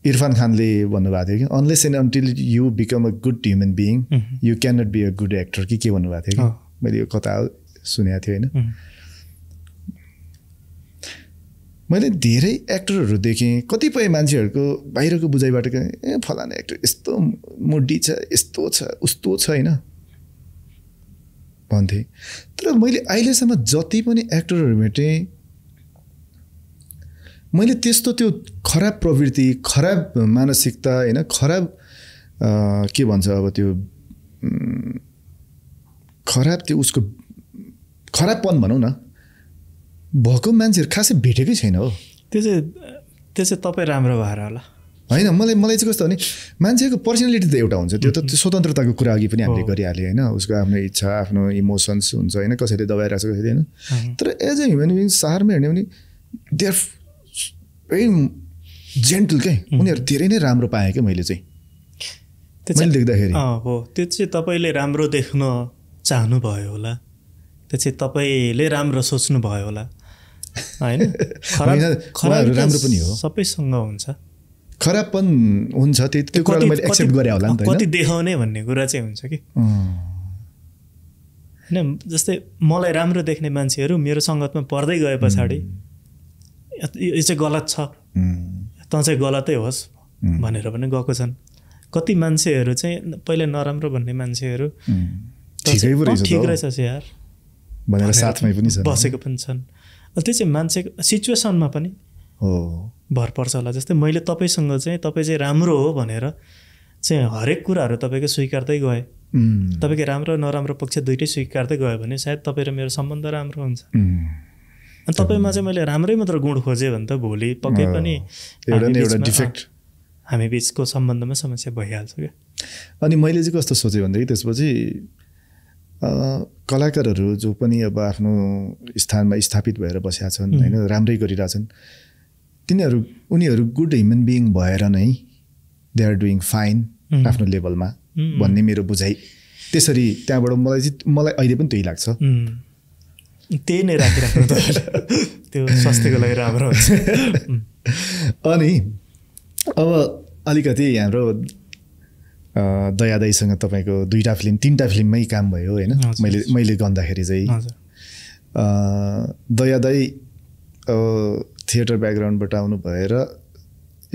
इरफान खानले भन्नुभएको थियो कि unless and until you become a good human being you can not be a good actor के भन्नुभएको थियो कि मैले यो कथा सुनेको थिएँ होइन मैले धेरै एक्टरहरू देखेँ कतिपय मान्छेहरूको बाहिरको बुझाइबाट फलाना एक्टर यस्तो मुडी छ यस्तो छ उस्तो छ होइन भन्थे तर मैले अहिलेसम्म जति पनि एक्टरहरू भेटेँ मैले त्यस्तो त्यो खराब प्रवृत्ति खराब मानसिकता होइन खराब के भन्छ अब त्यो खराब त्यो उसको खराबपन भनौँ न भएको मान्छेहरू खासै भेटेकै छैन हो त्यो चाहिँ तपाईँ राम्रो भएर होला होइन मलाई चाहिँ कस्तो भने मान्छेको पर्सनालिटी त एउटा हुन्छ त्यो त स्वतन्त्रताको कुरा अघि पनि हामीले गरिहाल्यो होइन उसको आफ्नो इच्छा आफ्नो इमोसन्स हुन्छ होइन कसैले दबाइरहेको छ कसैले होइन तर एज अ ह्युमन बिइङ सहरमा हेर्ने भने दे आर भेरी जेन्टल क्या उनीहरू धेरै नै राम्रो पाएँ क्या मैले चाहिँ मैले देख्दाखेरि हो त्यो चाहिँ तपाईँले राम्रो देख्न चाहनुभयो होला त्यो चाहिँ तपाईँले राम्रो सोच्नु भयो होला होइन खराब राम्रो पनि हो सबैसँग हुन्छ खराबपन हुन्छ त्यो कुरा मैले एक्सेप्ट गरेँ होला नि त कति देखाउने भन्ने कुरा चाहिँ हुन्छ कि होइन जस्तै मलाई राम्रो देख्ने मान्छेहरू मेरो सङ्गतमा पर्दै गए पछाडि यो चाहिँ गलत छ त चाहिँ गलतै होस् भनेर पनि गएको छन् कति मान्छेहरू चाहिँ पहिला नराम्रो भन्ने मान्छेहरू ठिक रहेछ यार भनेर साथमै पनि बसेको पनि छन् त्यो चाहिँ मान्छेको सिचुएसनमा पनि भर पर्छ होला जस्तै मैले तपाईँसँग चाहिँ तपाईँ चाहिँ राम्रो हो भनेर चाहिँ हरेक कुराहरू तपाईँको स्वीकार्दै गएँ तपाईँको राम्रो नराम्रो पक्ष दुइटै स्वीकार्दै गयो भने सायद तपाईँ र मेरो सम्बन्ध राम्रो हुन्छ अनि तपाईँमा चाहिँ मैले राम्रै मात्र गुण खोजेँ भने त भोलि पक्कै पनि हामी बिचको सम्बन्धमा समस्या भइहाल्छ क्या अनि मैले चाहिँ कस्तो सोचेँ भनेदेखि त्यसपछि कलाकारहरू जो पनि अब आफ्नो स्थानमा स्थापित भएर बसेका छन् होइन राम्रै गरिरहेछन् उनीहरू गुड ह्युमन बिइङ भएर नै दे आर डुइङ फाइन आफ्नो लेभलमा भन्ने मेरो बुझाइ त्यसरी त्यहाँबाट मलाई अहिले पनि त्यही लाग्छ त्यही नै राखिराख्नु त त्यो स्वास्थ्यको लागि राम्रो हुन्छ अनि अब अलिकति हाम्रो दयादाईसँग तपाईँको 2टा फिल्म 3टा फिल्ममै काम भयो होइन मैले गन्दाखेरि चाहिँ दयादाई थिएटर ब्याकग्राउन्डबाट आउनु भएर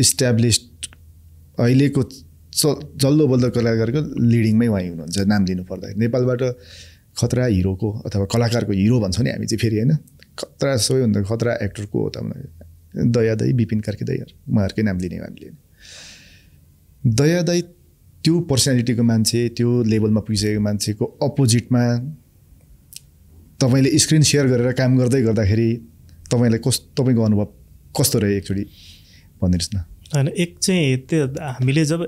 इस्ट्याब्लिस्ड अहिलेको जल्दो बल्दो कलाकारको लिडिङमै उहाँ हुनुहुन्छ नाम लिनु पर्दाखेरि नेपालबाट खतरा हिरोको अथवा कलाकारको हिरो भन्छ नि हामी चाहिँ फेरि होइन खतरा सबैभन्दा खतरा एक्टर को हो त दयादाई विपिन कार्की दाई उहाँहरूकै नाम लिने हामीले दयादाई त्यो पर्सनालिटीको मान्छे त्यो लेभलमा पुगिसकेको मान्छेको अपोजिटमा तपाईँले स्क्रिन सेयर गरेर काम गर्दै गर्दाखेरि तपाईँलाई तपाईँको अनुभव कस्तो रह्यो एकचोटि भनिदिनुहोस् न होइन एक चाहिँ त्यो हामीले जब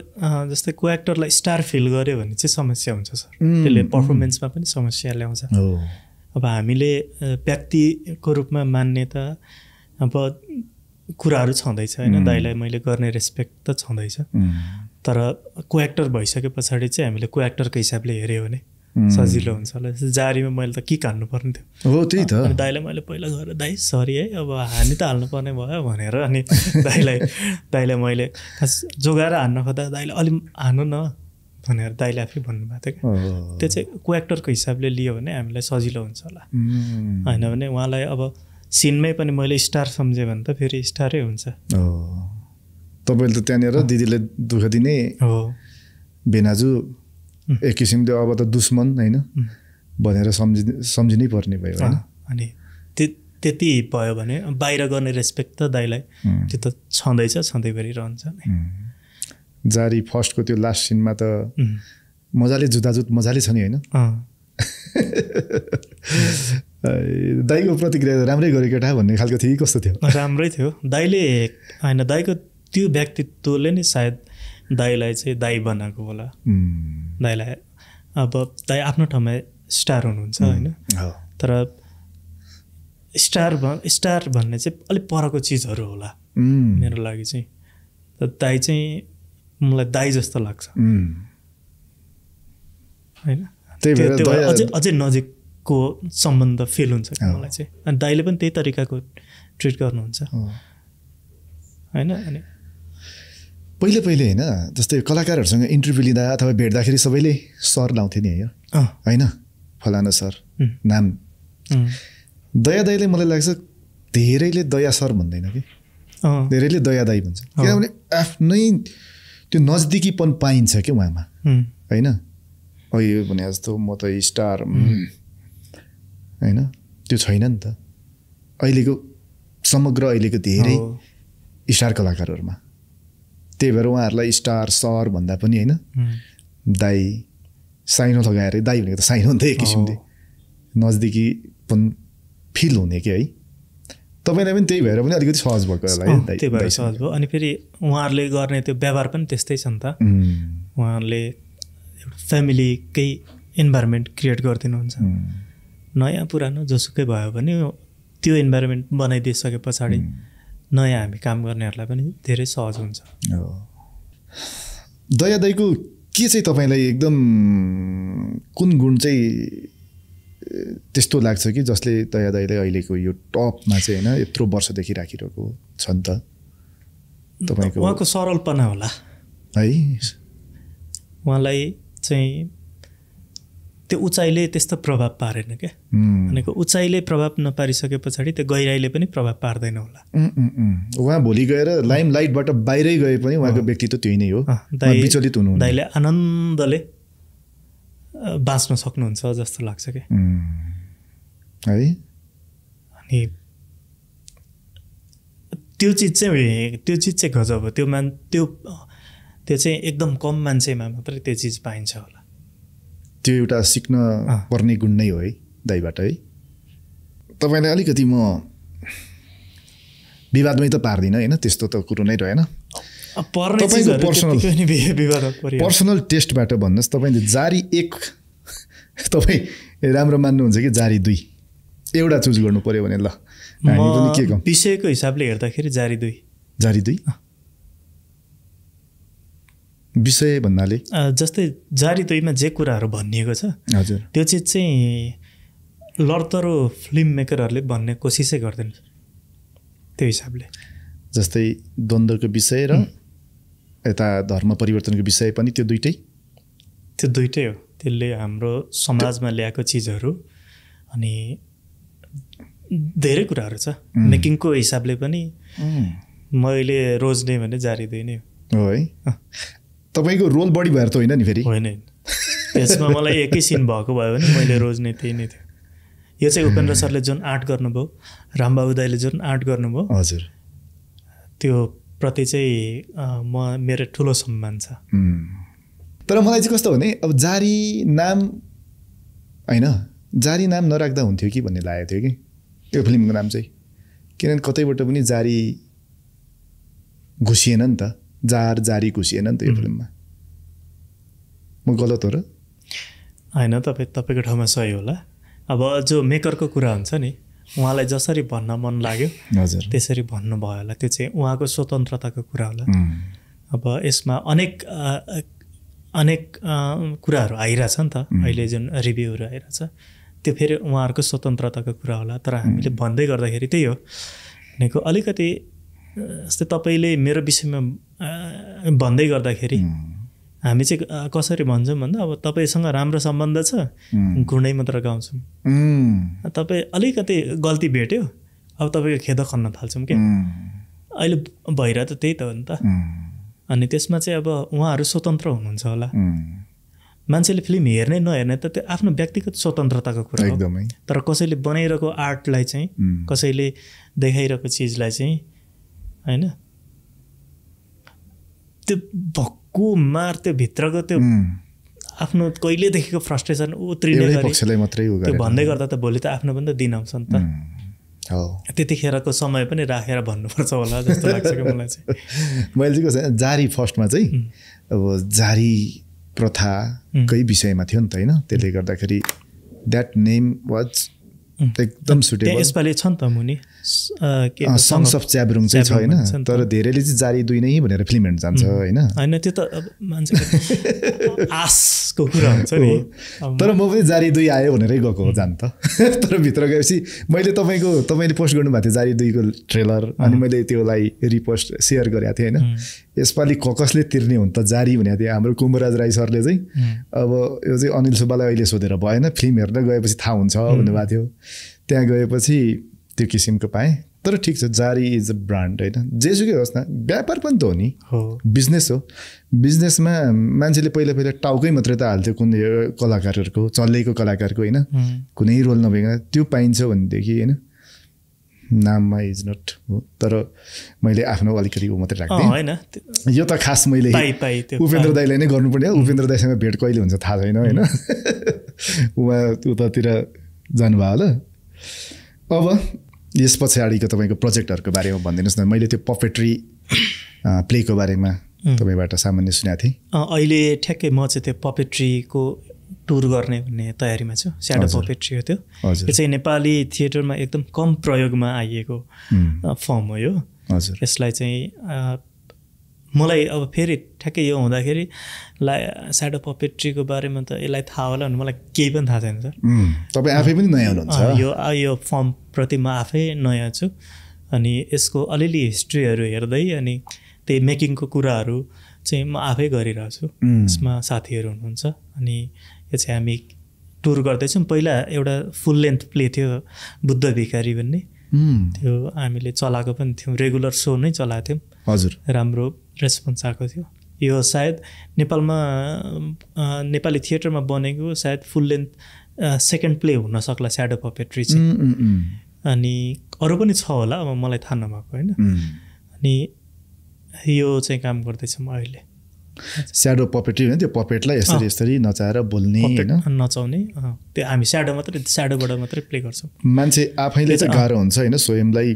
जस्तै को एक्टरलाई स्टार फिल गऱ्यो भने चाहिँ समस्या हुन्छ सर त्यसले पर्फर्मेन्समा पनि समस्या ल्याउँछ अब हामीले व्यक्तिको रूपमा मान्ने त अब कुराहरू छँदैछ होइन दाइलाई मैले गर्ने रेस्पेक्ट त छँदैछ तर को एक्टर भइसके पछाडि चाहिँ हामीले को एक्टरको हिसाबले हेऱ्यो भने सजिलो हुन्छ होला जारीमा मैले त के हान्नु पर्ने थियो हो त्यही त दाइलाई मैले पहिला गएर दाइ सरी है अब हानि त हाल्नुपर्ने भयो भनेर अनि दाइलाई मैले जोगाएर हान्न खोज्दा दाइले अलि हानु न भनेर दाइले आफै भन्नुभएको थियो क्या त्यो चाहिँ को एक्टरको हिसाबले लियो भने हामीलाई सजिलो हुन्छ होला होइन भने उहाँलाई अब सिनमै पनि मैले स्टार सम्झेँ भने त फेरि स्टारै हुन्छ तपाईँले त त्यहाँनिर दिदीले दुःख दिने हो बेनाजु एक किसिमले अब त दुश्मन होइन भनेर सम्झिनै पर्ने भयो होइन अनि त्यति भयो भने बाहिर गर्ने रेस्पेक्ट त दाइलाई त्यो त छँदैछ छँदै गरिरहन्छ जारी फर्स्टको त्यो लास्ट सिनमा त मजाले जुदाजुत मजाले छ नि होइन दाइको प्रतिक्रिया राम्रै गरे केटा भन्ने खालको थियो कस्तो थियो राम्रै थियो दाइले होइन दाइको त्यो व्यक्तित्वले नै सायद दाइलाई चाहिँ दाइ बनाएको होला दाइलाई अब दाइ आफ्नो ठाउँमा स्टार हुनुहुन्छ होइन तर स्टार भन्ने चाहिँ अलिक परको चिजहरू होला मेरो लागि चाहिँ त दाइ चाहिँ मलाई दाइ जस्तो लाग्छ होइन अझै नजिकको सम्बन्ध फिल हुन्छ मलाई चाहिँ अनि दाइले पनि त्यही तरिकाको ट्रिट गर्नुहुन्छ होइन अनि पहिले होइन जस्तै कलाकारहरूसँग इन्टरभ्यू लिँदा अथवा भेट्दाखेरि सबैले सर लाउँथे नि होइन फलाना सर नाम दया दाइले मलाई लाग्छ धेरैले दया सर भन्दैन कि धेरैले दया दाइ भन्छ किनभने आफ्नै त्यो नजदिकीपन पाइन्छ क्या उहाँमा होइन यो भने जस्तो म त स्टार होइन त्यो छैन नि त अहिलेको धेरै स्टार कलाकारहरूमा त्यही भएर उहाँहरूलाई स्टार सर भन्दा पनि होइन दाइ साइनो लगाएर दाइ भनेको त साइनो नि त एक किसिमले नजदिकीपन फिल हुने कि है तपाईँलाई पनि त्यही भएर पनि अलिकति सहज भएको होला है त्यही भएर सहज भयो अनि फेरि उहाँहरूले गर्ने त्यो व्यवहार पनि त्यस्तै छ नि त उहाँहरूले एउटा फ्यामिलीकै इन्भाइरोमेन्ट क्रिएट गरिदिनुहुन्छ नयाँ पुरानो जोसुकै भयो भने त्यो इन्भाइरोमेन्ट बनाइदिइसके पछाडि नयाँ हामी काम गर्नेहरूलाई पनि धेरै सहज हुन्छ दया दाइको के चाहिँ तपाईँलाई एकदम कुन गुण चाहिँ त्यस्तो लाग्छ कि जसले दया दाइलाई अहिलेको यो टपमा चाहिँ होइन यत्रो वर्षदेखि राखिरहेको छ नि त तपाईँको उहाँको सरलपना होला है उहाँलाई चाहिँ त्यो उचाइले त्यस्तो प्रभाव पारेन क्या भनेको उचाइले प्रभाव नपारिसके पछाडि त्यो गहिराइले पनि प्रभाव पार्दैन होला उहाँ भोलि गएर लाइम लाइटबाट बाहिरै गए पनि उहाँको व्यक्तित्व त्यही नै हो विचलित हुनु दाइले आनन्दले बाँच्न सक्नुहुन्छ जस्तो लाग्छ क्या है अनि त्यो चिज चाहिँ गजब हो त्यो चाहिँ एकदम कम मान्छेमा मात्रै त्यो चिज पाइन्छ होला त्यो एउटा सिक्न पर्ने गुण नै हो है दाइबाट है तपाईँलाई अलिकति म विवादमै त पार्दिनँ होइन त्यस्तो त कुरो नै रहेन पर्सनल टेस्टबाट भन्नुहोस् तपाईँले जारी 1 तपाईँ राम्रो मान्नुहुन्छ कि जारी 2 एउटा चुज गर्नु पर्यो भने ल हामी पनि के गरौँ विषयको हिसाबले हेर्दाखेरि जारी 2 विषय भन्नाले जस्तै जारी 2मा जे कुराहरू भनिएको छ हजुर त्यो चिज चाहिँ लडतरो फिल्म मेकरहरूले भन्ने कोसिसै गर्दैन त्यो हिसाबले जस्तै द्वन्द्वको विषय र यता धर्म परिवर्तनको विषय पनि त्यो दुइटै हो त्यसले हाम्रो समाजमा ल्याएको चिजहरू अनि धेरै कुराहरू छ मेकिङको हिसाबले पनि मैले रोज्ने भने जारी 2 नै हो है तपाईँको रोल बढी भएर त होइन नि फेरि होइन त्यसमा मलाई एकै सिन भएको भयो भने मैले रोज्ने त्यही नै थियो यो चाहिँ उपेन्द्र सरले जुन आर्ट गर्नुभयो रामबाबु दाइले जुन आर्ट गर्नुभयो हजुर त्यो प्रति चाहिँ मेरो ठुलो सम्मान छ तर मलाई चाहिँ कस्तो भने अब जारी नाम नराख्दा हुन्थ्यो कि भन्ने लागेको थियो कि त्यो फिल्मको नाम चाहिँ किनभने कतैबाट पनि जारी घुसिएन नि त जारी घुसिएन नि त यो फिल्ममा म गलत हो र होइन तपाईँको ठाउँमा सही होला अब जो मेकरको कुरा हुन्छ नि उहाँलाई जसरी भन्न मन लाग्यो हजुर त्यसरी भन्नुभयो होला। त्यो चाहिँ उहाँको स्वतन्त्रताको कुरा होला। अब यसमा अनेक कुराहरू आइरहेछ नि त अहिले जुन रिभ्यूहरू आइरहेछ त्यो फेरि उहाँहरूको स्वतन्त्रताको कुरा होला। तर हामीले भन्दै गर्दाखेरि त्यही हो भनेको अलिकति जस्तै तपाईँले मेरो विषयमा भन्दै गर्दाखेरि हामी चाहिँ कसरी भन्छौँ भन्दा अब तपाईँसँग राम्रो सम्बन्ध छ गुणै मात्र गाउँछौँ। तपाईँ अलिकति गल्ती भेट्यो अब तपाईँको खेद खन्न थाल्छौँ क्या। अहिले भइरहेको त त्यही त हो नि त। अनि त्यसमा चाहिँ अब उहाँहरू स्वतन्त्र हुनुहुन्छ होला। मान्छेले फिल्म हेर्ने नहेर्ने त त्यो आफ्नो व्यक्तिगत स्वतन्त्रताको कुरा हो। तर कसैले बनाइरहेको आर्टलाई चाहिँ कसैले देखाइरहेको चिजलाई चाहिँ होइन त्यो भक्कु मार त्यो भित्रको त्यो आफ्नो कहिलेदेखिको फ्रस्ट्रेसन उत्रिने त्यो भन्दै गर्दा त भोलि त आफ्नो पनि त दिन आउँछ नि त। त्यतिखेरको समय पनि राखेर भन्नुपर्छ होला जस्तो लाग्छ कि मलाई चाहिँ। मैले चाहिँ कसै जारी फर्स्टमा चाहिँ अब जारी प्रथाकै विषयमा थियो नि त होइन। त्यसले गर्दाखेरि द्याट नेम वाज एकदम सुटेबल। यसपालि छ नि त मुनि सङ्ग्स अफ च्याब्रुङ चाहिँ छ होइन। तर धेरैले चाहिँ जारी 2 नै भनेर फिल्म हेर्न जान्छ होइन। होइन त्यो त अब मान्छेको आशको कुरा हुन्छ नि। तर म पनि जारी 2 आयो भनेरै गएको हो जान त। तर भित्र गएपछि मैले तपाईँले पोस्ट गर्नुभएको थियो जारी 2 को ट्रेलर अनि मैले त्यसलाई रिपोस्ट सेयर गरेको थिएँ होइन। यसपालि कसले तिर्ने हुन् त जारी भनेको थियो हाम्रो कुम्भराज राई सरले चाहिँ। अब यो चाहिँ अनिल सुब्बालाई अहिले सोधेर भएन फिल्म हेर्न गएपछि थाहा हुन्छ भन्नुभएको थियो। त्यहाँ गएपछि त्यो किसिमको पाएँ। तर ठिक छ जारी इज अ ब्रान्ड होइन। जेसुकै होस् न व्यापार पनि त हो नि बिजनेस हो। बिजनेसमा मान्छेले पहिला टाउकै मात्रै त हाल्थ्यो कुन कलाकारहरूको चलेको कलाकारको होइन कुनै रोल नभइकन त्यो पाइन्छ भनेदेखि होइन नाममा इज नट हो। तर मैले आफ्नो अलिकति ऊ मात्रै राख्थेँ होइन। यो त खास मैले उपेन्द्र दाईलाई नै गर्नुपर्ने। उपेन्द्र दाईसँग भेट कहिले हुन्छ थाहा छैन होइन। उहाँ उतातिर जानुभयो होला। अब यस पछाडिको तपाईँको प्रोजेक्टहरूको बारेमा भनिदिनुहोस् न। मैले त्यो पपेट्री प्लेको बारेमा तपाईँबाट सामान्य सुनेको थिएँ। अहिले ठ्याक्कै म चाहिँ त्यो पपेट्रीको टुर गर्ने भन्ने तयारीमा छु। स्याडो पपेट्री हो त्यो। यो चाहिँ नेपाली थिएटरमा एकदम कम प्रयोगमा आइएको फर्म हो यो। यसलाई चाहिँ मलाई अब फेरि ठ्याक्कै यो हुँदाखेरि स्याडो पपेट्रीको बारेमा त यसलाई थाहा होला भने मलाई केही पनि थाहा छैन सर। तपाईँ आफै पनि नयाँ हुनुहुन्छ। यो फर्मप्रति म आफै नयाँ छु। अनि यसको अलिअलि हिस्ट्रीहरू हेर्दै अनि त्यही मेकिङको कुराहरू चाहिँ म आफै गरिरहेको छु। यसमा साथीहरू हुनुहुन्छ अनि यो चाहिँ हामी टुर गर्दैछौँ। पहिला एउटा फुल लेन्थ प्ले थियो बुद्ध भिखारी भन्ने। त्यो हामीले चलाएको पनि थियौँ। रेगुलर सो नै चलाएको थियौँ। हजुर राम्रो रेस्पोन्स आएको थियो। यो सायद नेपालमा नेपाली थिएटरमा बनेको सायद फुल लेन्थ सेकेन्ड प्ले हुन सक्ला स्याडो पपेट्री चाहिँ। अनि अरू पनि छ होला अब मलाई थाहा नभएको होइन। अनि यो चाहिँ काम गर्दैछौँ अहिले। स्याडो पपेट्री होइन त्यो पपेटलाई यसरी नचाएर बोल्ने होइन नचाउने त्यो हामी स्याडोबाट मात्रै प्ले गर्छौँ। मान्छे आफैले चाहिँ गाह्रो हुन्छ होइन स्वयंलाई।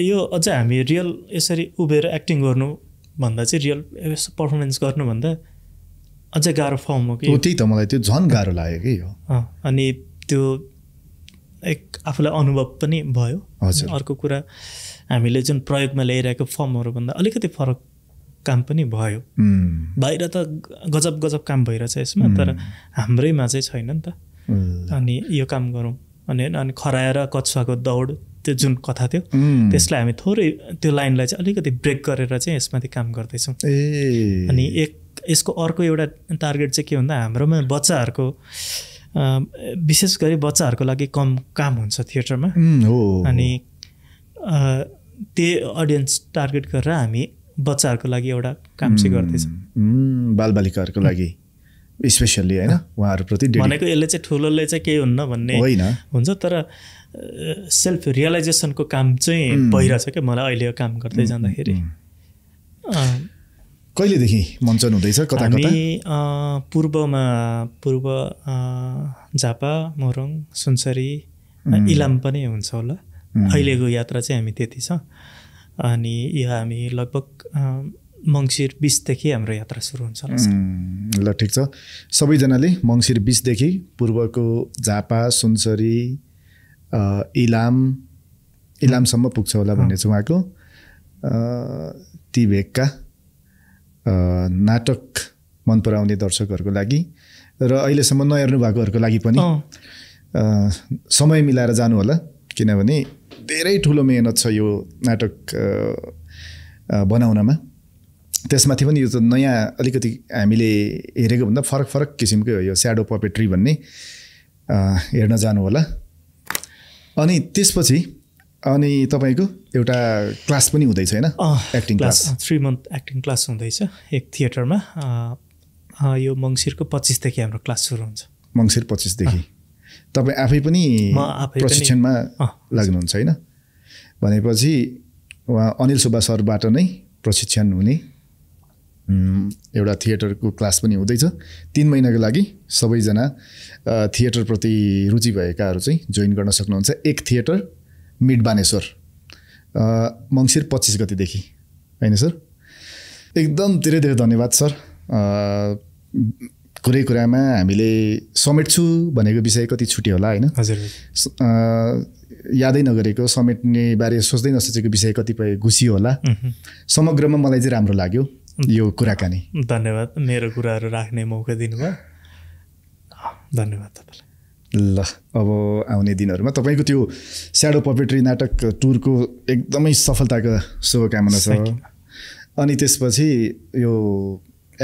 यो अझ हामी रियल यसरी उभिएर एक्टिङ गर्नु भन्दा चाहिँ रियल पर्फर्मेन्स गर्नुभन्दा अझै गाह्रो फर्म हो कि। त्यही त मलाई त्यो झन् गाह्रो लाग्यो कि यो। अनि त्यो एक आफूलाई अनुभव पनि भयो। अर्को कुरा हामीले जुन प्रयोगमा ल्याइरहेको फर्महरूभन्दा अलिकति फरक काम पनि भयो। बाहिर त गजब काम भइरहेछ यसमा तर हाम्रैमा चाहिँ छैन नि त। अनि यो काम गरौँ अनि खराएर कछुवाको दौड त्यो जुन कथा थियो त्यसलाई हामी थोरै त्यो लाइनलाई चाहिँ अलिकति ब्रेक गरेर चाहिँ यसमाथि काम गर्दैछौँ। अनि यसको अर्को एउटा टार्गेट चाहिँ के भन्दा हाम्रोमा बच्चाहरूको विशेष गरी बच्चाहरूको लागि कम काम हुन्छ थिएटरमा। अनि त्यो अडियन्स टार्गेट गरेर हामी बच्चाहरूको लागि एउटा काम चाहिँ गर्दैछौँ। बालबालिकाहरूको लागि स्पेसल्ली होइन उहाँहरूप्रति भनेको यसले चाहिँ ठुलोले चाहिँ केही हुन्न भन्ने हुन्छ तर सेल्फ रियलाइजेसनको काम चाहिँ भइरहेछ क्या मलाई अहिले यो काम गर्दै जाँदाखेरि। कहिलेदेखि मञ्चन हुँदैछ कता हामी पूर्व झापा मोरङ सुनसरी इलाम पनि हुन्छ होला। अहिलेको यात्रा चाहिँ हामी त्यति छ। अनि यो हामी लगभग मङ्सिर 20 देखि हाम्रो यात्रा सुरु हुन्छ। ल ठिक छ सबैजनाले मङ्सिर 20 देखि पूर्वको झापा सुनसरी इलाम इलामसम्म पुग्छ होला भन्ने छ उहाँको ती भेगका नाटक मन पराउने दर्शकहरूको लागि र अहिलेसम्म नहेर्नु भएकोहरूको लागि पनि समय मिलाएर जानु होला किनभने धेरै ठुलो मेहनत छ यो नाटक बनाउनमा त्यसमाथि पनि यो त नयाँ अलिकति हामीले हेरेको भन्दा फरक फरक किसिमको हो यो स्याडो पपेट्री भन्ने हेर्न जानु होला अनि त्यसपछि अनि तपाईँको एउटा क्लास पनि हुँदैछ हैन acting class 3 month acting class हुँदैछ एक थिएटरमा यो मङ्सिरको 25 देखि हाम्रो क्लास सुरु हुन्छ मङ्सिर 25 देखि तपाईँ आफै पनि प्रशिक्षणमा लाग्नुहुन्छ हैन भनेपछि उहाँ अनिल सुब्बा सरबाट नै प्रशिक्षण हुने एउटा थिएटरको क्लास पनि हुँदैछ 3 महिनाको लागि सबैजना थिएटरप्रति रुचि भएकाहरू चाहिँ जोइन गर्न सक्नुहुन्छ एक थिएटर मिड बानेश्वर मङ्सिर 25 गतेदेखि हैन सर एकदम धेरै धेरै धन्यवाद सर कुरामा हामीले समेट्छु भनेको विषय कति छुट्यो होला हैन हजुर यादै नगरेको समेट्ने बारे सोच्दै नसोचेको विषय कतिपय घुसियो होला समग्रमा मलाई चाहिँ राम्रो लाग्यो यो कुराकानी धन्यवाद मेरो कुराहरू राख्ने मौका दिनुभयो धन्यवाद तपाईलाई ल अब आउने दिनहरुमा तपाईको त्यो स्याडो पपेट्री नाटक टुरको एकदमै सफलताको शुभकामना छ अनि त्यसपछि यो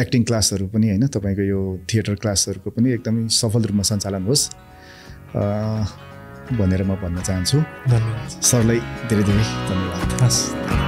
एक्टिङ क्लासहरु पनि हैन तपाईको यो थिएटर क्लासहरुको पनि एकदमै सफल रूपमा सञ्चालन होस् भनेर म भन्न चाहन्छु धन्यवाद सरलाई धेरै धेरै धन्यवाद